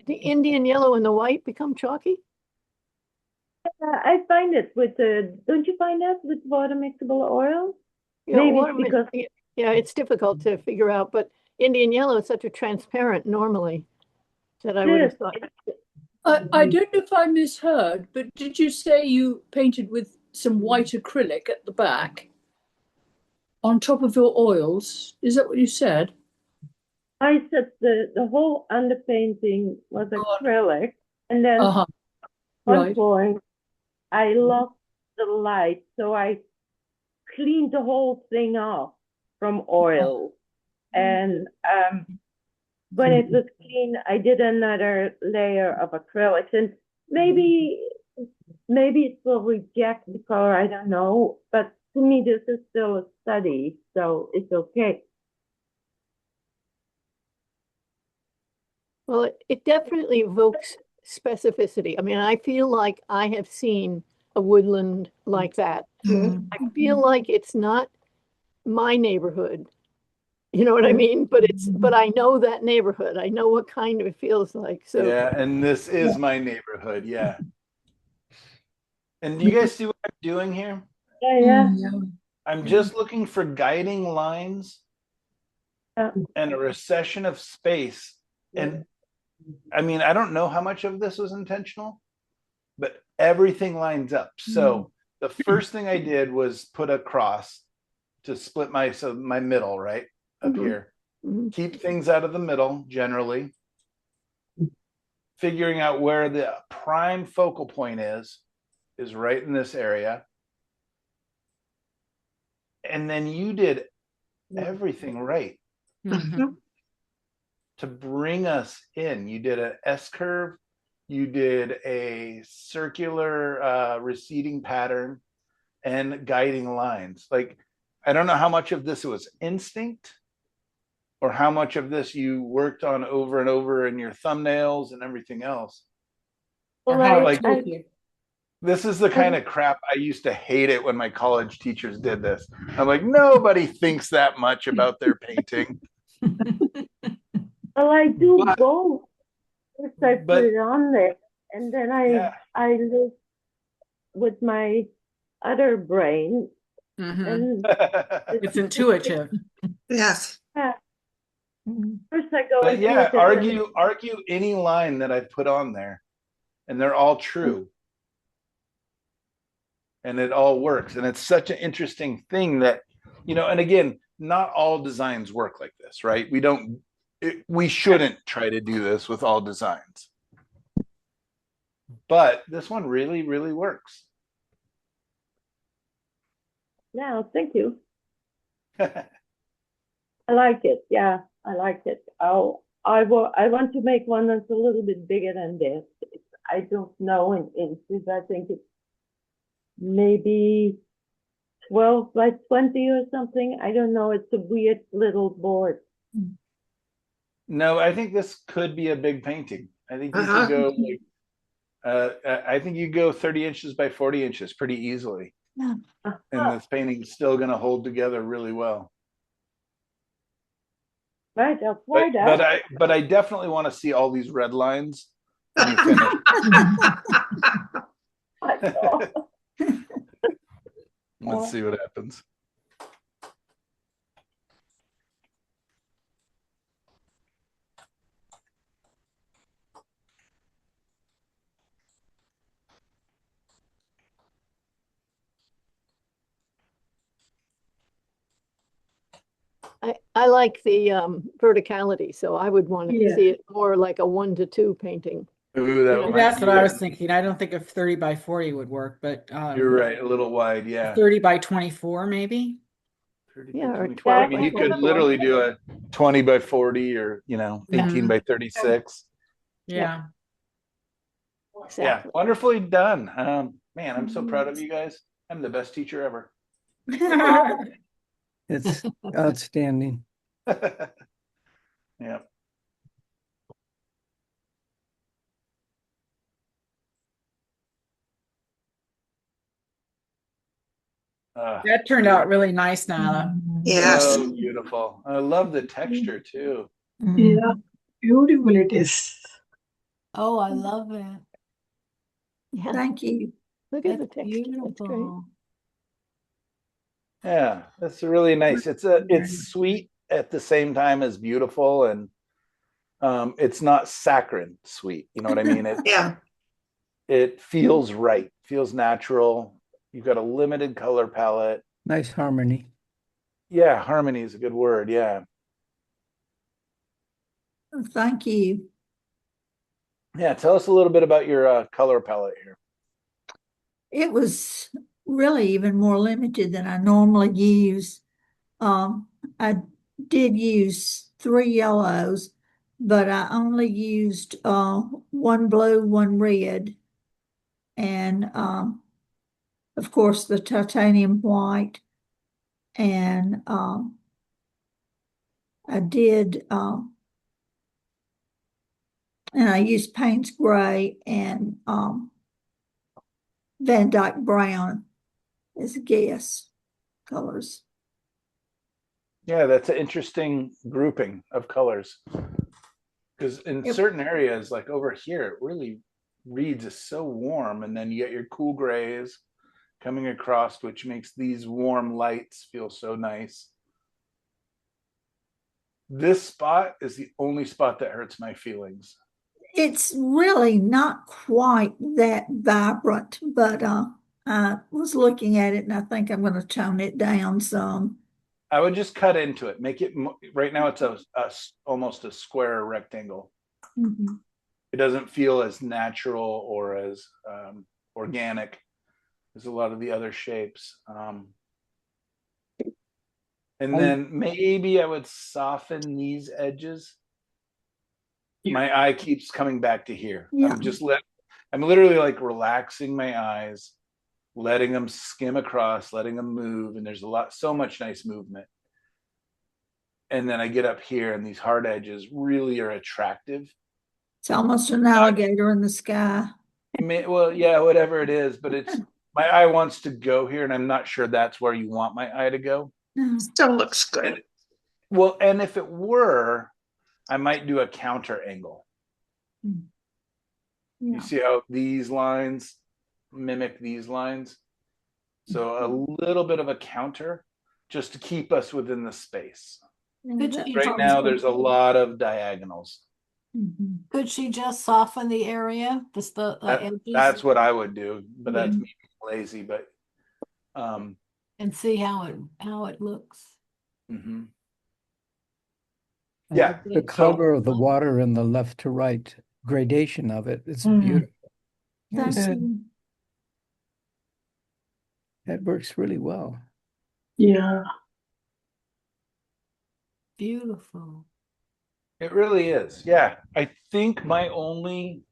Indian yellow and the white become chalky? I find it with the, don't you find that with water mixable oil? Yeah, Maybe it's because yeah, it's difficult to figure out, but Indian yellow is such a transparent normally that I would have thought. I don't know if I misheard, but did you say you painted with some white acrylic at the back on top of your oils? Is that what you said? I said the whole underpainting was acrylic, and then one Right. point I lost the light, so I cleaned the whole thing off from oil. And when it was clean, I did another layer of acrylics, and maybe it will reject the color, I don't know. But to me, this is still a study, so it's okay. Well, it definitely evokes specificity. I mean, I feel like I have seen a woodland like that. I feel like it's not my neighborhood. You know what I mean? But I know that neighborhood. I know what kind of it feels like. So Yeah, and this is my neighborhood. Yeah. And do you guys see what I'm doing here? Yeah. I'm just looking for guiding lines and a recession of space. And I mean, I don't know how much of this was intentional, but everything lines up. So the first thing I did was put a cross to split my middle, right up here. Keep things out of the middle generally. Figuring out where the prime focal point is right in this area. And then you did everything right to bring us in. You did an S curve, you did a circular receding pattern, and guiding lines. Like, I don't know how much of this was instinct or how much of this you worked on over and over in your thumbnails and everything else. Well, this is the kind of crap I used to hate it when my college teachers did this. I'm like, nobody thinks that much about their painting. Well, I do both. First, I put it on there, and then I look with my other brain, and it's intuitive. Yes. First, I go. But yeah, argue any line that I put on there, and they're all true. And it all works. And it's such an interesting thing that, you know, and again, not all designs work like this, right? We shouldn't try to do this with all designs. But this one really, really works. Yeah, thank you. I like it. Yeah, I like it. I want to make one that's a little bit bigger than this. I don't know in inches. I think it's maybe 12 by 20 or something. I don't know. It's a weird little board. No, I think this could be a big painting. I think you could go I think you go 30 inches by 40 inches pretty easily. And this painting is still going to hold together really well. Right, I'll try that. But I definitely want to see all these red lines when you finish. Let's see what happens. I like the verticality, so I would want to see it more like a 1-2 painting. Ooh, that's what I was thinking. I don't think a 30 by 40 would work, but you're right, a little wide, yeah. 30 by 24 maybe. 30 by 24. I mean, you could literally do a 20 by 40 or, you know, 18 by 36. Yeah. Exactly. Yeah, wonderfully done. Man, I'm so proud of you guys. I'm the best teacher ever. It's outstanding. Yeah. That turned out really nice, Nana. Yes. So beautiful. I love the texture too. Yeah, beautiful it is. Oh, I love it. Yeah, Thank you. look at That's the texture. That's great. beautiful. Yeah, that's really nice. It's sweet at the same time as beautiful, and it's not saccharine sweet. You know what I mean? Yeah. It feels right, feels natural. You've got a limited color palette. Nice harmony. Yeah, harmony is a good word. Yeah. Thank you. Yeah, tell us a little bit about your color palette here. It was really even more limited than I normally use. I did use 3 yellows, but I only used one blue, one red, and of course the titanium white. And I did, and I used Payne's gray and Van Dyke brown as guess colors. Yeah, that's an interesting grouping of colors. Because in certain areas, like over here, it really reads as so warm, and then you get your cool grays coming across, which makes these warm lights feel so nice. This spot is the only spot that hurts my feelings. It's really not quite that vibrant, but I was looking at it and I think I'm going to tone it down some. I would just cut into it. Make it right now. It's almost a square rectangle. Mm-hmm. It doesn't feel as natural or as organic as a lot of the other shapes. And then maybe I would soften these edges. My eye keeps coming back to here. Yeah. I'm literally like relaxing my eyes, letting them skim across, letting them move, and there's so much nice movement. And then I get up here, and these hard edges really are attractive. It's almost an alligator in the sky. Well, yeah, whatever it is, but it's my eye wants to go here, and I'm not sure that's where you want my eye to go. Still looks good. And if it were, I might do a counter angle. Yeah. You see how these lines mimic these lines? So a little bit of a counter just to keep us within the space. Right now, there's a lot of diagonals. Could she just soften the area, just the edges? That's what I would do, but that's me being lazy. But and see how it looks. Mm-hmm. Yeah, the color of the water in the left to right gradation of it is beautiful. That works really well. Yeah. Beautiful. It really is. Yeah. I think my only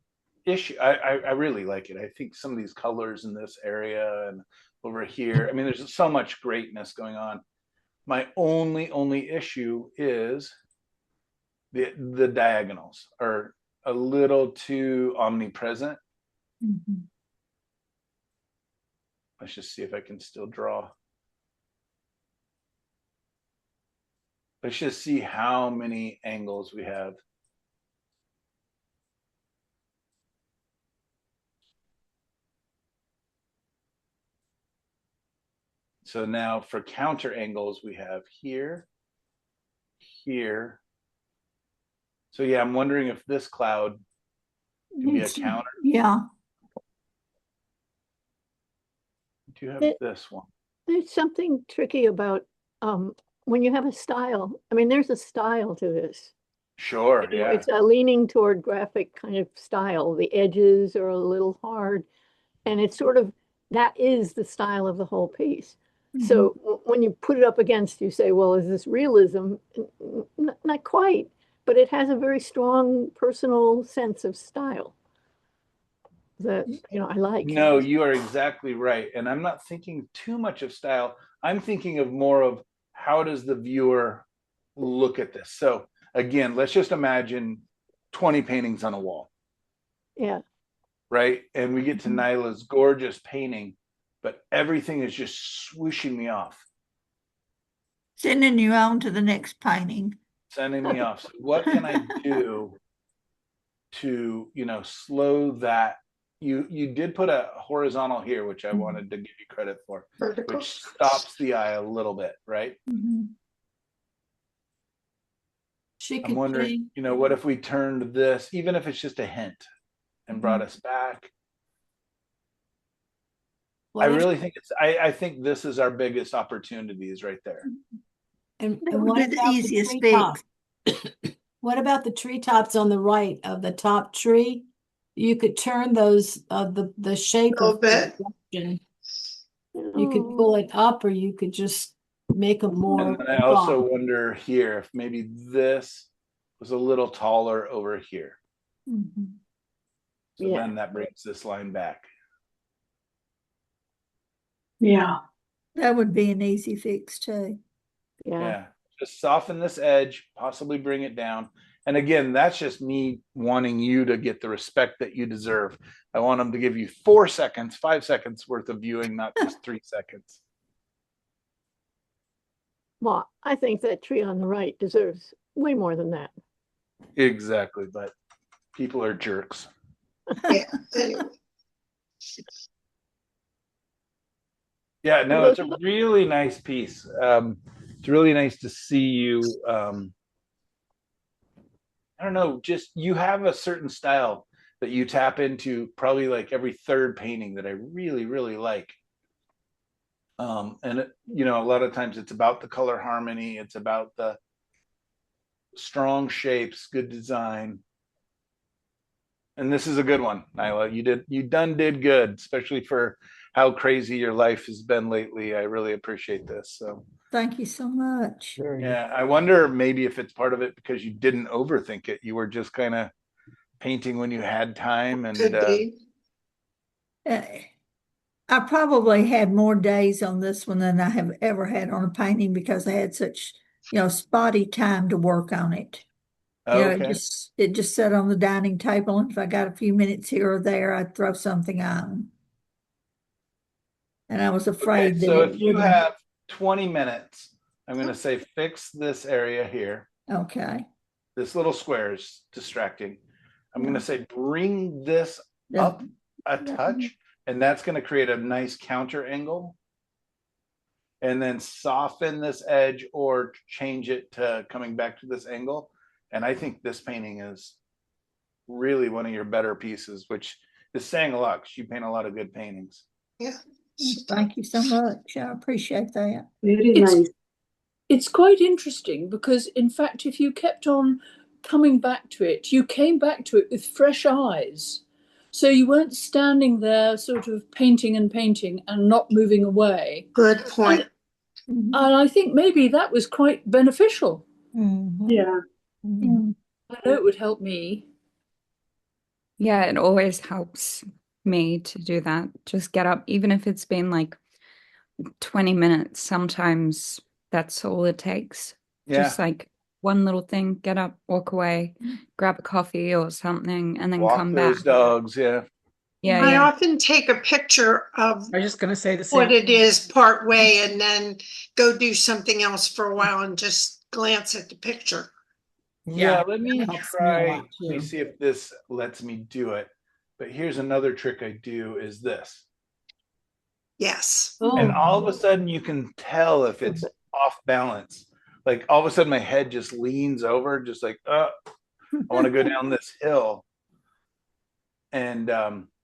issue, I really like it. I think some of these colors in this area and over here, I mean, there's so much greatness going on. My only issue is the diagonals are a little too omnipresent. Let's just see if I can still draw. Let's just see how many angles we have. So now for counter angles, we have here, here. So yeah, I'm wondering if this cloud can be a counter. Yeah. Do you have this one? There's something tricky about when you have a style. I mean, there's a style to this. Sure, You know, yeah. it's a leaning toward graphic kind of style. The edges are a little hard, and it's sort of that is the style of the whole piece. So when you put it up against, you say, well, is this realism? Not quite, but it has a very strong personal sense of style that, you know, I like. No, you are exactly right. And I'm not thinking too much of style. I'm thinking of more of how does the viewer look at this? So again, let's just imagine 20 paintings on a wall. Yeah. Right? And we get to Nyla's gorgeous painting, but everything is just swooshing me off. Sending you on to the next painting. sending me off. So what can I do to, slow that? You did put a horizontal here, which I wanted to give you credit for, Vertical. which stops the eye a little bit, right? I'm wondering, what if we turned this, even if it's just a hint, and brought us back? I really think I think this is our biggest opportunities right there. And That would what be the about easiest treetops? What about the treetops on the right of the top tree? You could turn those the shape A little of bit. the you could pull it up, or you could just make them more. And then I also wonder here if maybe this was a little taller over here. So then that brings this line back. Yeah. That would be an easy fix too. Yeah. Just soften this edge, possibly bring it down. And again, that's just me wanting you to get the respect that you deserve. I want them to give you 4 seconds, 5 seconds worth of viewing, not just 3 seconds. Well, I think that tree on the right deserves way more than that. Exactly, but people are jerks. Yeah. Anyway. Yeah, no, it's a really nice piece. It's really nice to see you. I don't know, just you have a certain style that you tap into probably like every third painting that I really, really like. And a lot of times it's about the color harmony, it's about the strong shapes, good design. And this is a good one, Nyla. You did good, especially for how crazy your life has been lately. I really appreciate this. So thank you so much. Yeah, I wonder maybe if it's part of it because you didn't overthink it. You were just kind of painting when you had time, and Could be. I probably had more days on this one than I have ever had on a painting because I had such, spotty time to work on it. Okay. It just sat on the dining table, and if I got a few minutes here or there, I'd throw something on. And I was afraid that So it if you wouldn't. have 20 minutes, I'm going to say fix this area here. Okay. This little square is distracting. I'm going to say bring this up a touch, and that's going to create a nice counter angle. And then soften this edge or change it to coming back to this angle. And I think this painting is really one of your better pieces, which is saying a lot because you paint a lot of good paintings. Yeah. Thank you so much. I appreciate that. Very nice. It's quite interesting because, in fact, if you kept on coming back to it, you came back to it with fresh eyes. So you weren't standing there sort of painting and not moving away. Good point. And I think maybe that was quite beneficial. Yeah. I know it would help me. Yeah, it always helps me to do that. Just get up, even if it's been like 20 minutes, sometimes that's all it takes. Yeah. Just like one little thing, get up, walk away, grab a coffee or something, and then Walk come those back. dogs, yeah. Yeah, I yeah. often take a picture of I was just going to say the same. what it is part way and then go do something else for a while and just glance at the picture. Yeah, let me helps me a try. lot, Let me too. see if this lets me do it. But here's another trick I do is this. Yes. And all of a sudden you can tell if it's off balance. Like all of a sudden my head just leans over, just like, I want to go down this hill. And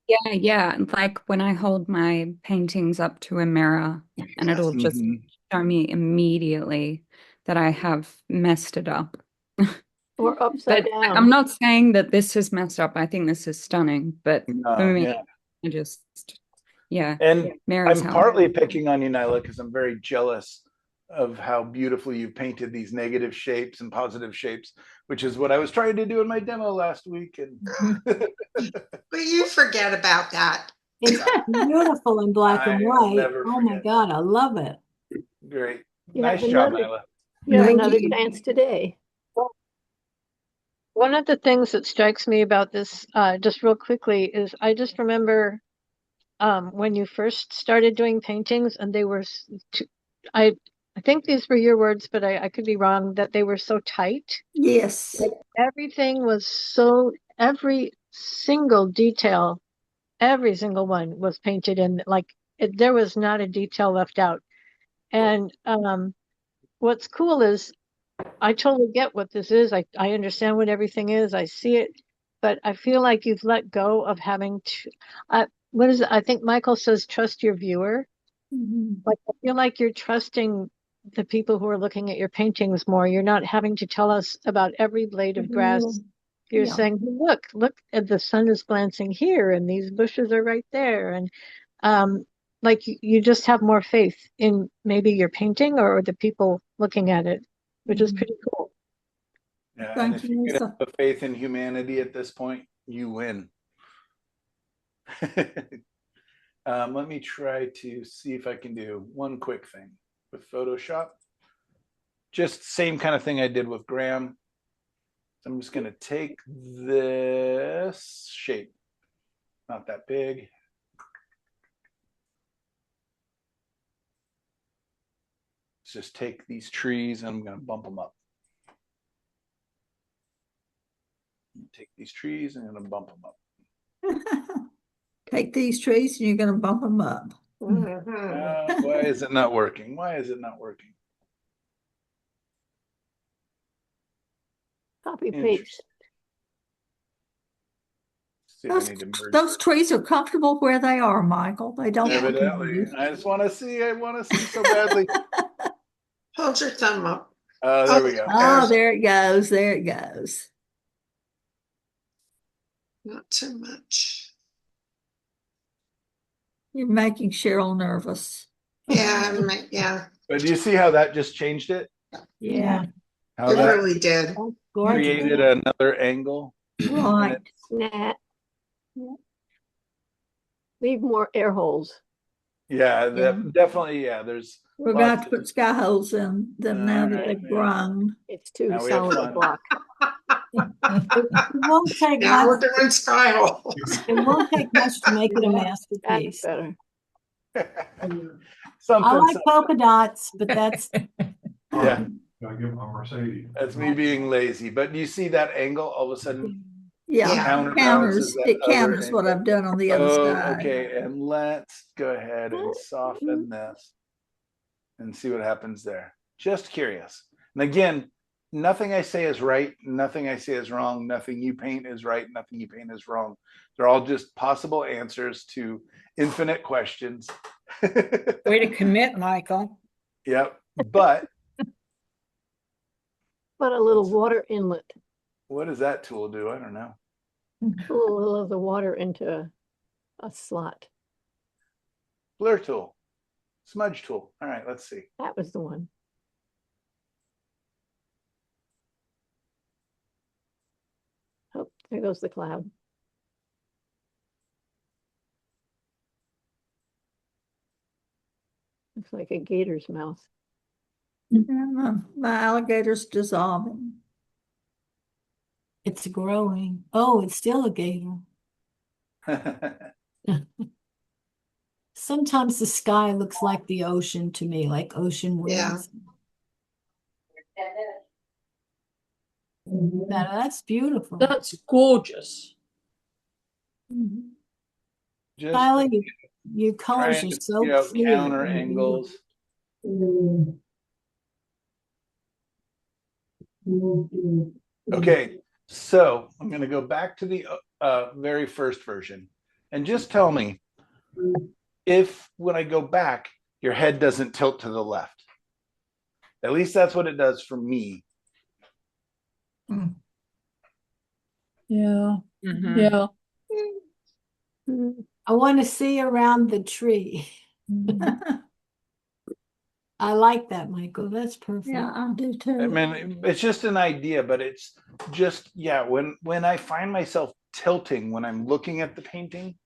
Yeah. Like when I hold my paintings up to a mirror and it'll just show me immediately that I have messed it up. Or upside But down. I'm not saying that this is messed up. I think this is stunning. But for me, yeah. I just, yeah. And mirrors I'm help. partly picking on you, Nyla, because I'm very jealous of how beautifully you painted these negative shapes and positive shapes, which is what I was trying to do in my demo last week. And But you forget about that. It's beautiful in black and I'll white. never Oh my forget. God, I love it. Great. You Nice have job, another- Nyla. You have Thank another you. chance today. One of the things that strikes me about this, just real quickly, is I just remember when you first started doing paintings, and they were, I I think these were your words, but I could be wrong, that they were so tight. Yes. Like everything was so, every single detail, every single one was painted in, like there was not a detail left out. And what's cool is I totally get what this is. I understand what everything is. I see it, but I feel like you've let go of having to, what is it? I think Michael says, trust your viewer. Like, I feel like you're trusting the people who are looking at your paintings more. You're not having to tell us about every blade of grass. You're Yeah. saying, look, the sun is glancing here and these bushes are right there. And like you just have more faith in maybe your painting or the people looking at it, which is pretty cool. Yeah, and Thank if you, you can Lisa. have faith in humanity at this point, you win. Let me try to see if I can do one quick thing with Photoshop. Just same kind of thing I did with Graham. So I'm just going to take this shape, not that big. Let's just take these trees and I'm going to bump them up. Take these trees and I'm going to bump them up. Take these trees and you're going to bump them up. Why is it not working? Why is it not working? Copy paste. See if I need to merge. Those trees are comfortable where they are, Michael. They don't. Evidently, I just want to see. I want to see so badly. Hold your thumb up. There we go. Oh, there it goes. There it goes. Not too much. You're making Cheryl nervous. Yeah, yeah. But do you see how that just changed it? Yeah. How It that really did. created another angle. Right. Nah. Leave more air holes. Yeah, definitely. Yeah, there's. We're going to have to put sky holes in them now that they've grown. It's too Now we have solid a fun. block. It won't take Now we're much. doing sky holes. It won't take much to make it a That's masterpiece. better. I like polka dots, but that's Yeah. That's me being lazy. But you see that angle all of a sudden? Yeah, Counterbalances that it other counters what angle. I've done on the other side. Okay, and let's go ahead and soften this and see what happens there. Just curious. And again, nothing I say is right, nothing I say is wrong, nothing you paint is right, nothing you paint is wrong. They're all just possible answers to infinite questions. Way to commit, Michael. Yep. But a little water inlet. what does that tool do? I don't know. Pull a little of the water into a slot. Blur tool. Smudge tool. All right, let's see. That was the one. Oh, there goes the cloud. Looks like a gator's mouth. My alligator's dissolving. it's growing. Oh, it's still a gator. Sometimes the sky looks like the ocean to me, like ocean waves. Now, that's beautiful. That's gorgeous. Tyler, your colors are so clear. Counter angles. Okay, so I'm going to go back to the very first version and just tell me if when I go back, your head doesn't tilt to the left. At least that's what it does for me. Yeah. Mm-hmm. Yeah. I want to see around the tree. I like that, Michael. That's perfect. Yeah, I do too. I mean, it's just an idea, but it's just, yeah, when I find myself tilting when I'm looking at the painting,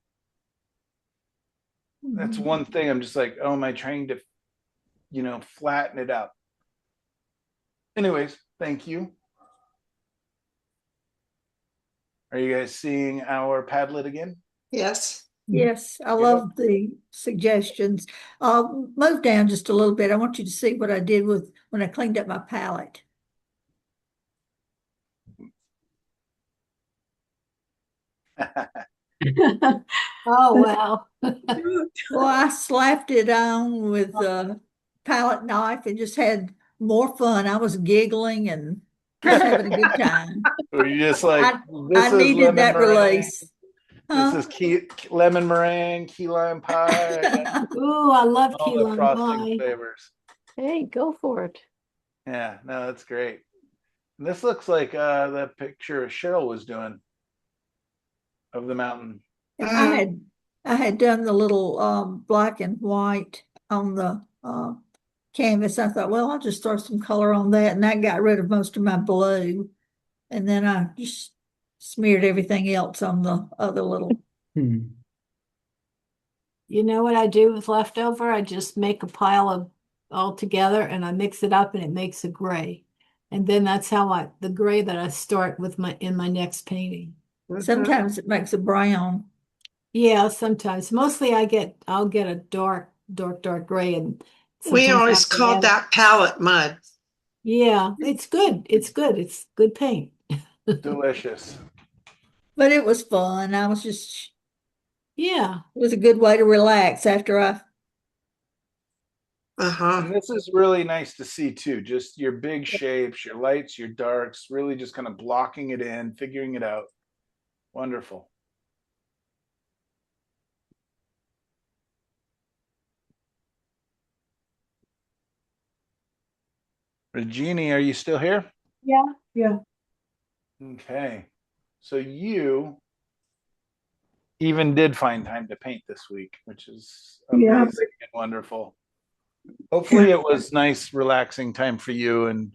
that's one thing. I'm just like, oh, am I trying to, flatten it out? Anyways, thank you. Are you guys seeing our Padlet again? Yes. Yes, I love the suggestions. Move down just a little bit. I want you to see what I did with when I cleaned up my palette. Oh, wow. Well, I slapped it on with a palette knife and just had more fun. I was giggling and just having a good time. Were you just like, I this is needed lemon that meringue, release. this is lemon meringue, key lime pie. I got Ooh, I love all key the lime frosting pie. flavors. Hey, go for it. Yeah, no, that's great. And this looks like the picture Cheryl was doing of the mountain. I had done the little black and white on the canvas. I thought, well, I'll just throw some color on that, and that got rid of most of my blue. And then I just smeared everything else on the other little. You know what I do with leftover? I just make a pile of all together and I mix it up and it makes a gray. And then that's how the gray that I start with in my next painting. Sometimes it makes a brown. Yeah, sometimes. Mostly I'll get a dark gray and We sometimes always I'll called add that palette mud. Yeah, it's good. It's good. It's good paint. Delicious. But it was fun. I was just, Yeah. it was a good way to relax after I. And this is really nice to see too. Just your big shapes, your lights, your darks, really just kind of blocking it in, figuring it out. Wonderful. Regina, are you still here? Yeah, yeah. Okay. So you even did find time to paint this week, which is Yeah. amazing and wonderful. Hopefully it was nice, relaxing time for you and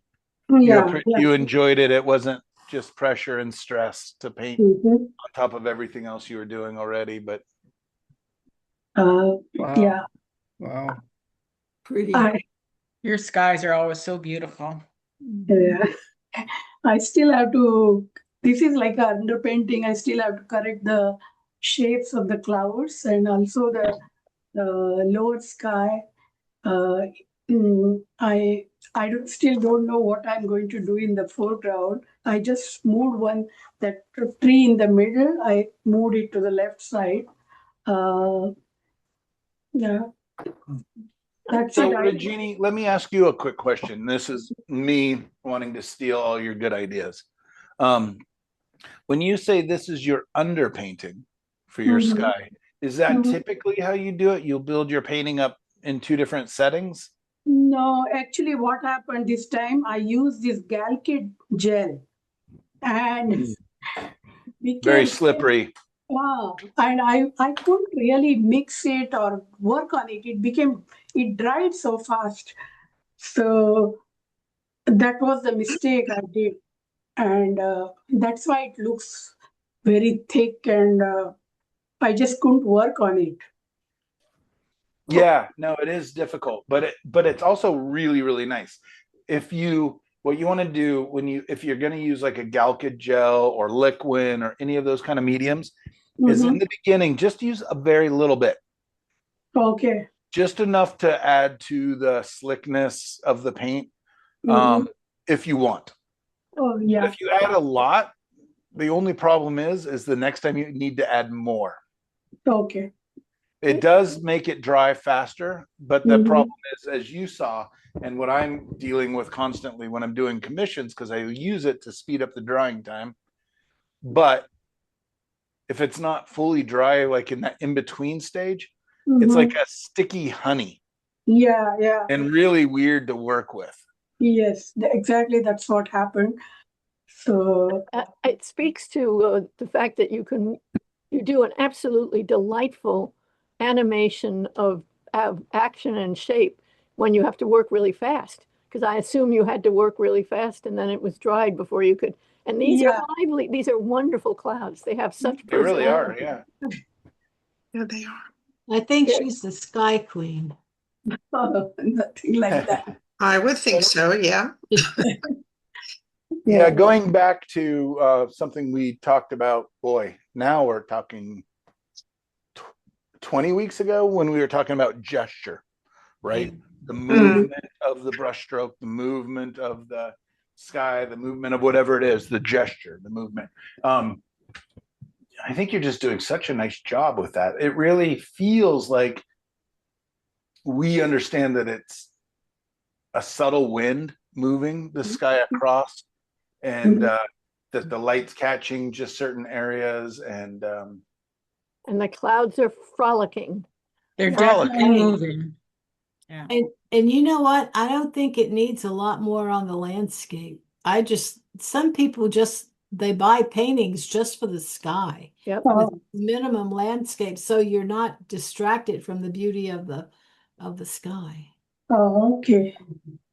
Yeah, you yeah. enjoyed it. It wasn't just pressure and stress to paint on top of everything else you were doing already, but Wow. Yeah. Wow. Pretty. Your skies are always so beautiful. Yeah. I still have to, this is like a underpainting. I still have to correct the shapes of the clouds and also the lower sky. Still don't know what I'm going to do in the foreground. I just moved that tree in the middle. I moved it to the left side. Yeah. That's so it. Regina, let me ask you a quick question. This is me wanting to steal all your good ideas. When you say this is your underpainting for your sky, is that typically how you do it? You'll build your painting up in two different settings? No, actually what happened this time, I used this Gal Kit gel and Very became slippery. and I couldn't really mix it or work on it. It dried so fast. So that was the mistake I did. And that's why it looks very thick and I just couldn't work on it. Yeah, no, it is difficult, but it's also really, really nice. What you want to do if you're going to use like a Galkid gel or liquid or any of those kind of mediums, is in the beginning just use a very little bit. Okay. Just enough to add to the slickness of the paint, if you want. Oh yeah. But if you add a lot, the only problem is the next time you need to add more. Okay. It does make it dry faster, but the problem is, as you saw, and what I'm dealing with constantly when I'm doing commissions, because I use it to speed up the drying time. But if it's not fully dry, like in that in-between stage, it's like a sticky honey. Yeah, yeah. And really weird to work with. Yes, exactly. That's what happened. So it speaks to the fact that you do an absolutely delightful animation of action and shape when you have to work really fast. Because I assume you had to work really fast and then it was dried before you could. And these are lively. These are wonderful clouds. They have such They really are. personality. Yeah. Yeah, they are. I think she's the sky queen. Nothing like that. I would think so, yeah. Yeah, going back to something we talked about, boy, now we're talking 20 weeks ago when we were talking about gesture, right? The Mm. movement of the brushstroke, the movement of the sky, the movement of whatever it is, the gesture, the movement. I think you're just doing such a nice job with that. It really feels like we understand that it's a subtle wind moving the sky across, and that the light's catching just certain areas, and the clouds are frolicking. They're Frolic. definitely moving. Yeah. And you know what? I don't think it needs a lot more on the landscape. Some people they buy paintings just for the sky. Yep. With minimum landscape, so you're not distracted from the beauty of the sky. Oh, okay.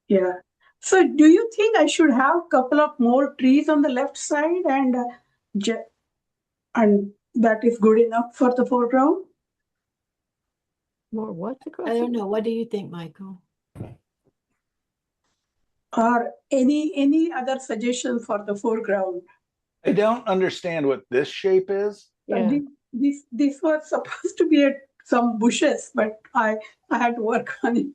Yeah. So do you think I should have a couple of more trees on the left side and that is good enough for the foreground? More what? I don't know. What do you think, Michael? Or any other suggestion for the foreground? I don't understand what this shape is. Yeah. This was supposed to be some bushes, but I had to work on it.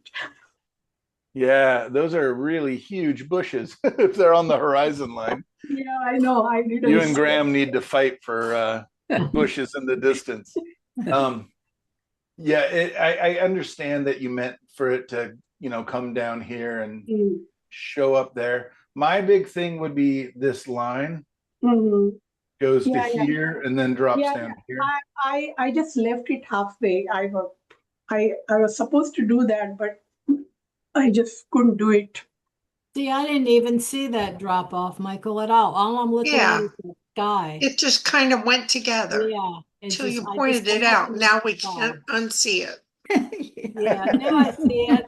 Yeah, those are really huge bushes if they're on the horizon line. Yeah, I know. I didn't. You and Graham need to fight for bushes in the distance. Yeah, I understand that you meant for it to, come down here and show up there. My big thing would be this line goes to here and then drops down here. I just left it halfway. I was supposed to do that, but I just couldn't do it. See, I didn't even see that drop off, Michael, at all. All I'm looking at is the sky. It just kind of went together. Yeah. Until you pointed it out. Now we can't unsee it. Yeah, now I see it.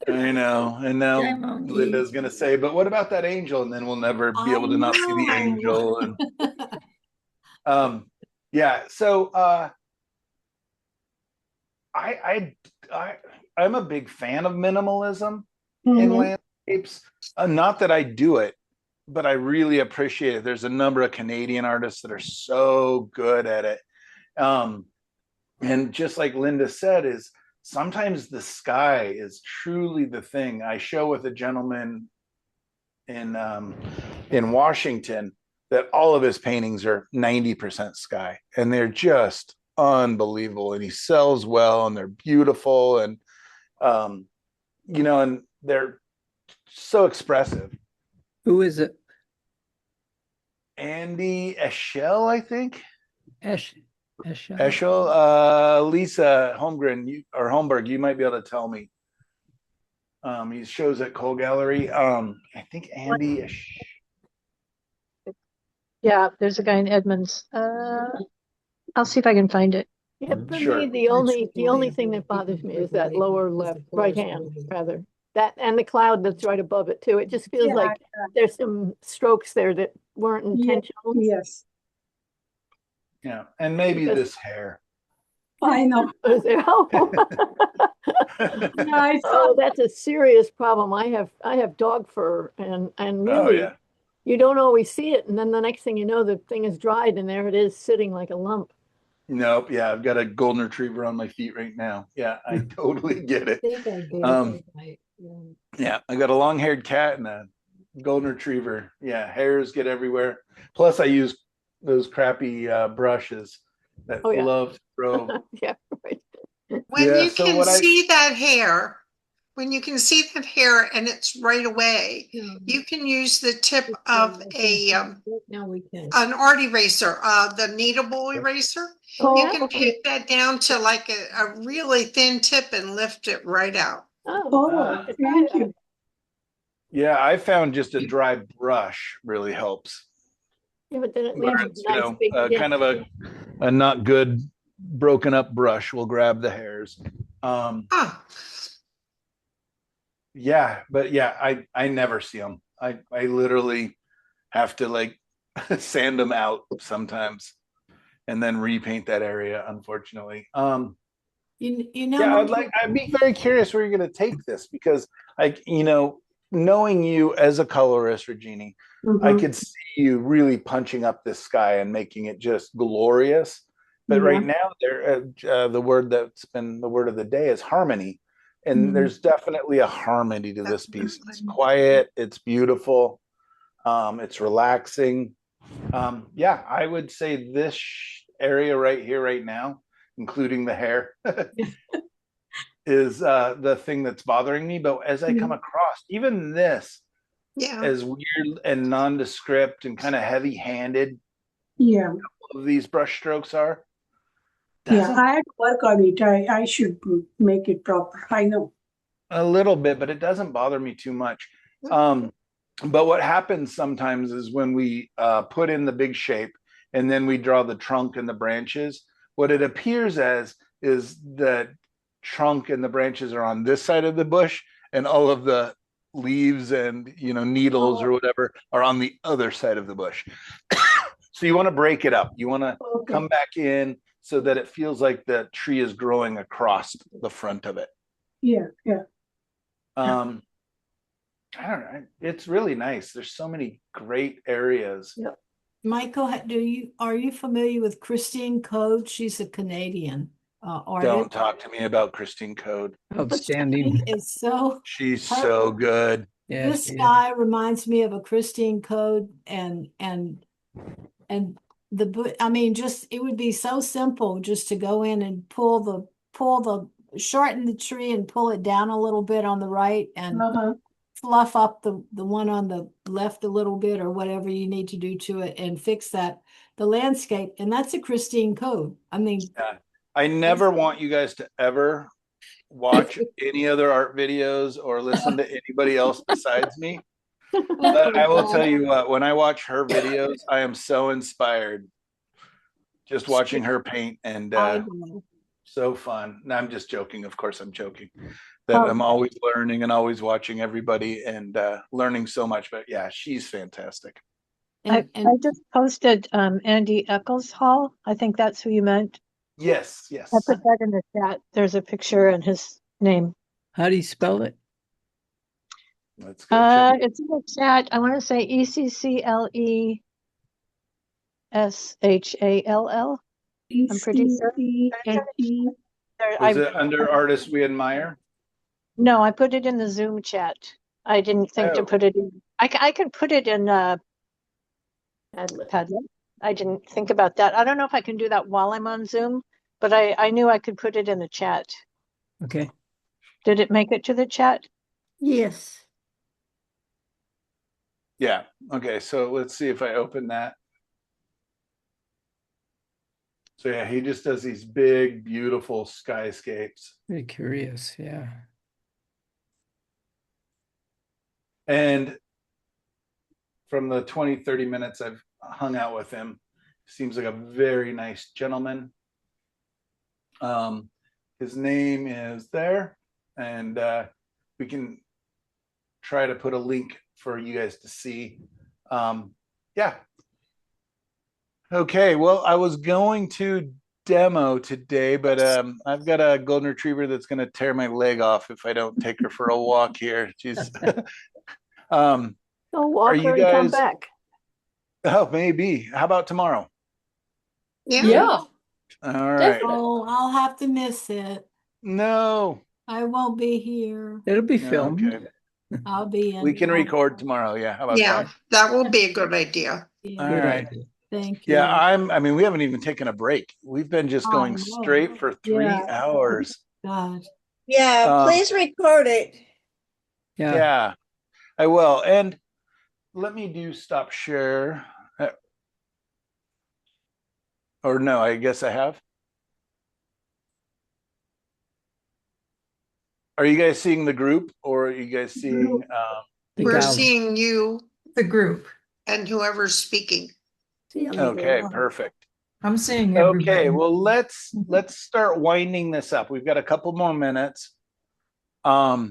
I know. And now Linda's going to say, but what about that angel? And then we'll never be able to not see the angel. And yeah, so I'm a big fan of minimalism in landscapes. Not that I do it, but I really appreciate it. There's a number of Canadian artists that are so good at it. And just like Linda said, is sometimes the sky is truly the thing. I show with a gentleman in Washington that all of his paintings are 90% sky, and they're just unbelievable. And he sells well, and they're beautiful, and and they're so expressive. Who is it? Andy Eschel, I think. Eschel. Lisa Holmgren or Holmberg, you might be able to tell me. He shows at Cole Gallery. I think Andy. Yeah, there's a guy in Edmonds. I'll see if I can find it. Yeah, for me, the only thing that bothers me is that lower left, right hand, rather. That and the cloud that's right above it too. It just feels like there's some strokes there that weren't intentional. Yes. Yeah, and maybe this hair. I know. Oh, that's a serious problem. I have dog fur, and really, you don't always see it, and then the next thing you know, the thing is dried, and there it is sitting like a lump. Nope. Yeah, I've got a golden retriever on my feet right now. Yeah, I totally get it. Yeah, I got a long-haired cat and a golden retriever. Yeah, hairs get everywhere. Plus, I use those crappy brushes that love to throw. Yeah, right. When you can see that hair, when you can see that hair and it's right away, you can use the tip of an art eraser, the kneadable eraser. You can take that down to like a really thin tip and lift it right out. Thank you. Yeah, I found just a dry brush really helps. Yeah, but then it leaves a nice big dip. Kind of a not good broken up brush will grab the hairs. Yeah, but yeah, I never see them. I literally have to like sand them out sometimes and then repaint that area, unfortunately. I'd be very curious where you're going to take this, because knowing you as a colorist, Regini, I could see you really punching up this sky and making it just glorious. But right now, the word that's been the word of the day is harmony. And there's definitely a harmony to this piece. It's quiet, it's beautiful, it's relaxing. Yeah, I would say this area right here, right now, including the hair, is the thing that's bothering me. But as I come across, even this, as weird and nondescript and kind of heavy-handed, of these brush strokes are. Yeah, I had to work on it. I should make it proper. I know. A little bit, but it doesn't bother me too much. But what happens sometimes is when we put in the big shape and then we draw the trunk and the branches, what it appears as is that trunk and the branches are on this side of the bush and all of the leaves and needles or whatever are on the other side of the bush. So you want to break it up. You want to come back in so that it feels like the tree is growing across the front of it. Yeah. I don't know. It's really nice. There's so many great areas. Yep. Michael, are you familiar with Christine Code? She's a Canadian artist. Don't talk to me about Christine Code. Outstanding. She's so good. This guy reminds me of a Christine Code, and just it would be so simple just to go in and shorten the tree and pull it down a little bit on the right and fluff up the one on the left a little bit or whatever you need to do to it and fix the landscape. And that's a Christine Code. I never want you guys to ever watch any other art videos or listen to anybody else besides me. But I will tell you what, when I watch her videos, I am so inspired just watching her paint, and so fun. No, I'm just joking. Of course, I'm joking. That I'm always learning and always watching everybody and learning so much. But yeah, she's fantastic. I just posted Andy Eccleshall. I think that's who you meant. Yes. I put that in the chat. There's a picture and his name. How do you spell it? Let's go check. It's in the chat. I want to say ECCLESHALL. I'm pretty sure. Was it under artists we admire? No, I put it in the Zoom chat. I didn't think to put it in. I could put it in Padlet. I didn't think about that. I don't know if I can do that while I'm on Zoom, but I knew I could put it in the chat. Okay. Did it make it to the chat? Yes. Yeah. Okay. So let's see if I open that. So yeah, he just does these big, beautiful skyscapes. Very curious. Yeah. And from the 20, 30 minutes I've hung out with him, seems like a very nice gentleman. His name is there, and we can try to put a link for you guys to see. Yeah. Okay, well, I was going to demo today, but I've got a golden retriever that's going to tear my leg off if I don't take her for a walk here. She's walk her and come back. Oh, maybe. How about tomorrow? Yeah. All right. Oh, I'll have to miss it. No. I won't be here. It'll be filmed. Okay. I'll be in. We can record tomorrow. Yeah. How about that? That will be a good idea. All right. Thank you. Yeah, I mean, we haven't even taken a break. We've been just going straight for 3 hours. God. Yeah, please record it. Yeah, I will. And let me do stop share. Or no, I guess I have. Are you guys seeing the group, or are you guys seeing? We're seeing you, the group, and whoever's speaking. Okay, perfect. I'm seeing everybody. Okay, well, let's start winding this up. We've got a couple more minutes. This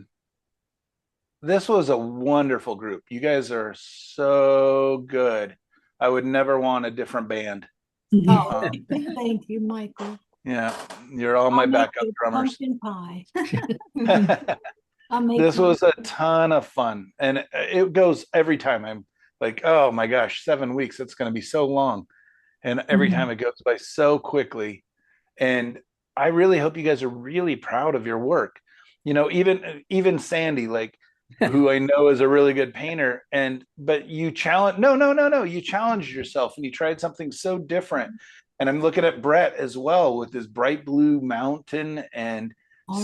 was a wonderful group. You guys are so good. I would never want a different band. Oh, thank you, Michael. Yeah, you're all my backup drummers. Pumpkin pie. This was a ton of fun, and it goes every time. I'm like, oh my gosh, 7 weeks. It's going to be so long. and every time it goes by so quickly. And I really hope you guys are really proud of your work. You know, even Sandy, like, who I know is a really good painter, but you challenge no, you challenged yourself and you tried something so different. And I'm looking at Brett as well with this bright blue mountain and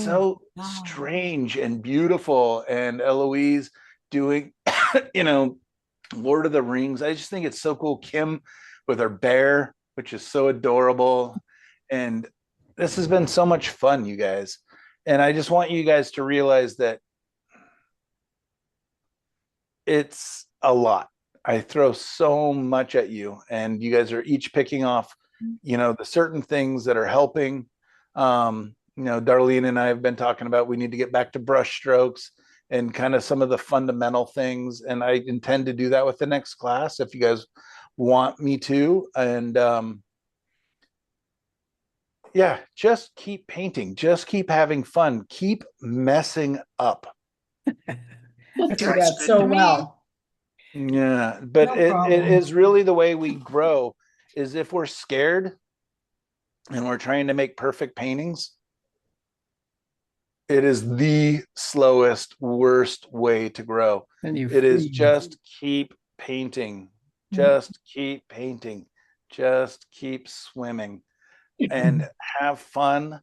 so strange and beautiful, and Eloise doing you know, Lord of the Rings. I just think it's so cool. Kim with her bear, which is so adorable. And this has been so much fun, you guys. And I just want you guys to realize that it's a lot. I throw so much at you, and you guys are each picking off, you know, the certain things that are helping. You know, Darlene and I have been talking about we need to get back to brush strokes and kind of some of the fundamental things. And I intend to do that with the next class if you guys want me to. And yeah, just keep painting, just keep having fun, keep messing up. Do that so well. Yeah, but it is really the way we grow, is if we're scared and we're trying to make perfect paintings, it is the slowest, worst way to grow. It is just keep painting, just keep painting, just keep swimming and have fun,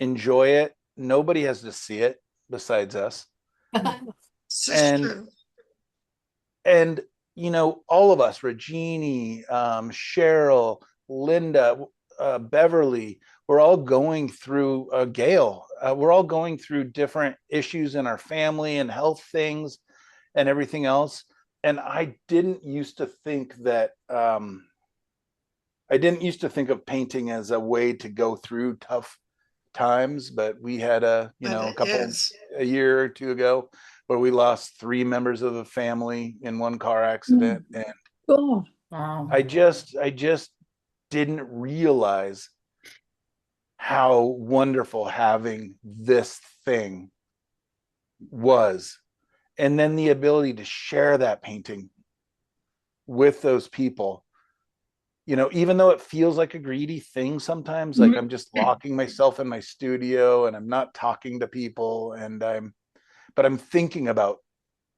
enjoy it. Nobody has to see it besides us. And you know, all of us, Regini, Cheryl, Linda, Beverly, we're all going through Gail. We're all going through different issues in our family and health things and everything else. And I didn't used to think that I didn't used to think of painting as a way to go through tough times, but we had a year or two ago where we lost 3 members of the family in one car accident. And I just didn't realize how wonderful having this thing was. And then the ability to share that painting with those people, you know, even though it feels like a greedy thing sometimes, like I'm just locking myself in my studio and I'm not talking to people, but I'm thinking about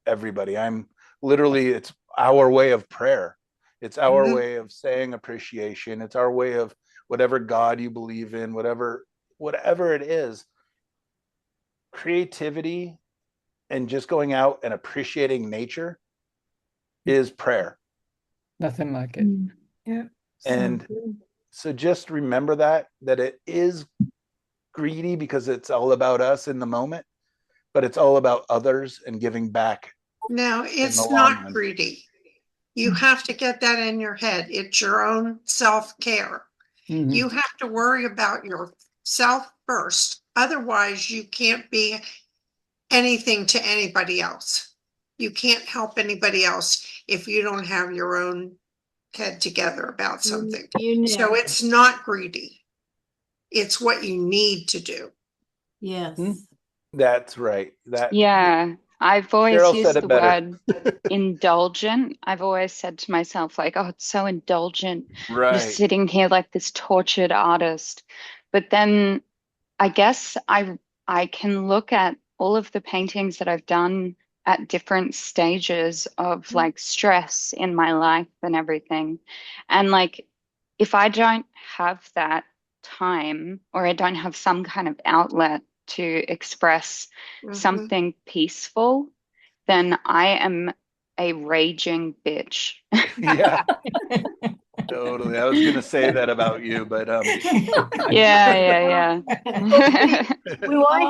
everybody. I'm literally, it's our way of prayer. It's our way of saying appreciation. It's our way of whatever God you believe in, whatever it is. Creativity and just going out and appreciating nature is prayer. Nothing like it. Yeah. And so just remember that it is greedy because it's all about us in the moment, but it's all about others and giving back. No, it's not greedy. You have to get that in your head. It's your own self-care. You have to worry about yourself first. Otherwise, you can't be anything to anybody else. You can't help anybody else if you don't have your own head together about something. So it's not greedy. It's what you need to do. Yes. That's right. Yeah. I've always Cheryl used said it the better. word indulgent. I've always said to myself, like, oh, it's so indulgent. Right. Just sitting here like this tortured artist. But then I guess I can look at all of the paintings that I've done at different stages of like stress in my life and everything. And like, if I don't have that time or I don't have some kind of outlet to express something peaceful, then I am a raging bitch. Yeah. Totally. I was gonna say that about you, but yeah. Do I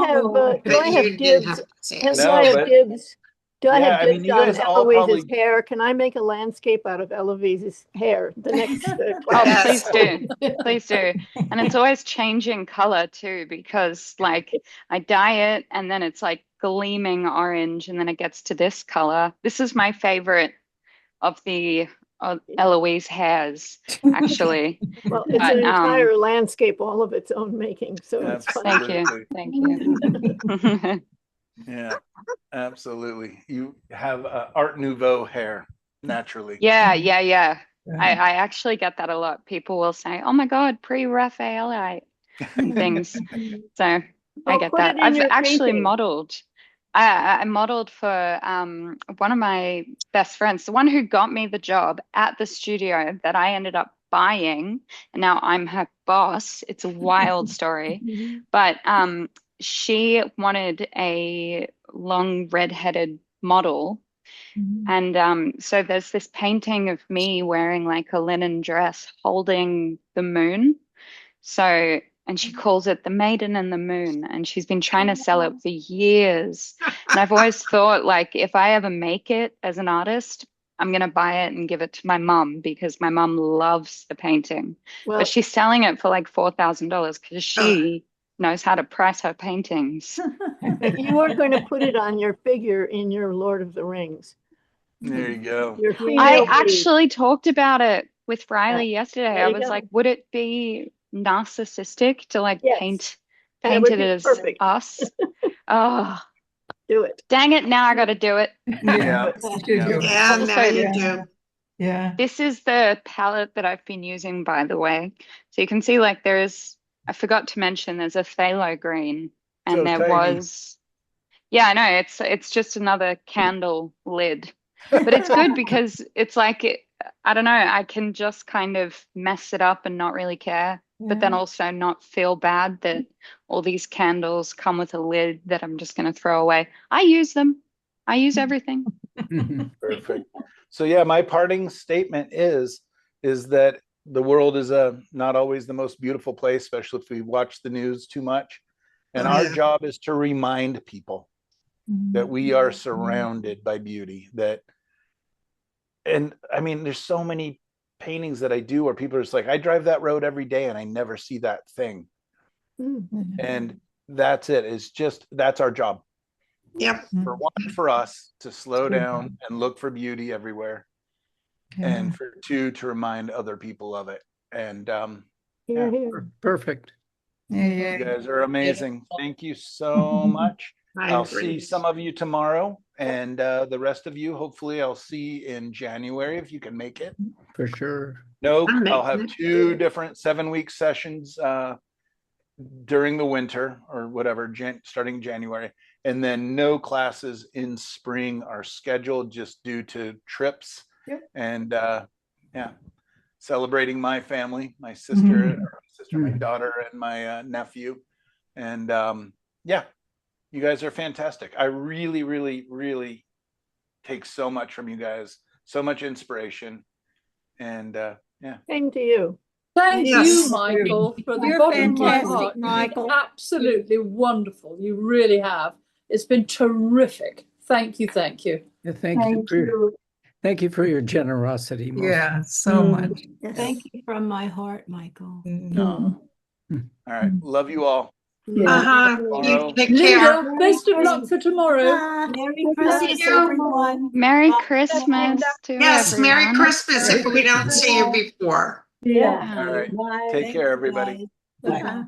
have dibs? Do I have dibs? Do I have dibs you on guys all Eloise's probably hair? Can I make a landscape out of Eloise's hair the next Oh, class? please do. Please do. And it's always changing color too, because like I dye it and then it's like gleaming orange and then it gets to this color. This is my favorite of the Eloise hairs, actually. Well, it's an entire landscape, all of its own making. So it's fun. Thank you. Thank you. Yeah, absolutely. You have Art Nouveau hair naturally. Yeah. I actually get that a lot. People will say, "Oh my God, pre-Raphaelite," and things. So I get put that. it in I've your actually painting. modeled. I modeled for one of my best friends, the one who got me the job at the studio that I ended up buying, and now I'm her boss. It's a wild story, but she wanted a long red-headed model. And so there's this painting of me wearing like a linen dress holding the moon. So, and she calls it The Maiden and the Moon. And she's been trying to sell it for years. And I've always thought, like, if I ever make it as an artist, I'm going to buy it and give it to my mum because my mum loves the painting. Well, but she's selling it for like $4,000 because she knows how to price her paintings. you are going to put it on your figure in your Lord of the Rings. There you go. Your I female lead. actually talked about it with Riley yesterday. there I you was go. like, would it be narcissistic to like Yes. paint That would it be as perfect. us? Oh, Do it. dang it. Now I got to do it. Yeah. Yeah, now Also, you do. Yeah. this is the palette that I've been using, by the way. So you can see like I forgot to mention there's a phthalo green and So there tiny. was, yeah, I know it's just another candle lid. But it's good because it's like, I don't know, I can just kind of mess it up and not really care, but then also not feel bad that all these candles come with a lid that I'm just going to throw away. I use them. I use everything. Perfect. So yeah, my parting statement is that the world is not always the most beautiful place, especially if we watch the news too much. And our job is to remind people that we are surrounded by beauty. And I mean, there's so many paintings that I do where people are just like, I drive that road every day and I never see that thing. And that's it. It's just, that's our job. Yep. For us to slow down and look for beauty everywhere. And for two, to remind other people of it. And Perfect. You guys are amazing. Thank you so much. I'll see some of you tomorrow, and the rest of you, hopefully, I'll see in January if you can make it. For sure. No, I'll have 2 different 7-week sessions during the winter or whatever, starting January, and then no classes in spring are scheduled just due to trips. And celebrating my family, my sister, my daughter, and my nephew. And you guys are fantastic. I really, really, really take so much from you guys, so much inspiration. And Same to you. Thank you, Michael, from the You're bottom of my fantastic, heart. You've been Michael. absolutely wonderful. You really have. It's been terrific. Thank you. Thank you. Yeah, thank you for your generosity. Yeah, so much. Thank you from my heart, Michael. all right, love you all. You take Linda, care. best of luck for tomorrow. Merry Christmas, everyone. Merry Christmas to Yes, everyone. Merry Christmas if we don't see you before. Yeah. All right. Bye. Take care, everybody. Bye.